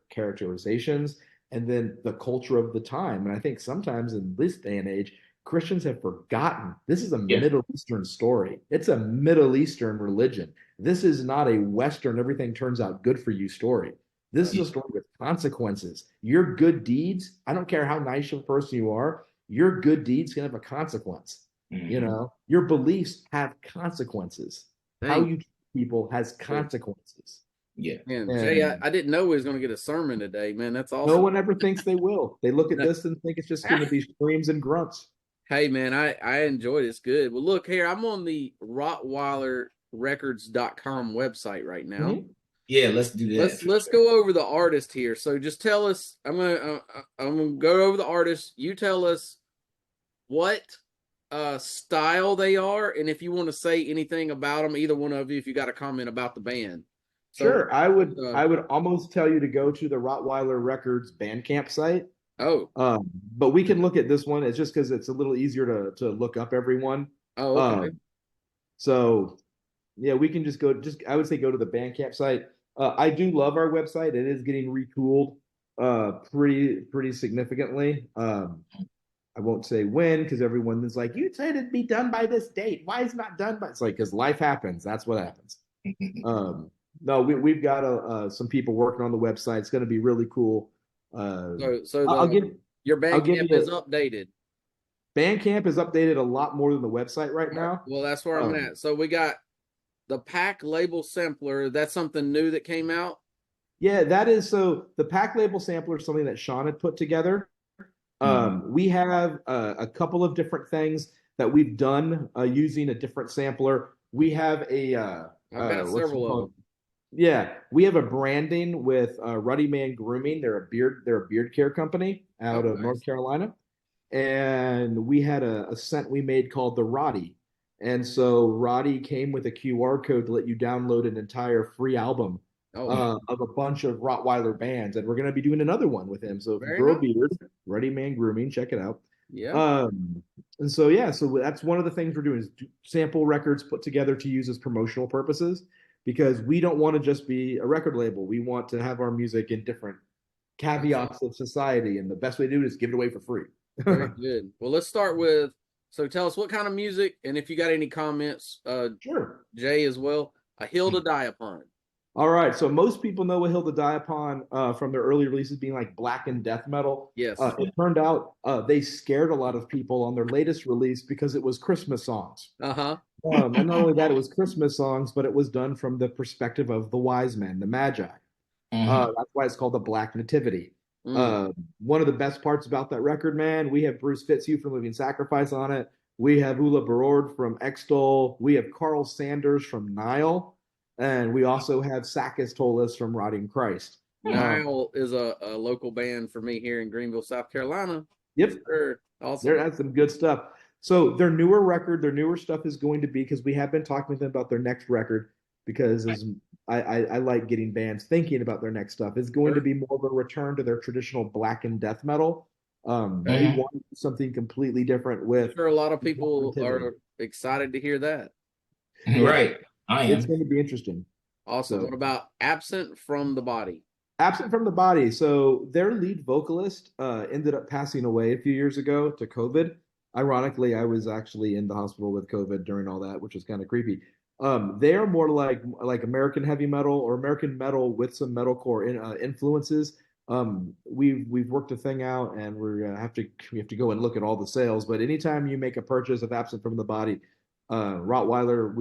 characterizations, and then the culture of the time. And I think sometimes in this day and age, Christians have forgotten this is a Yeah. Middle Eastern story. It's a Middle Eastern religion. This is not a Western, everything turns out good for you story. This is Yeah. a story with consequences. Your good deeds, I don't care how nice of a person you are, your good deeds can have a consequence. Mhm. Your beliefs have consequences. How Dang. you treat people has consequences. Yeah. Man, Jay, And I didn't know we was going to get a sermon today, man. That's no awesome. one ever thinks they will. They look at this and think it's just going to be screams and grunts. Hey man, I enjoyed it. It's good. Well, look here, I'm on the RottweilerRecords.com website right now. Mm-hmm. Yeah, let's do that. Let's go over the artist here. So just tell us. I'm gonna go over the artist. You tell us what style they are, and if you want to say anything about them, either one of you, if you got a comment about the band. So, sure, I would almost tell you to go to the Rottweiler Records Bandcamp site. Oh, but we can look at this one. It's just because it's a little easier to look up everyone. oh, okay. So yeah, we can just go. Just I would say go to the Bandcamp site. I do love our website. It is getting retooled pretty significantly. I won't say when because everyone is like, you said it'd be done by this date. Why is it not done by? It's like because life happens. That's what happens. No, we've got some people working on the website. It's going to be really cool. Your Bandcamp is updated. Bandcamp is updated a lot more than the website right now. Well, that's where I'm at. So we got the Pack Label Sampler. That's something new that came out. Yeah, that is. So the Pack Label Sampler is something that Sean had put together. We have a couple of different things that we've done using a different sampler. We have I've got several of them. Yeah, we have a branding with Ruddy Man Grooming. They're a beard care company out of North Carolina, and we had a scent we made called the Roddy. And so Roddy came with a QR code to let you download an entire free album of a bunch of Rottweiler bands, and we're going to be doing another one with him. So if you grow a beard, Ruddy Man Grooming, check it out. Yeah. And so yeah, so that's one of the things we're doing is sample records put together to use as promotional purposes, because we don't want to just be a record label. We want to have our music in different caveats of society, and the best way to do it is give it away for free. Very good. Well, let's start with. So tell us what kind of music, and if you got any comments, sure, Jay as well. A Hill to Die Upon. All right, so most people know A Hill to Die Upon from their early releases being like black and death metal. Yes. It turned out they scared a lot of people on their latest release because it was Christmas songs. Uh-huh. And not only that, it was Christmas songs, but it was done from the perspective of the wise men, the Magi. That's why it's called the Black Nativity. One of the best parts about that record, man, we have Bruce Fitzhugh from Living Sacrifice on it. We have Ulla Barord from Extol. We have Carl Sanders from Nile. And we also have Sakis Tolis from Rotting Christ. Nile is a local band for me here in Greenville, South Carolina. Yep. Sure. Awesome. That's some good stuff. So their newer stuff is going to be, because we have been talking with them about their next record, because I like getting bands thinking about their next stuff, is going to be more of a return to their traditional black and death metal. They want something completely different with. I'm sure a lot of people are excited to hear that. Right. It's going to be interesting. Awesome. So, what about Absent from the Body? Absent from the Body. So their lead vocalist ended up passing away a few years ago to COVID. Ironically, I was actually in the hospital with COVID during all that, which was kind of creepy. They are more like American heavy metal or American metal with some metalcore influences. We've worked a thing out, and we have to go and look at all the sales. But anytime you make a purchase of Absent from the Body, Rottweiler,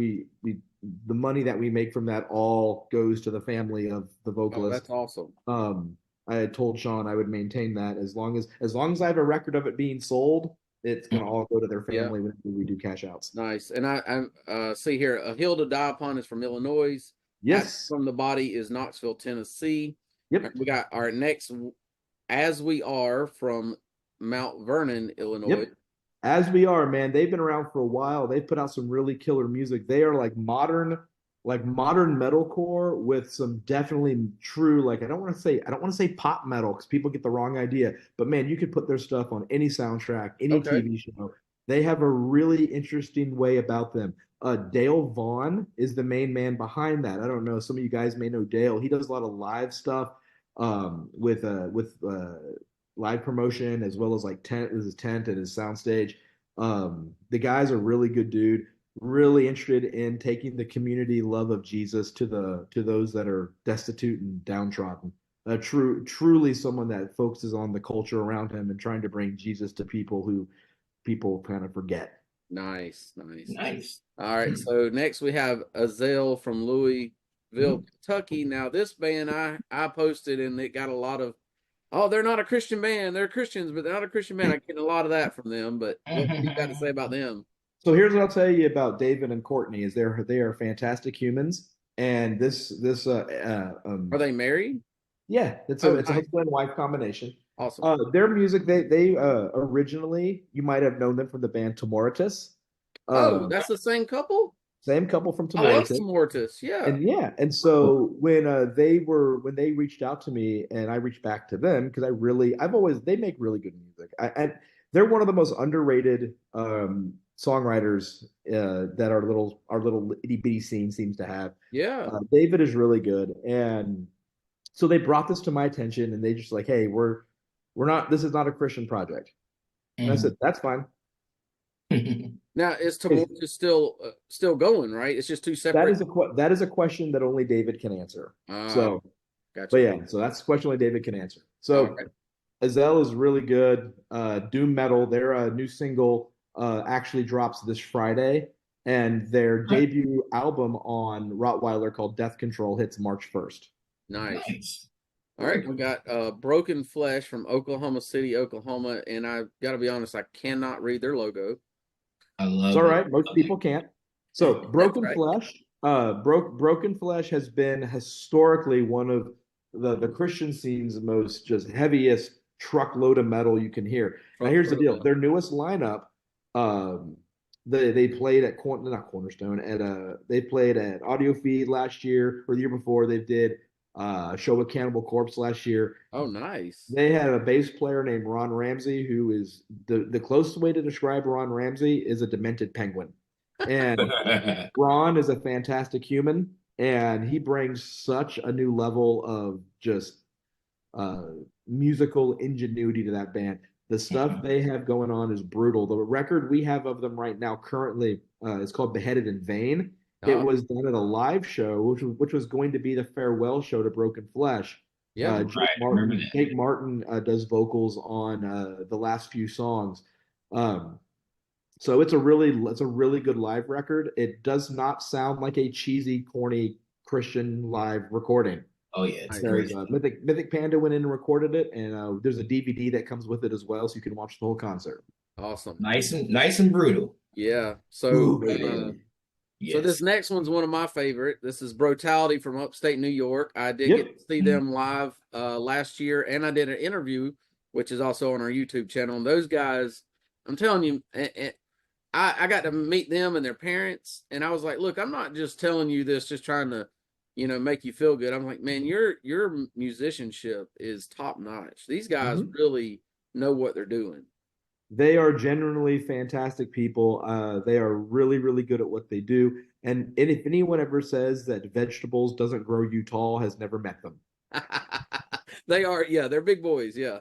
the money that we make from that all goes to the family of the vocalist. Oh, that's awesome. I had told Sean I would maintain that as long as I have a record of it being sold, it's gonna all go to their family when we do cash outs. Nice. And I see here, A Hill to Die Upon is from Illinois. Yes. From the Body is Knoxville, Tennessee. Yep. We got our next As We Are from Mount Vernon, Illinois. Yep. As We Are, man, they've been around for a while. They've put out some really killer music. They are like modern metalcore with some definitely true, like I don't want to say pop metal because people get the wrong idea. But man, you could put their stuff on any soundtrack, any TV show. They have a really interesting way about them. Dale Vaughn is the main man behind that. I don't know. Some of you guys may know Dale. He does a lot of live stuff with live promotion, as well as like his tent and his soundstage. The guy's a really good dude, really interested in taking the community love of Jesus to those that are destitute and downtrodden. Truly someone that focuses on the culture around him and trying to bring Jesus to people who people kind of forget. Nice. All right, so next we have Azale from Louisville, Kentucky. Now this band I posted, and it got a lot of oh, they're not a Christian band. They're Christians, but they're not a Christian band. I get a lot of that from them. But what do you got to say about them? So here's what I'll tell you about David and Courtney: is they are fantastic humans, and this Are they married? yeah, it's a husband and wife combination. Awesome. Their music, they originally, you might have known them from the band Timoritus. That's the same couple? Same couple from I love Timoritus. Timoritus, yeah. And so when they reached out to me and I reached back to them because they make really good music. And they're one of the most underrated songwriters that our little itty bitty scene seems to have. Yeah. David is really good, and so they brought this to my attention, and they just like, hey, we're not. This is not a Christian project. And I said, that's fine. Now, is Timoritus still going, right? It's just two separate. That is a question that only David can answer. So, gotcha. But yeah, so that's a question only David can answer. So, Azel is really good. Doom metal. Their new single actually drops this Friday, and their debut album on Rottweiler called Death Control hits March 1st. Nice. All right, we got Broken Flesh from Oklahoma City, Oklahoma, and I got to be honest, I cannot read their logo. I love it's all right. Most people can't. So Broken Flesh, Broken Flesh has been historically one of the Christian scene's most just heaviest truckload of metal you can hear. Now here's the deal: their newest lineup, they played at Cornerstone they played at Audio Feed last year or the year before. They did a show with Cannibal Corpse last year. Oh, nice. They had a bass player named Ron Ramsey, who is the closest way to describe Ron Ramsey is a demented penguin. And Ron is a fantastic human, and he brings such a new level of just musical ingenuity to that band. The stuff they have going on is brutal. The record we have of them right now currently is called Beheaded in Vain. It was done at a live show, which was going to be the farewell show to Broken Flesh. Yeah, Jake Martin does vocals on the last few songs. So it's a really good live record. It does not sound like a cheesy, corny Christian live recording. Oh yeah, it's great. Mythic Panda went in and recorded it, and there's a DVD that comes with it as well, so you can watch the whole concert. Awesome. Nice and brutal. Yeah. So. Yes. So this next one's one of my favorite. This is Brutality from upstate New York. I did get to see them live last year, and I did an interview, which is also on our YouTube channel. And those guys, I'm telling you, I got to meet them and their parents, and I was like, look, I'm not just telling you this just trying to, make you feel good. I'm like, man, your musicianship is top notch. These guys really know what they're doing. They are genuinely fantastic people. They are really, really good at what they do. And if anyone ever says that vegetables doesn't grow you tall, has never met them. They are, they're big boys, yeah.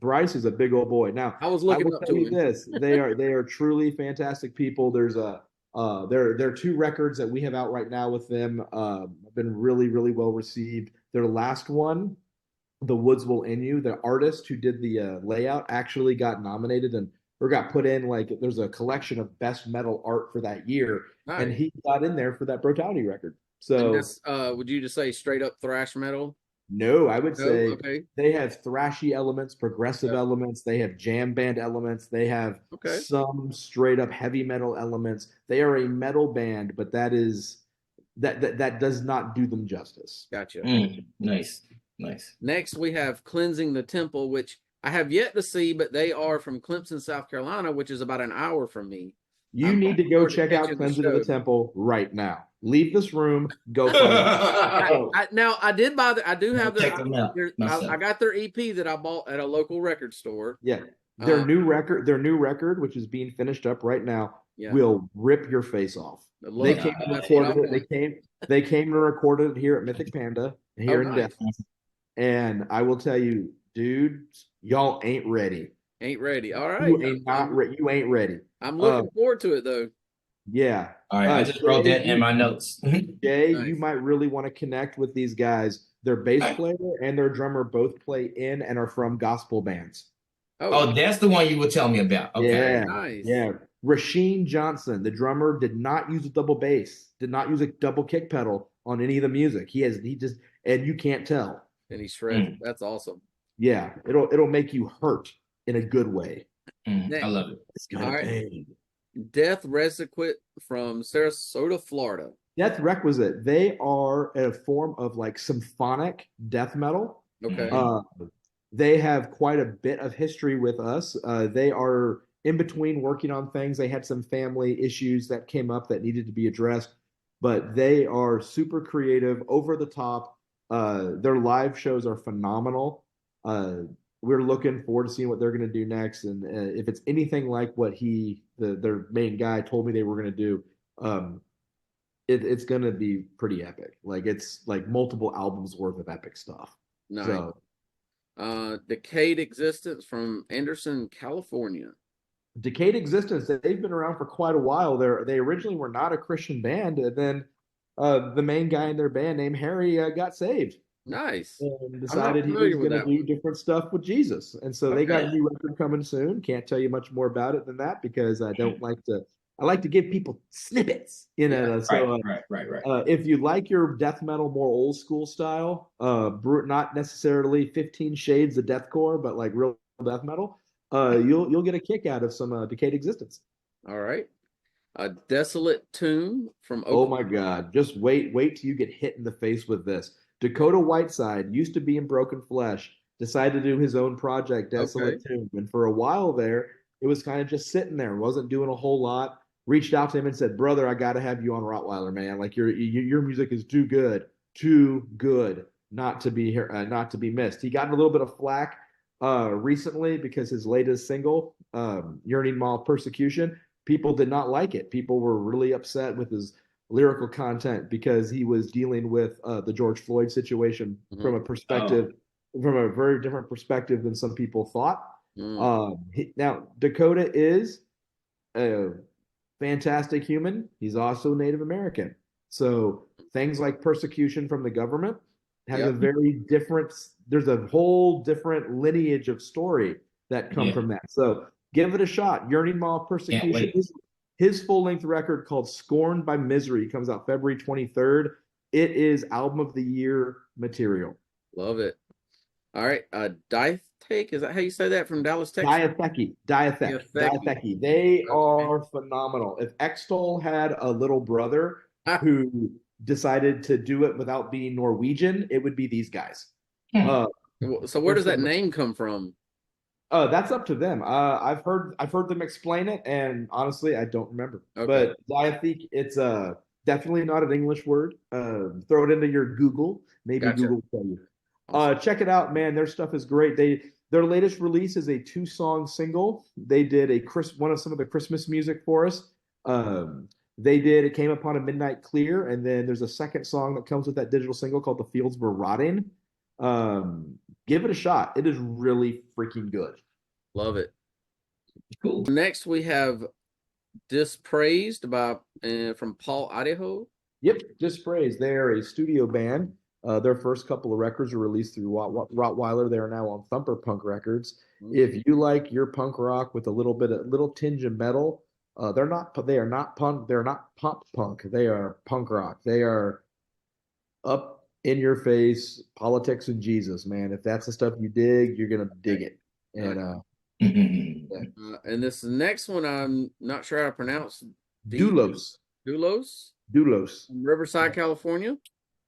Bryce is a big old boy. Now, I was looking up to him. This. They are truly fantastic people. There's there are two records that we have out right now with them. Have been really, really well received. Their last one, The Woods Will End You, the artist who did the layout actually got nominated or got put in, there's a collection of best metal art for that year. Nice. And he got in there for that Brutality record. So would you just say straight up thrash metal? No, I would say they have thrashy elements, progressive elements. They have jam band elements. They have some straight up heavy metal elements. They are a metal band, but that does not do them justice. Gotcha. Nice. Next, we have Cleansing the Temple, which I have yet to see, but they are from Clemson, South Carolina, which is about an hour from me. You need to go check out Cleansing the Temple right now. Leave this room. Go find it. Now, I did buy I do have I got their EP that I bought at a local record store. Yeah. Their new record, which is being finished up right now, will rip your face off. They came and recorded it. They came and recorded it here at Mythic Panda here in Dallas. And I will tell you, dudes, y'all ain't ready. Ain't ready. All right. You ain't ready. I'm looking forward to it, though. Yeah. All right. I just wrote that in my notes. Jay, nice. You might really want to connect with these guys. Their bass player and their drummer both play in and are from gospel bands. Oh, that's the one you were telling me about. Okay. Yeah. Nice. Yeah. Rasheen Johnson, the drummer, did not use a double bass, did not use a double kick pedal on any of the music. And you can't tell. And he shredded. That's awesome. Yeah, it'll make you hurt in a good way. I love it. It's gonna pain. Death Requisite from Sarasota, Florida. Death Requisite. They are a form of like symphonic death metal. Okay. They have quite a bit of history with us. They are in between working on things. They had some family issues that came up that needed to be addressed, but they are super creative, over the top. Their live shows are phenomenal. We're looking forward to seeing what they're going to do next, and if it's anything like what their main guy told me they were going to do, it's going to be pretty epic. Like it's like multiple albums worth of epic stuff. Nice. So, Decayed Existence from Anderson, California. Decayed Existence, they've been around for quite a while. They originally were not a Christian band, and then the main guy in their band named Harry got saved. Nice. And decided he was going to do different stuff with Jesus. And so they got a new record coming soon. Can't tell you much more about it than that because I like to give people snippets, you know. Right. If you like your death metal more old school style, not necessarily 15 Shades of Deathcore, but like real death metal, you'll get a kick out of some Decayed Existence. All right. A Desolate Tomb from Oklahoma. Oh my God! Just wait till you get hit in the face with this. Dakota Whiteside used to be in Broken Flesh, decided to do his own project, Desolate Tomb, and for a while there, it was kind of just sitting there, wasn't doing a whole lot. Reached out to him and said, "Brother, I got to have you on Rottweiler, man. Like your music is too good not to be missed." He got a little bit of flack recently because his latest single, "Yearning Maw Persecution," people did not like it. People were really upset with his lyrical content because he was dealing with the George Floyd situation from a very different perspective than some people thought. Now Dakota is a fantastic human. He's also Native American. So things like persecution from the government has a very different, there's a whole different lineage of story that come from that. So give it a shot. Yearning Maw Persecution. His full-length record called Scorned by Misery comes out February 23rd. It is album of the year material. Love it. All right. Diatheke, is that how you say that, from Dallas, Texas? Diatheke. They are phenomenal. If Extol had a little brother who decided to do it without being Norwegian, it would be these guys. So where does that name come from? That's up to them. I've heard them explain it, and honestly, I don't remember. But Diatheke, it's definitely not an English word. Throw it into your Google. Maybe Google will tell you. Check it out, man. Their stuff is great. Their latest release is a 2-song single. They did one of some of the Christmas music for us. It came upon a midnight clear, and then there's a second song that comes with that digital single called "The Fields Were Rotting." Give it a shot. It is really freaking good. Love it. Cool. Next we have Dispraised from Paul Idaho. Yep, Dispraised. They are a studio band. Their first couple of records were released through Rottweiler. They are now on Thumper Punk Records. If you like your punk rock with a little tinge of metal, they are not punk. They're not pop punk. They are punk rock. They are up in your face politics and Jesus, man. If that's the stuff you dig, you're gonna dig it. And and this next one, I'm not sure how to pronounce. Doulos from Riverside, California.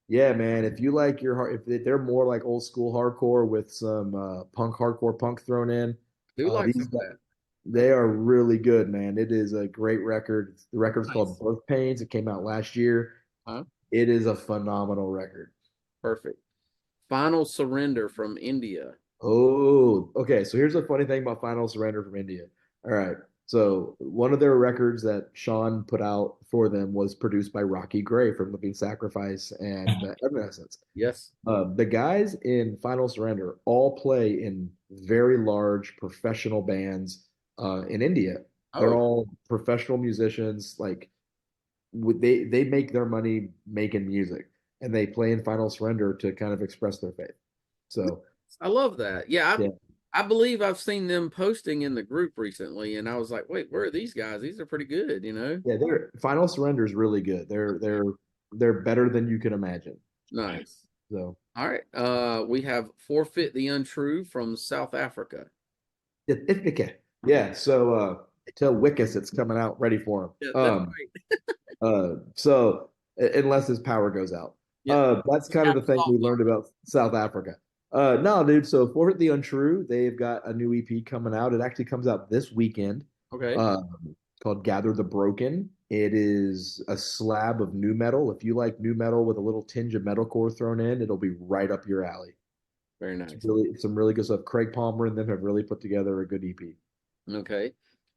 Yeah, man. If you like if they're more like old school hardcore with some hardcore punk thrown in, they are really good, man. It is a great record. The record's called Birth Pains. It came out last year. It is a phenomenal record. Perfect. Final Surrender from India. Oh, okay. So here's a funny thing about Final Surrender from India. All right. So one of their records that Sean put out for them was produced by Rocky Gray from Living Sacrifice and Evanescence. Yes. The guys in Final Surrender all play in very large professional bands in India. They're all professional musicians. Like they make their money making music, and they play in Final Surrender to kind of express their faith. So I love that. I believe I've seen them posting in the group recently, and I was like, wait, where are these guys? These are pretty good, you know? Yeah, Final Surrender is really good. They're better than you can imagine. Nice. So, all right. We have Forfeit the Untrue from South Africa. yeah. So tell Wickus it's coming out ready for him. Yeah, that's right. So unless his power goes out. Yeah. That's kind of the thing we learned about South Africa. No, dude. So For the Untrue, they've got a new EP coming out. It actually comes out this weekend. Okay. Called Gather the Broken. It is a slab of new metal. If you like new metal with a little tinge of metalcore thrown in, it'll be right up your alley. Very nice. It's really some really good stuff. Craig Palmer and them have really put together a good EP. Okay.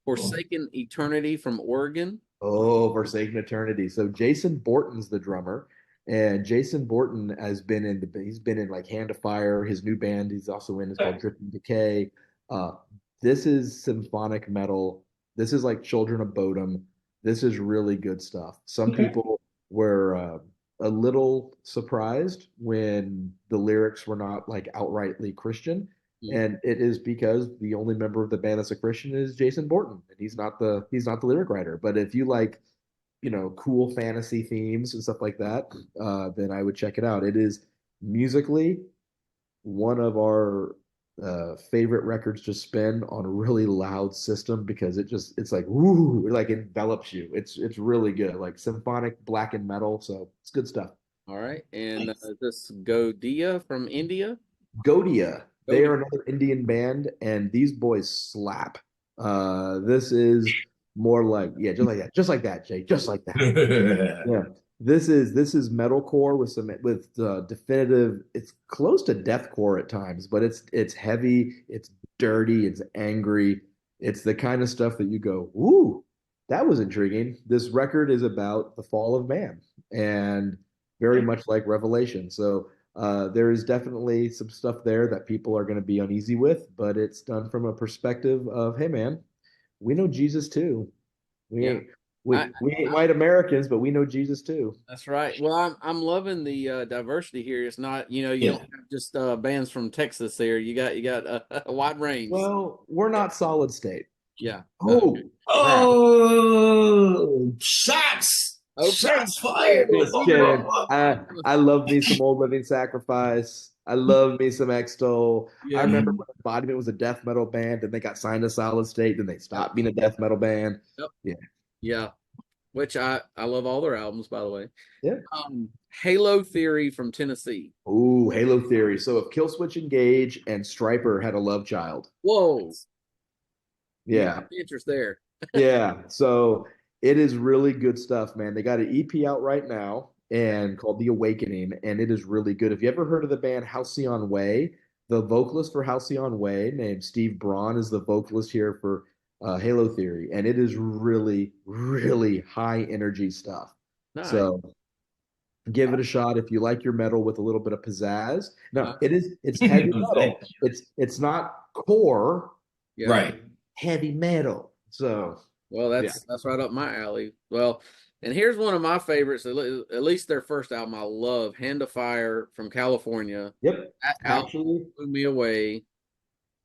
Forsaken Eternity from Oregon. Oh, Forsaken Eternity. So Jason Borton's the drummer, and Jason Borton he's been in like Hand of Fire, his new band he's also in is called Drifting Decay. Uh, this is symphonic metal. This is like Children of Bodom. This is really good stuff. Some people were a little surprised when the lyrics were not like outrightly Christian. And it is because the only member of the band that's a Christian is Jason Borton, and he's not the lyric writer. But if you like, cool fantasy themes and stuff like that, then I would check it out. It is musically one of our favorite records to spin on a really loud system because it's like woo, it like envelops you. It's really good, like symphonic black and metal. So it's good stuff. All right, and this Godia from India. Godia. They are another Indian band, and these boys slap. This is more like, yeah, just like that, Jay, just like that. Yeah, this is metalcore with definitive. It's close to deathcore at times, but it's heavy, it's dirty, it's angry. It's the kind of stuff that you go, ooh, that was intriguing. This record is about the fall of man, and very much like Revelation. So. There is definitely some stuff there that people are going to be uneasy with, but it's done from a perspective of, hey, man, we know Jesus too. We ain't white Americans, but we know Jesus too. That's right. Well, I'm loving the diversity here. It's not, you don't have just bands from Texas there. You got a wide range. Well, we're not solid state. Yeah. Shots. Okay. Shots fired. Just kidding. I love me some Old Living Sacrifice. I love me some Extol. I remember when Embodiment was a death metal band and they got signed to Solid State, then they stopped being a death metal band. Yep. Yeah. Yeah. Which I love all their albums, by the way. Yeah. Halo Theory from Tennessee. Ooh, Halo Theory. So if Killswitch Engage and Striper had a love child. Whoa. Yeah. Interest there. Yeah. So it is really good stuff, man. They got an EP out right now and called The Awakening, and it is really good. Have you ever heard of the band Halcyon Way? The vocalist for Halcyon Way, named Steve Braun, is the vocalist here for Halo Theory, and it is really, really high energy stuff. Nice. So give it a shot if you like your metal with a little bit of pizzazz. No, it's heavy metal. It's not core, right? Heavy metal. So. Well, that's right up my alley. Well, and here's one of my favorites. At least their first album, I love, Hand of Fire from California. Yep, actually blew me away.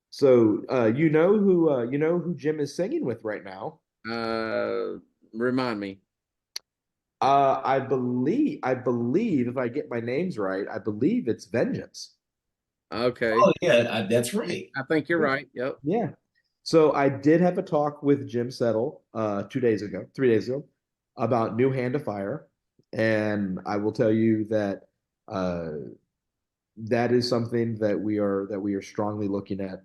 So, you know who Jim is singing with right now? Remind me. I believe if I get my names right, I believe it's Vengeance. Okay. Oh yeah, that's right. I think you're right. Yep. Yeah. So I did have a talk with Jim Settle 3 days ago, about new Hand of Fire, and I will tell you that that is something that we are strongly looking at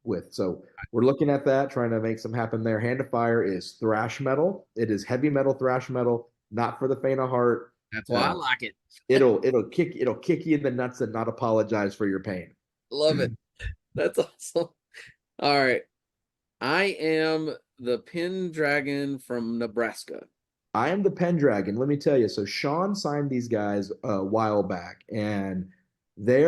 with. So we're looking at that, trying to make some happen there. Hand of Fire is thrash metal. It is heavy metal, thrash metal, not for the faint of heart. That's why I like it. It'll kick you in the nuts and not apologize for your pain. Love it. That's awesome. All right. I am the Pendragon from Nebraska. I am the Pendragon. Let me tell you. So Sean signed these guys a while back, and they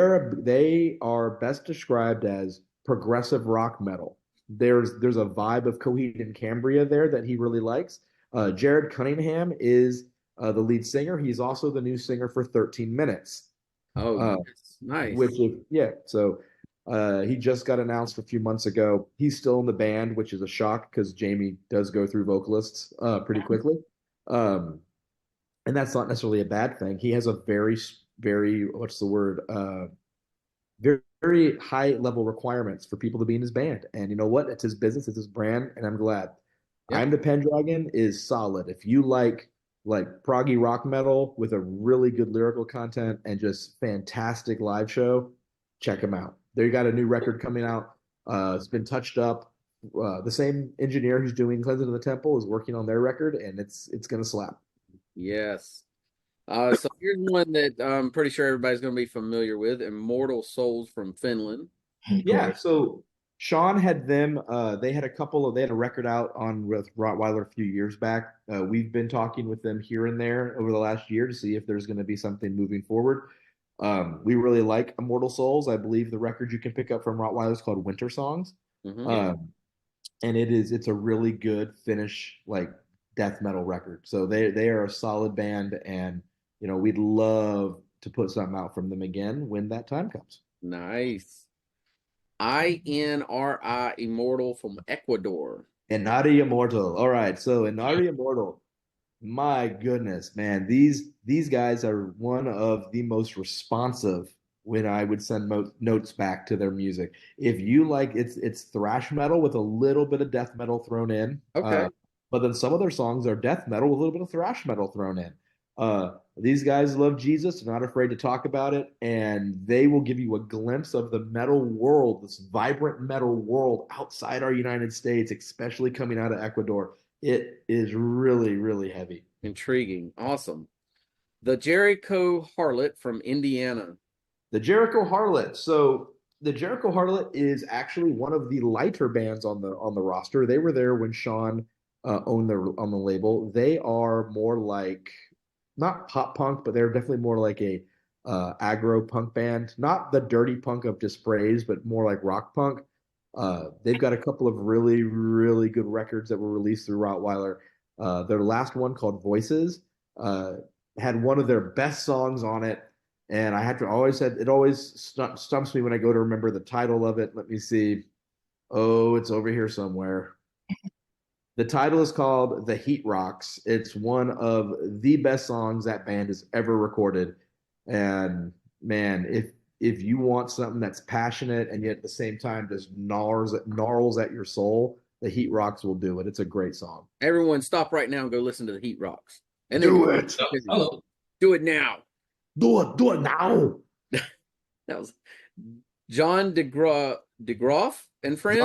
are best described as progressive rock metal. There's a vibe of Coheed and Cambria there that he really likes. Jared Cunningham is the lead singer. He's also the new singer for 13 Minutes. Oh, nice. So he just got announced a few months ago. He's still in the band, which is a shock because Jamie does go through vocalists pretty quickly. And that's not necessarily a bad thing. He has a very very what's the word? Very, very high level requirements for people to be in his band. And you know what? It's his business, it's his brand, and I'm glad. Yeah. I'm the Pendragon is solid. If you like proggy rock metal with a really good lyrical content and just fantastic live show, check him out. They got a new record coming out. It's been touched up. The same engineer who's doing Cleansing of the Temple is working on their record, and it's gonna slap. Yes. So here's one that I'm pretty sure everybody's going to be familiar with: Immortal Souls from Finland. Yeah, so Sean had them. They had they had a record out on with Rottweiler a few years back. We've been talking with them here and there over the last year to see if there's going to be something moving forward. We really like Immortal Souls. I believe the record you can pick up from Rottweiler is called Winter Songs. And it's a really good Finnish like death metal record. So they are a solid band, and we'd love to put something out from them again when that time comes. Nice. INRI Immortal from Ecuador. Inari Immortal. All right. So Inari Immortal, my goodness, man. These guys are one of the most responsive when I would send notes back to their music. If you like it's thrash metal with a little bit of death metal thrown in. Okay. But then some of their songs are death metal with a little bit of thrash metal thrown in. These guys love Jesus, they're not afraid to talk about it, and they will give you a glimpse of the metal world, this vibrant metal world outside our United States, especially coming out of Ecuador. It is really, really heavy. Intriguing. Awesome. The Jericho Harlot from Indiana. The Jericho Harlot. So the Jericho Harlot is actually one of the lighter bands on the roster. They were there when Sean owned on the label. They are more like not pop punk, but they're definitely more like a aggro punk band. Not the dirty punk of just sprays, but more like rock punk. They've got a couple of really, really good records that were released through Rottweiler. Their last one called Voices had one of their best songs on it. And I have to always said it always stumps me when I go to remember the title of it. Let me see. Oh, it's over here somewhere. The title is called The Heat Rocks. It's one of the best songs that band has ever recorded. And man, if you want something that's passionate and yet at the same time just gnarls at your soul, The Heat Rocks will do it. It's a great song. Everyone stop right now and go listen to The Heat Rocks. And do it. Do it now. Do it now. That was John DeGroff and friends.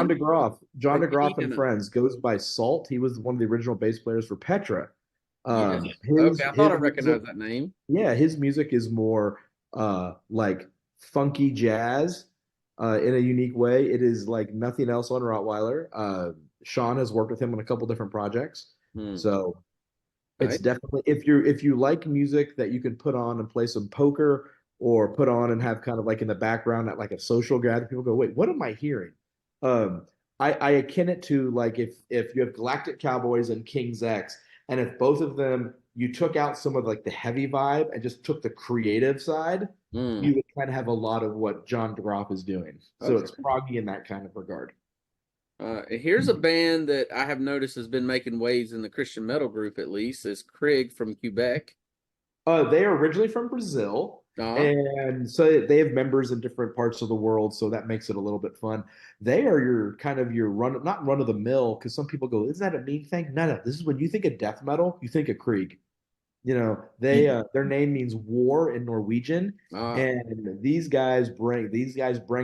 John DeGroff and friends goes by Salt. He was one of the original bass players for Petra. Okay, I thought I recognized that name. Yeah, his music is more like funky jazz in a unique way. It is like nothing else on Rottweiler. Sean has worked with him on a couple different projects. So it's definitely if you like music that you can put on and play some poker or put on and have kind of like in the background at like a social gathering, people go, wait, what am I hearing? I akin it to like if you have Galactic Cowboys and King's X, and if both of them you took out some of like the heavy vibe and just took the creative side, you would kind of have a lot of what John DeGroff is doing. So it's proggy in that kind of regard. Here's a band that I have noticed has been making waves in the Christian metal group, at least, is Krieg from Quebec. They are originally from Brazil, and so they have members in different parts of the world, so that makes it a little bit fun. They are your not run of the mill, because some people go, "Isn't that a mean thing?" No. This is when you think of death metal, you think of Krieg. Their name means war in Norwegian, and these guys bring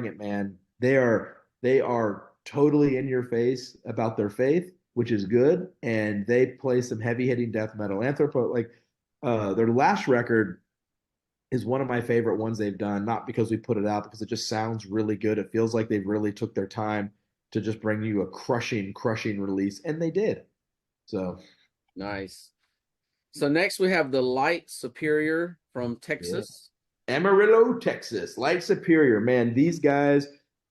it, man. They are totally in your face about their faith, which is good, and they play some heavy hitting death metal. Their last record is one of my favorite ones they've done, not because we put it out, because it just sounds really good. It feels like they've really took their time to just bring you a crushing release, and they did. So nice. So next we have the Light Superior from Texas. Yeah. Amarillo, Texas. Light Superior, man. These guys,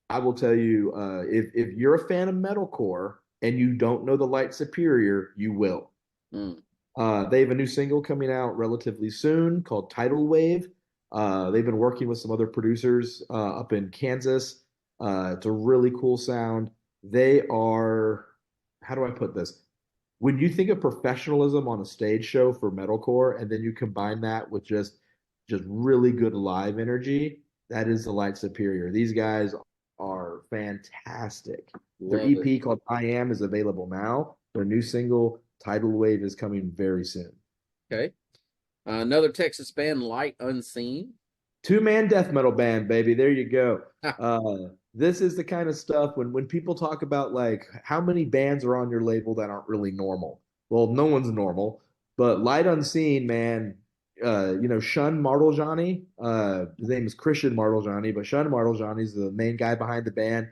I will tell you, if you're a fan of metalcore and you don't know the Light Superior, you will. They have a new single coming out relatively soon called Tidal Wave. They've been working with some other producers up in Kansas. It's a really cool sound. They are, how do I put this? When you think of professionalism on a stage show for metalcore, and then you combine that with just just really good live energy, that is the Light Superior. These guys are fantastic. Their Love it. EP called I Am is available now. Their new single, Tidal Wave, is coming very soon. Okay. Another Texas band, Light Unseen. Two-man death metal band, baby. There you go. This is the kind of stuff when people talk about like how many bands are on your label that aren't really normal. Well, no one's normal, but Light Unseen, man, Shun Marteljani, his name is Christian Marteljani, but Shun Marteljani is the main guy behind the band.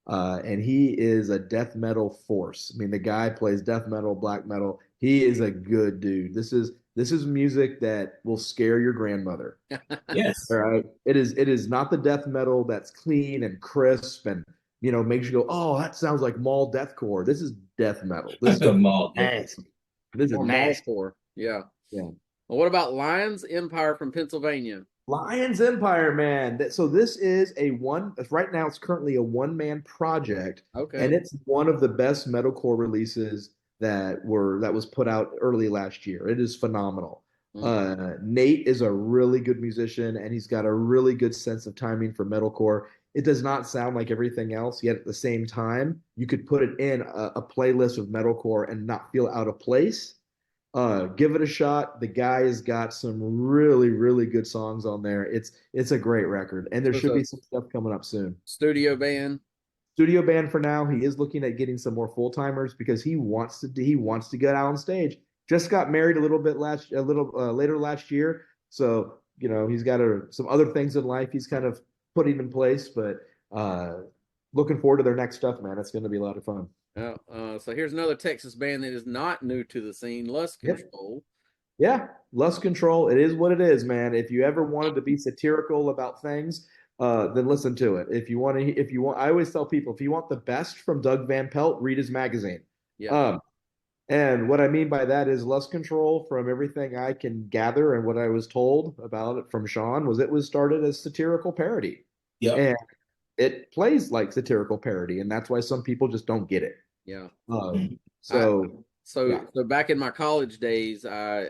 And he is a death metal force. I mean, the guy plays death metal, black metal. He is a good dude. This is music that will scare your grandmother. Yes. All right. It is not the death metal that's clean and crisp and makes you go, oh, that sounds like mall deathcore. This is death metal. This stuff is nasty. This is Or nasty. Mallcore. Yeah. Yeah. Well, what about Lions Empire from Pennsylvania? Lions Empire, man. So this is right now it's currently a one-man project, Okay. and it's one of the best metalcore releases that was put out early last year. It is phenomenal. Nate is a really good musician, and he's got a really good sense of timing for metalcore. It does not sound like everything else, yet at the same time, you could put it in a playlist of metalcore and not feel out of place. Give it a shot. The guy has got some really, really good songs on there. It's a great record, and there should be some stuff coming up soon. Studio band. Studio band for now. He is looking at getting some more full timers because he wants to get out on stage. Just got married a little later last year, so he's got some other things in life he's kind of putting in place. But looking forward to their next stuff, man. It's going to be a lot of fun. So here's another Texas band that is not new to the scene, Lust Control. Yeah, Lust Control. It is what it is, man. If you ever wanted to be satirical about things, then listen to it. If you want, I always tell people, if you want the best from Doug Van Pelt, read his magazine. Yeah. And what I mean by that is Lust Control, from everything I can gather and what I was told about it from Sean, it was started as satirical parody. Yeah. And it plays like satirical parody, and that's why some people just don't get it. Yeah. So back in my college days, I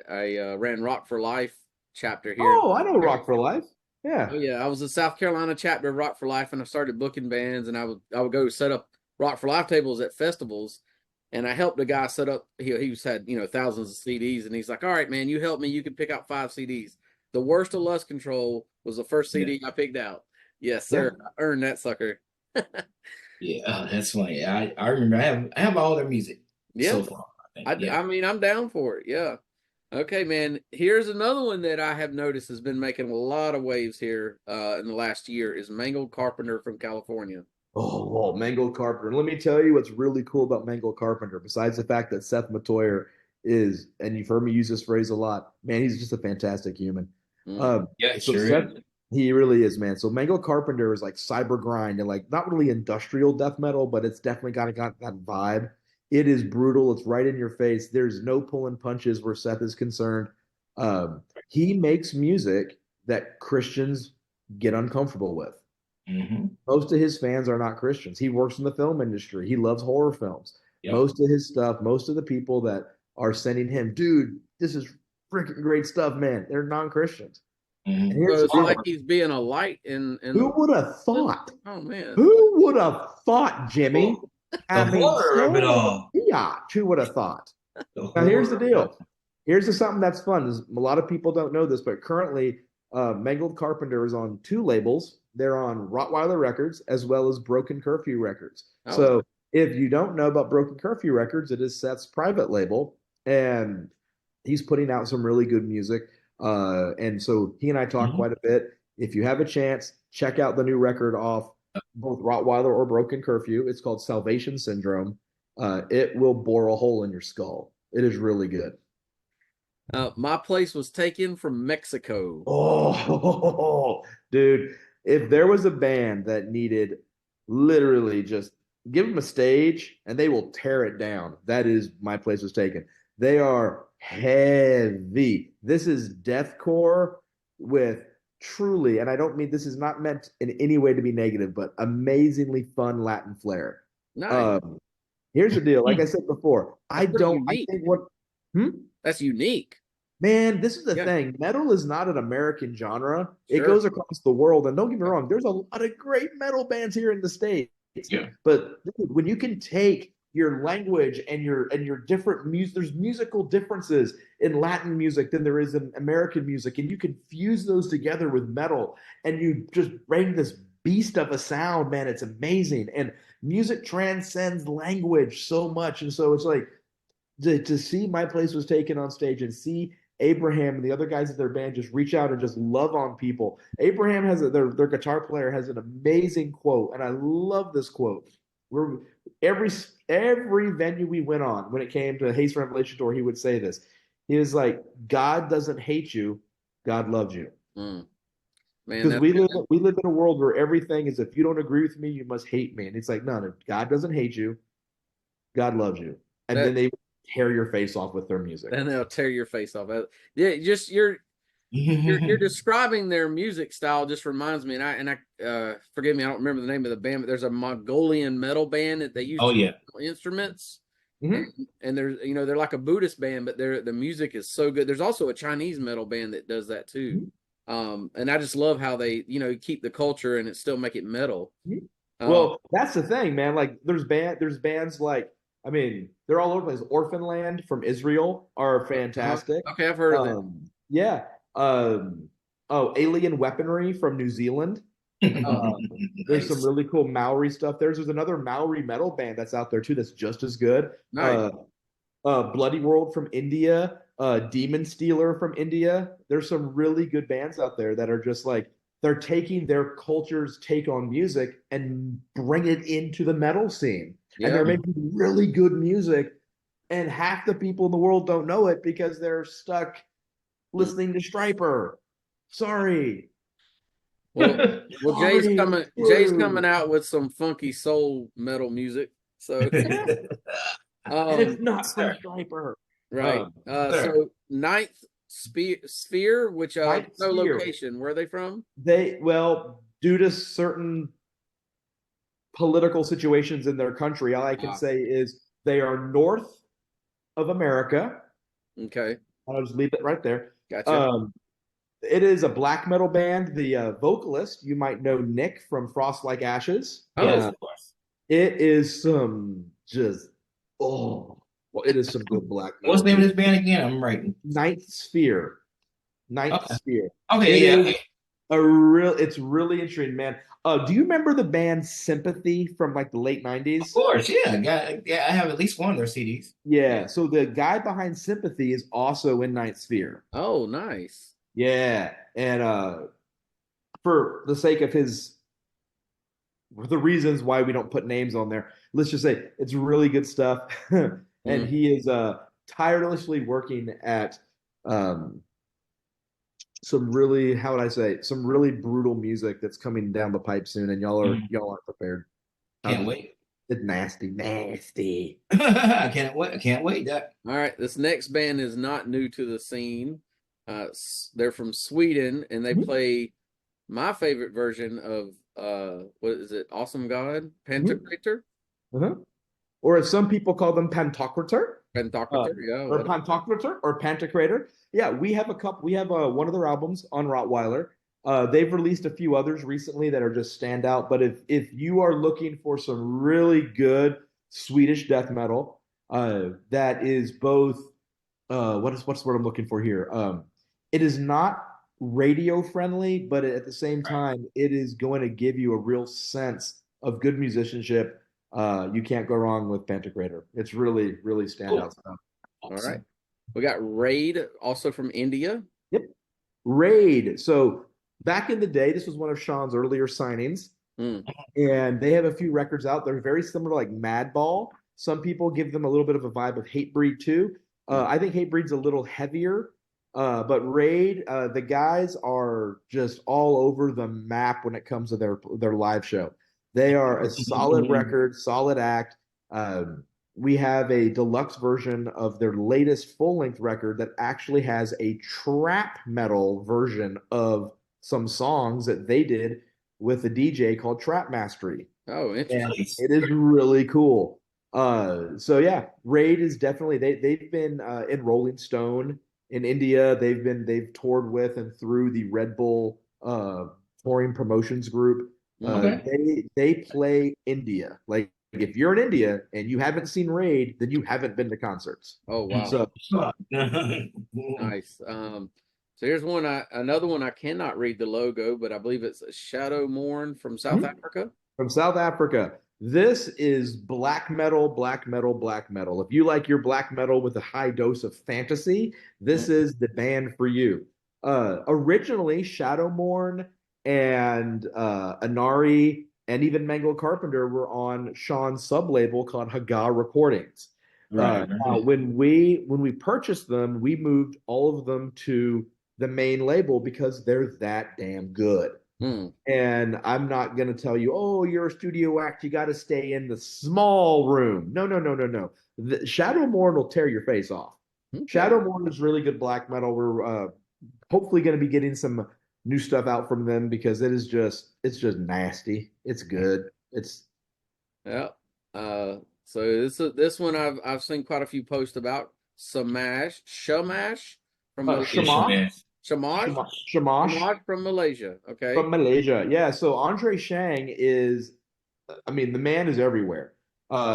ran Rock for Life chapter here. Oh, I know Rock for Life. Yeah. Oh, yeah. I was a South Carolina chapter of Rock for Life, and I started booking bands, and I would go set up Rock for Life tables at festivals, and I helped a guy set up. He had thousands of CDs, and he's like, "All right, man, you help me. You can pick out 5 CDs." The Worst of Lust Control was the first CD I picked out. Yes, sir. Yeah. I earned that sucker. Yeah, that's funny. I remember I have all their music so far. I mean, I'm down for it. Yeah. Okay, man. Here's another one that I have noticed has been making a lot of waves here in the last year is Mangled Carpenter from California. Oh, Mangled Carpenter. Let me tell you what's really cool about Mangled Carpenter, besides the fact that Seth Matoyer is, and you've heard me use this phrase a lot, man, he's just a fantastic human. He really is, man. So Mangled Carpenter is like cyber grind and like not really industrial death metal, but it's definitely got that vibe. It is brutal. It's right in your face. There's no pulling punches where Seth is concerned. He makes music that Christians get uncomfortable with. Mm-hmm. Most of his fans are not Christians. He works in the film industry. He loves horror films. Yep. Most of his stuff, most of the people that are sending him, dude, this is freaking great stuff, man. They're non-Christians. Mm-hmm. So it's like he's being a light in who would have thought? Oh man. Who would have thought, Jimmy? The horror of it all. Yeah, who would have thought? Now here's the deal. Here's something that's fun. A lot of people don't know this, but currently Mangled Carpenter is on 2 labels. They're on Rottweiler Records as well as Broken Curfew Records. Oh. So if you don't know about Broken Curfew Records, it is Seth's private label, and he's putting out some really good music. And so he and I talk quite a bit. If you have a chance, check out the new record off both Rottweiler or Broken Curfew. It's called Salvation Syndrome. It will bore a hole in your skull. It is really good. My Place Was Taken from Mexico. Oh, dude. If there was a band that needed literally just give them a stage and they will tear it down, that is My Place Was Taken. They are heavy. This is deathcore with truly, and I don't mean, this is not meant in any way to be negative, but amazingly fun Latin flair. Nice. Here's the deal. Like I said before, That's unique. That's unique. Man, this is the thing. Metal is not an American genre. It Sure. goes across the world. And don't get me wrong, there's a lot of great metal bands here in the States. Yeah. But dude, when you can take your language and your different music, there's musical differences in Latin music than there is in American music, and you can fuse those together with metal, and you just bring this beast of a sound, man. It's amazing. And music transcends language so much. And so it's like to see My Place Was Taken on stage and see Abraham and the other guys of their band just reach out and just love on people. Abraham has their guitar player has an amazing quote, and I love this quote. We're every venue we went on when it came to Haste Revelation Tour, he would say this. He was like, "God doesn't hate you, God loves you." Man, because we live in a world where everything is, if you don't agree with me, you must hate me, and it's like, no, God doesn't hate you, God loves you, and then they tear your face off with their music. And they'll tear your face off. Yeah, just you're describing their music style. Just reminds me, and I forgive me, I don't remember the name of the band, but there's a Mongolian metal band that they use instruments. Mm-hmm. And there's they're like a Buddhist band, but the music is so good. There's also a Chinese metal band that does that too. Mm-hmm. And I just love how they keep the culture and it still make it metal. Mm-hmm. Well, that's the thing, man. Like there's bands like, I mean, they're all over the place. Orphan Land from Israel are fantastic. Okay, I've heard of them. Yeah. Alien Weaponry from New Zealand. There's some really cool Maori stuff. There's another Maori metal band that's out there too that's just as good. Nice. Bloody World from India, Demon Stealer from India. There's some really good bands out there that are just like, they're taking their culture's take on music and bring it into the metal scene. Yeah. And they're making really good music. And half the people in the world don't know it because they're stuck listening to Striper. Sorry. Well, Jay's coming out with some funky soul metal music. So and it's not from Striper. Right. So Ninth Sphere, which no location. Where are they from? Due to certain political situations in their country, all I can say is they are north of America. Okay. I'll just leave it right there. Gotcha. It is a black metal band. The vocalist, you might know Nick from Frost Like Ashes. Of course. It is some it is some good black metal. What's the name of this band again? I'm writing. Ninth Sphere. Sphere. Okay, It's really interesting, man. Do you remember the band Sympathy from like the late 90s? Of course, yeah. I have at least one of their CDs. Yeah. So the guy behind Sympathy is also in Ninth Sphere. Oh, nice. Yeah. And for the sake of the reasons why we don't put names on there, let's just say it's really good stuff. And he is tirelessly working at some really, how would I say, some really brutal music that's coming down the pipe soon, and y'all aren't prepared. Can't wait. It's nasty. I can't wait. All right, this next band is not new to the scene. They're from Sweden, and they play my favorite version of what is it? Awesome God, Pantocrator. Or as some people call them, Pantocrator. Pantocrator, or Pantocrator or Pantocrator. Yeah, we have one of their albums on Rottweiler. They've released a few others recently that are just standout. But if you are looking for some really good Swedish death metal, that is both what's the word I'm looking for here? It is not radio friendly, but at the same time, it is going to give you a real sense of good musicianship. You can't go wrong with Pantocrator. It's really, really standout stuff. All right. We got Raid, also from India. Yep. Raid. So back in the day, this was one of Sean's earlier signings. And they have a few records out. They're very similar to like Madball. Some people give them a little bit of a vibe of Hatebreed too. I think Hatebreed's a little heavier. But Raid, the guys are just all over the map when it comes to their live show. They are a solid record, solid act. We have a deluxe version of their latest full-length record that actually has a trap metal version of some songs that they did with a DJ called Trap Mastery. Oh, interesting. And it is really cool. So yeah, Raid is definitely they've been in Rolling Stone. in India. They've toured with and through the Red Bull touring promotions group. They play India. Like if you're in India and you haven't seen Raid, then you haven't been to concerts. Oh wow. So nice. So here's another one. I cannot read the logo, but I believe it's Shadow Morn from South Africa. From South Africa. This is black metal, black metal, black metal. If you like your black metal with a high dose of fantasy, this is the band for you. Originally, Shadowmourne and Inari and even Mangled Carpenter were on Sean's sub-label called Haga Recordings. Now, when we purchased them, we moved all of them to the main label because they're that damn good. And I'm not going to tell you, oh, you're a studio act, you got to stay in the small room. No. Shadowmourne will tear your face off. Shadowmourne is really good black metal. We're hopefully going to be getting some new stuff out from them because it's just nasty. It's good. So this one I've seen quite a few posts about. Shamash from Shamash from Malaysia. Okay. From Malaysia. Yeah. So Andre Shang is, the man is everywhere.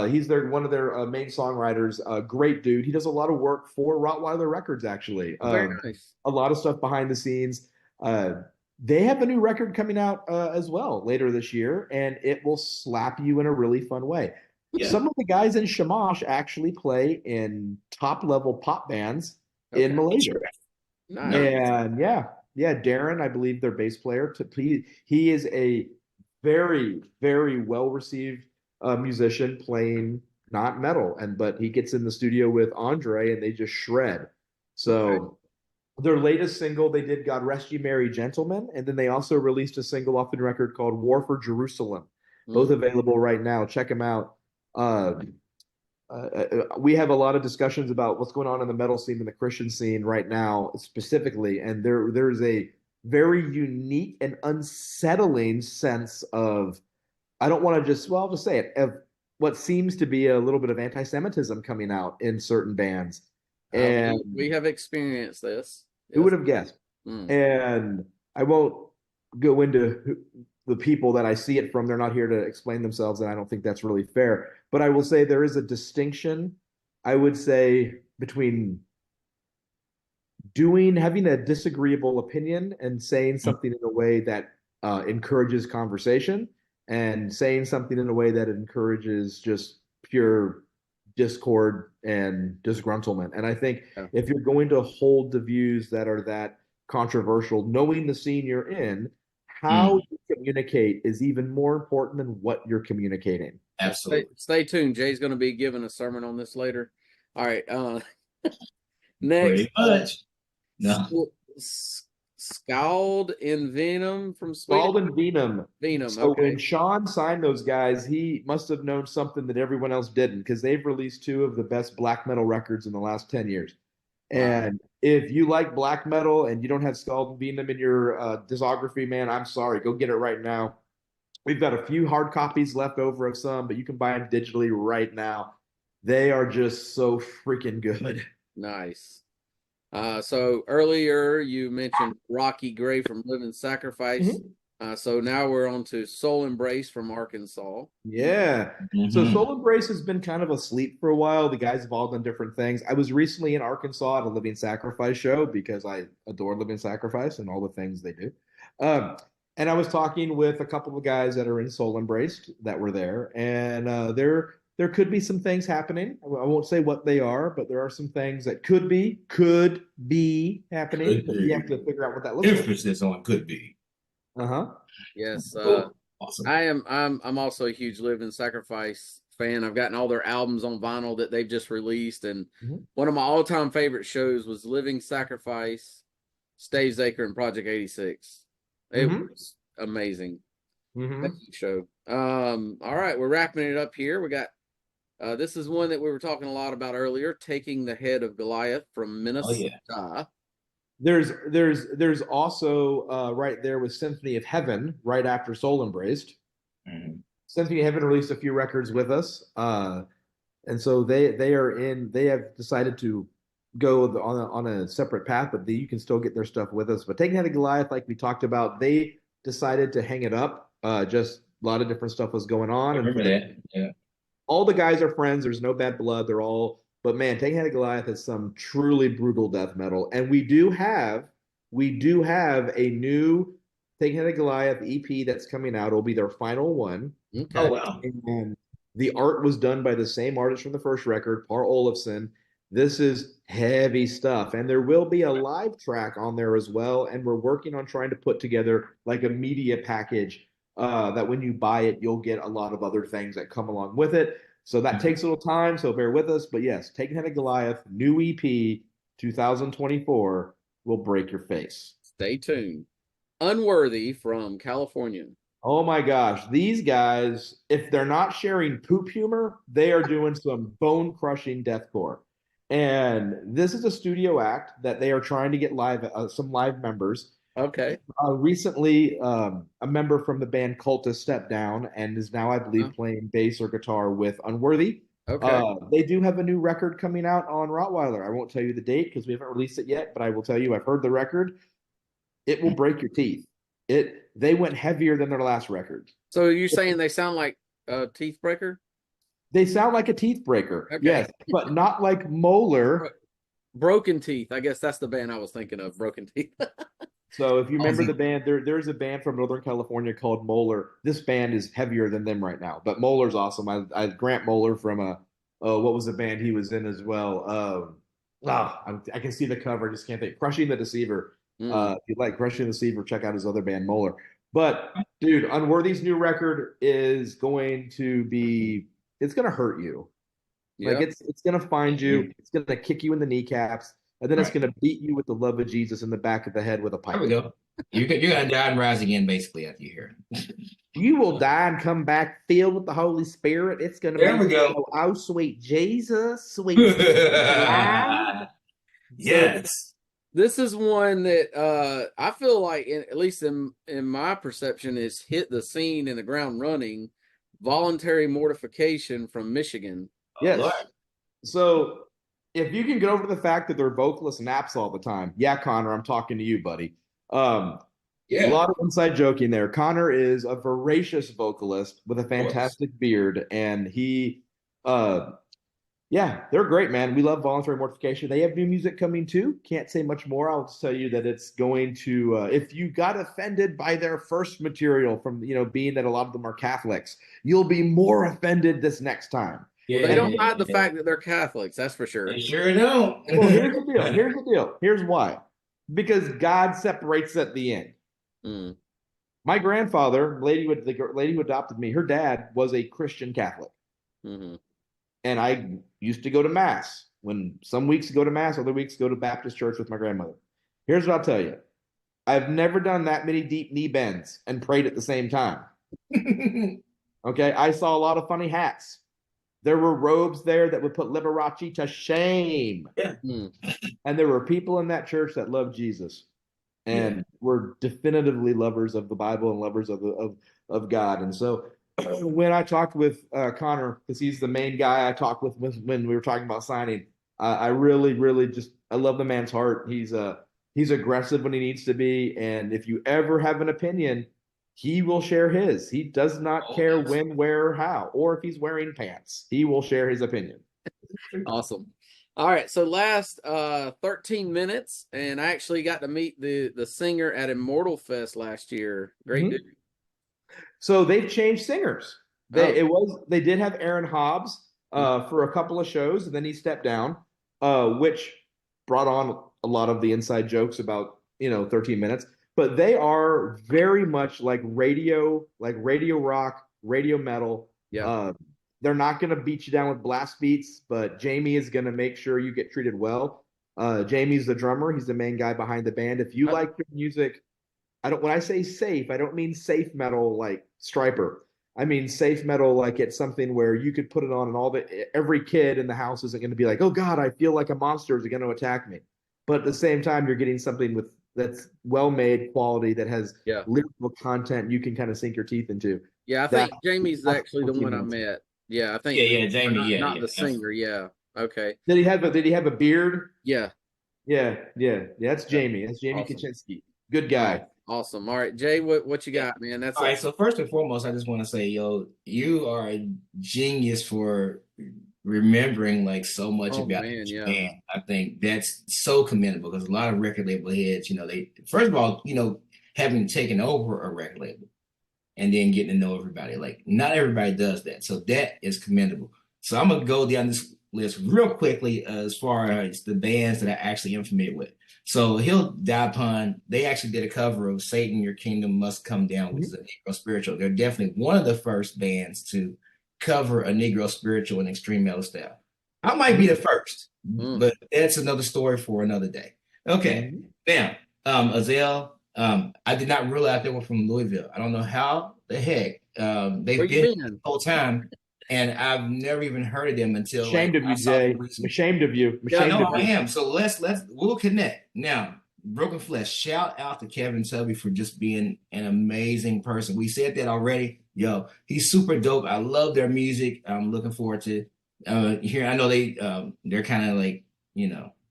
He's one of their main songwriters. Great dude. He does a lot of work for Rottweiler Records, actually. Very nice. A lot of stuff behind the scenes. They have a new record coming out as well later this year, and it will slap you in a really fun way. Yeah. Some of the guys in Shamash actually play in top-level pop bands in Malaysia. Nice. And yeah, Darren, I believe their bass player. He is a very, very well-received musician playing not metal, but he gets in the studio with Andre and they just shred. So their latest single they did, God Rest You Merry Gentlemen, and then they also released a single off the record called War for Jerusalem. Both available right now. Check them out. We have a lot of discussions about what's going on in the metal scene and the Christian scene right now, specifically, and there's a very unique and unsettling sense of, I don't want to I'll just say it, of what seems to be a little bit of anti-Semitism coming out in certain bands. And we have experienced this. Who would have guessed? And I won't go into the people that I see it from. They're not here to explain themselves, and I don't think that's really fair. But I will say there is a distinction, I would say, between having a disagreeable opinion and saying something in a way that encourages conversation, and saying something in a way that encourages just pure discord and disgruntlement. And I think if you're going to hold the views that are that controversial, knowing the scene you're in, how you communicate is even more important than what you're communicating. Absolutely. Stay tuned. Jay's going to be giving a sermon on this later. All right. Next. Pretty much. No. Scald and Venom from Sweden. Scald and Venom. So when Sean signed those guys, he must have known something that everyone else didn't, because they've released two of the best black metal records in the last 10 years. And if you like black metal and you don't have Scald and Venom in your discography, man, I'm sorry. Go get it right now. We've got a few hard copies left over of some, but you can buy them digitally right now. They are just so freaking good. Nice. So earlier you mentioned Rocky Gray from Living Sacrifice. So now we're on to Soul Embrace from Arkansas. Yeah. So Soul Embrace has been kind of asleep for a while. The guys have all done different things. I was recently in Arkansas at a Living Sacrifice show because I adore Living Sacrifice and all the things they do. And I was talking with a couple of guys that are in Soul Embraced that were there, and there could be some things happening. I won't say what they are, but there are some things that could be happening. But you have to figure out what that looks like. Emphasis on could be. Yes. Awesome. I'm also a huge Living Sacrifice fan. I've gotten all their albums on vinyl that they've just released, and one of my all-time favorite shows was Living Sacrifice, Stave Zaker, and Project 86. It was amazing. Show. All right, we're wrapping it up here. We got this is one that we were talking a lot about earlier, Taking the Head of Goliath from Minnesota. There's also right there with Symphony of Heaven right after Soul Embraced. Symphony of Heaven released a few records with us, and so they have decided to go on a separate path, but you can still get their stuff with us. But Taking Head of Goliath, like we talked about, they decided to hang it up. Just a lot of different stuff was going on. I remember that. Yeah. All the guys are friends. There's no bad blood. They're all, but man, Taking Head of Goliath is some truly brutal death metal. And we do have a new Taking Head of Goliath EP that's coming out. It'll be their final one. Okay. Oh, wow. And the art was done by the same artist from the first record, Par Olafson. This is heavy stuff. And there will be a live track on there as well. And we're working on trying to put together like a media package that when you buy it, you'll get a lot of other things that come along with it. So that takes a little time. So bear with us. But yes, Taking Head of Goliath, new EP, 2024 will break your face. Stay tuned. Unworthy from California. Oh my gosh, these guys, if they're not sharing poop humor, they are doing some bone-crushing deathcore. And this is a studio act that they are trying to get live, some live members. Okay. Recently, a member from the band Cultist stepped down and is now, I believe, playing bass or guitar with Unworthy. Okay. They do have a new record coming out on Rottweiler. I won't tell you the date because we haven't released it yet, but I will tell you I've heard the record. It will break your teeth. They went heavier than their last record. So you're saying they sound like a teeth breaker? They sound like a teeth breaker, okay. Yes, but not like Molar. Broken Teeth. I guess that's the band I was thinking of. Broken Teeth. So if you remember the band, there's a band from Northern California called Molar. This band is heavier than them right now, but Molar's awesome. I Grant Molar from what was the band he was in as well? I can see the cover, I just can't think. Crushing the Deceiver. If you like Crushing the Deceiver, check out his other band Molar. But dude, Unworthy's new record is going to be. It's going to hurt you. Yep. Like it's going to find you. It's going to kick you in the kneecaps, and then it's going to beat you with the love of Jesus in the back of the head with a pipe. There we go. You're going to die and rise again, basically, after you hear it. You will die and come back filled with the Holy Spirit. It's going to there we go. Oh, sweet Jesus, sweet. Yes. This is one that I feel like, at least in my perception, is hit the scene in the ground running. Voluntary Mortification from Michigan. Yes. So if you can get over the fact that their vocalist naps all the time, yeah, Connor, I'm talking to you, buddy. A lot of inside joking there. Connor is a voracious vocalist with a fantastic beard, and he, they're great, man. We love Voluntary Mortification. They have new music coming too. Can't say much more. I'll just tell you that it's going to, if you got offended by their first material from, being that a lot of them are Catholics, you'll be more offended this next time. Yeah, well, they don't hide the fact that they're Catholics. That's for sure. They sure don't. Well, here's the deal. Here's why. Because God separates at the end. Mm. My grandfather, the lady who adopted me, her dad was a Christian Catholic. Mm-hmm. And I used to go to Mass. When some weeks go to Mass, other weeks go to Baptist church with my grandmother. Here's what I'll tell you. I've never done that many deep knee bends and prayed at the same time. Okay, I saw a lot of funny hats. There were robes there that would put Liberace to shame. Yeah. And there were people in that church that loved Jesus and were definitively lovers of the Bible and lovers of God. And so when I talked with Connor, because he's the main guy I talked with when we were talking about signing, I really, really I love the man's heart. He's aggressive when he needs to be. And if you ever have an opinion, he will share his. He does not care when, where, or how, or if he's wearing pants. He will share his opinion. Awesome. All right. So last 13 minutes, and I actually got to meet the singer at Immortal Fest last year. Great dude. So they've changed singers. They did have Aaron Hobbs for a couple of shows, and then he stepped down, which brought on a lot of the inside jokes about 13 minutes. But they are very much like radio rock, radio metal. Yeah. They're not going to beat you down with blast beats, but Jamie is going to make sure you get treated well. Jamie's the drummer. He's the main guy behind the band. If you like your music, when I say safe, I don't mean safe metal like Striper. I mean safe metal like it's something where you could put it on and every kid in the house isn't going to be like, oh God, I feel like a monster is going to attack me. But at the same time, you're getting something that's well-made quality that has lyrical content you can kind of sink your teeth into. Yeah, I think Jamie's actually the one I met. Yeah, I think. Yeah, Jamie. Not the singer. Yeah. Okay. Did he have a beard? Yeah. Yeah. That's Jamie. That's Jamie Awesome. Kaczynski. Good guy. Awesome. All right, Jay, what you got, man? That's all right. So first and foremost, I just want to say, yo, you are a genius for remembering like so much about each band. I think that's so commendable because a lot of record label heads, they first of all, having taken over a record label and then getting to know everybody. Like not everybody does that. So that is commendable. So I'm gonna go down this list real quickly as far as the bands that I actually am familiar with. So He'll Die Upon, they actually did a cover of Satan, Your Kingdom Must Come Down, which is a Negro spiritual. They're definitely one of the first bands to cover a Negro spiritual in extreme metal style. I might be the first, but that's another story for another day. Okay, now, Azale, I did not realize they were from Louisville. I don't know how the heck they've been the whole time, and I've never even heard of them until ashamed of you, Jay. I'm ashamed of you. I am. So we'll connect now. Broken Flesh. Shout out to Kevin Tubby for just being an amazing person. We said that already. Yo, he's super dope. I love their music. I'm looking forward to hearing. I know they're kind of like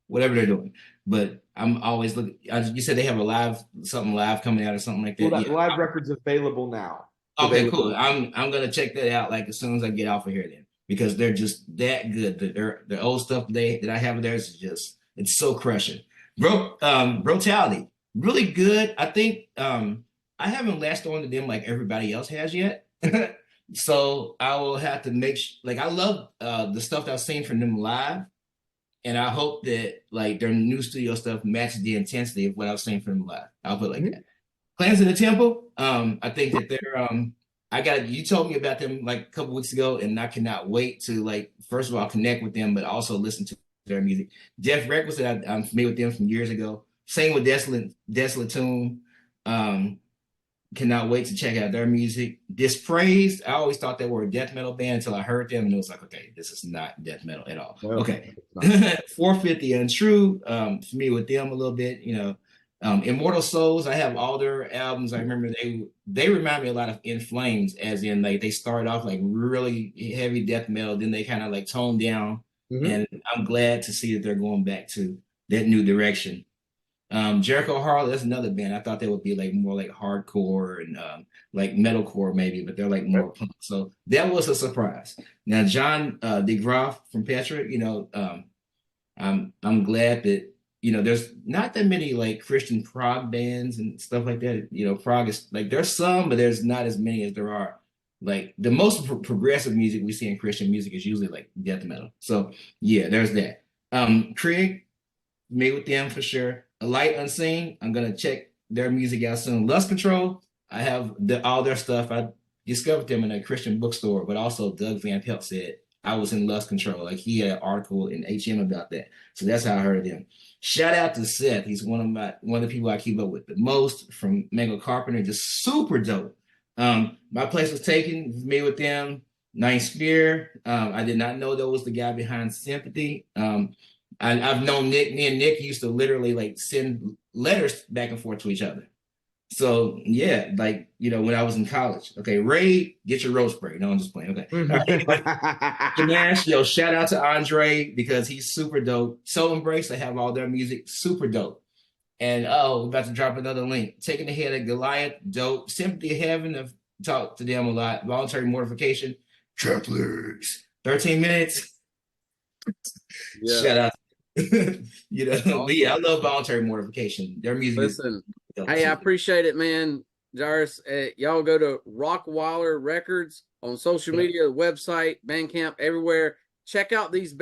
whatever they're doing. But I'm always looking. You said they have something live coming out or something like that. Well, live records available now. Okay, cool. I'm gonna check that out like as soon as I get off of here then, because they're just that good. The old stuff that I have there is just it's so crushing. Brutality, really good. I think I haven't latched on to them like everybody else has yet. So I will have to I love the stuff that I've seen from them live. And I hope that like their new studio stuff matches the intensity of what I've seen from them live. I'll put it like that. Clans in the Temple. I think that they're you told me about them like a couple weeks ago, and I cannot wait to like first of all connect with them, but also listen to their music. Jeff Records, I'm familiar with them from years ago. Same with Desolate Tomb. Cannot wait to check out their music. Dispraised, I always thought they were a death metal band until I heard them, and it was like, okay, this is not death metal at all. Well, okay. 450 Untrue, familiar with them a little bit, Immortal Souls, I have all their albums. I remember they remind me a lot of In Flames, as in like they started off like really heavy death metal, then they kind of like toned down, and I'm glad to see that they're going back to that new direction. Jericho Harlot, that's another band. I thought they would be like more like hardcore and like metalcore maybe, but they're like more punk. So that was a surprise. Now John DeGroff from Petra, I'm glad that there's not that many like Christian prog bands and stuff like that. Prog is like there's some, but there's not as many as there are. Like the most progressive music we see in Christian music is usually like death metal. So yeah, there's that. Krieg, made with them for sure. A Light Unseen, I'm gonna check their music out soon. Lust Control, I have all their stuff. I discovered them in a Christian bookstore, but also Doug Van Pelt said I was in Lust Control. Like he had an article in HM about that. So that's how I heard of them. Shout out to Seth. He's one of the people I keep up with the most from Mango Carpenter, just super dope. My Place Was Taken, familiar with them. Ninth Spear. I did not know that was the guy behind Sympathy. I've known Nick. Me and Nick used to literally like send letters back and forth to each other. So yeah, like when I was in college. Okay, Ray, get your roast spray. No, I'm just playing. Okay. Nash, shout out to Andre because he's super dope. Soul Embrace, I have all their music, super dope. And we're about to drop another link. Taking the Head of Goliath, dope. Sympathy of Heaven, I've talked to them a lot. Voluntary Mortification, Travelers, 13 minutes. Yeah. Shout out. I love Voluntary Mortification. Their music. Listen, hey, I appreciate it, man. Jairus, y'all go to Rottweiler Records on social media, website, Bandcamp, everywhere. Check out these bands.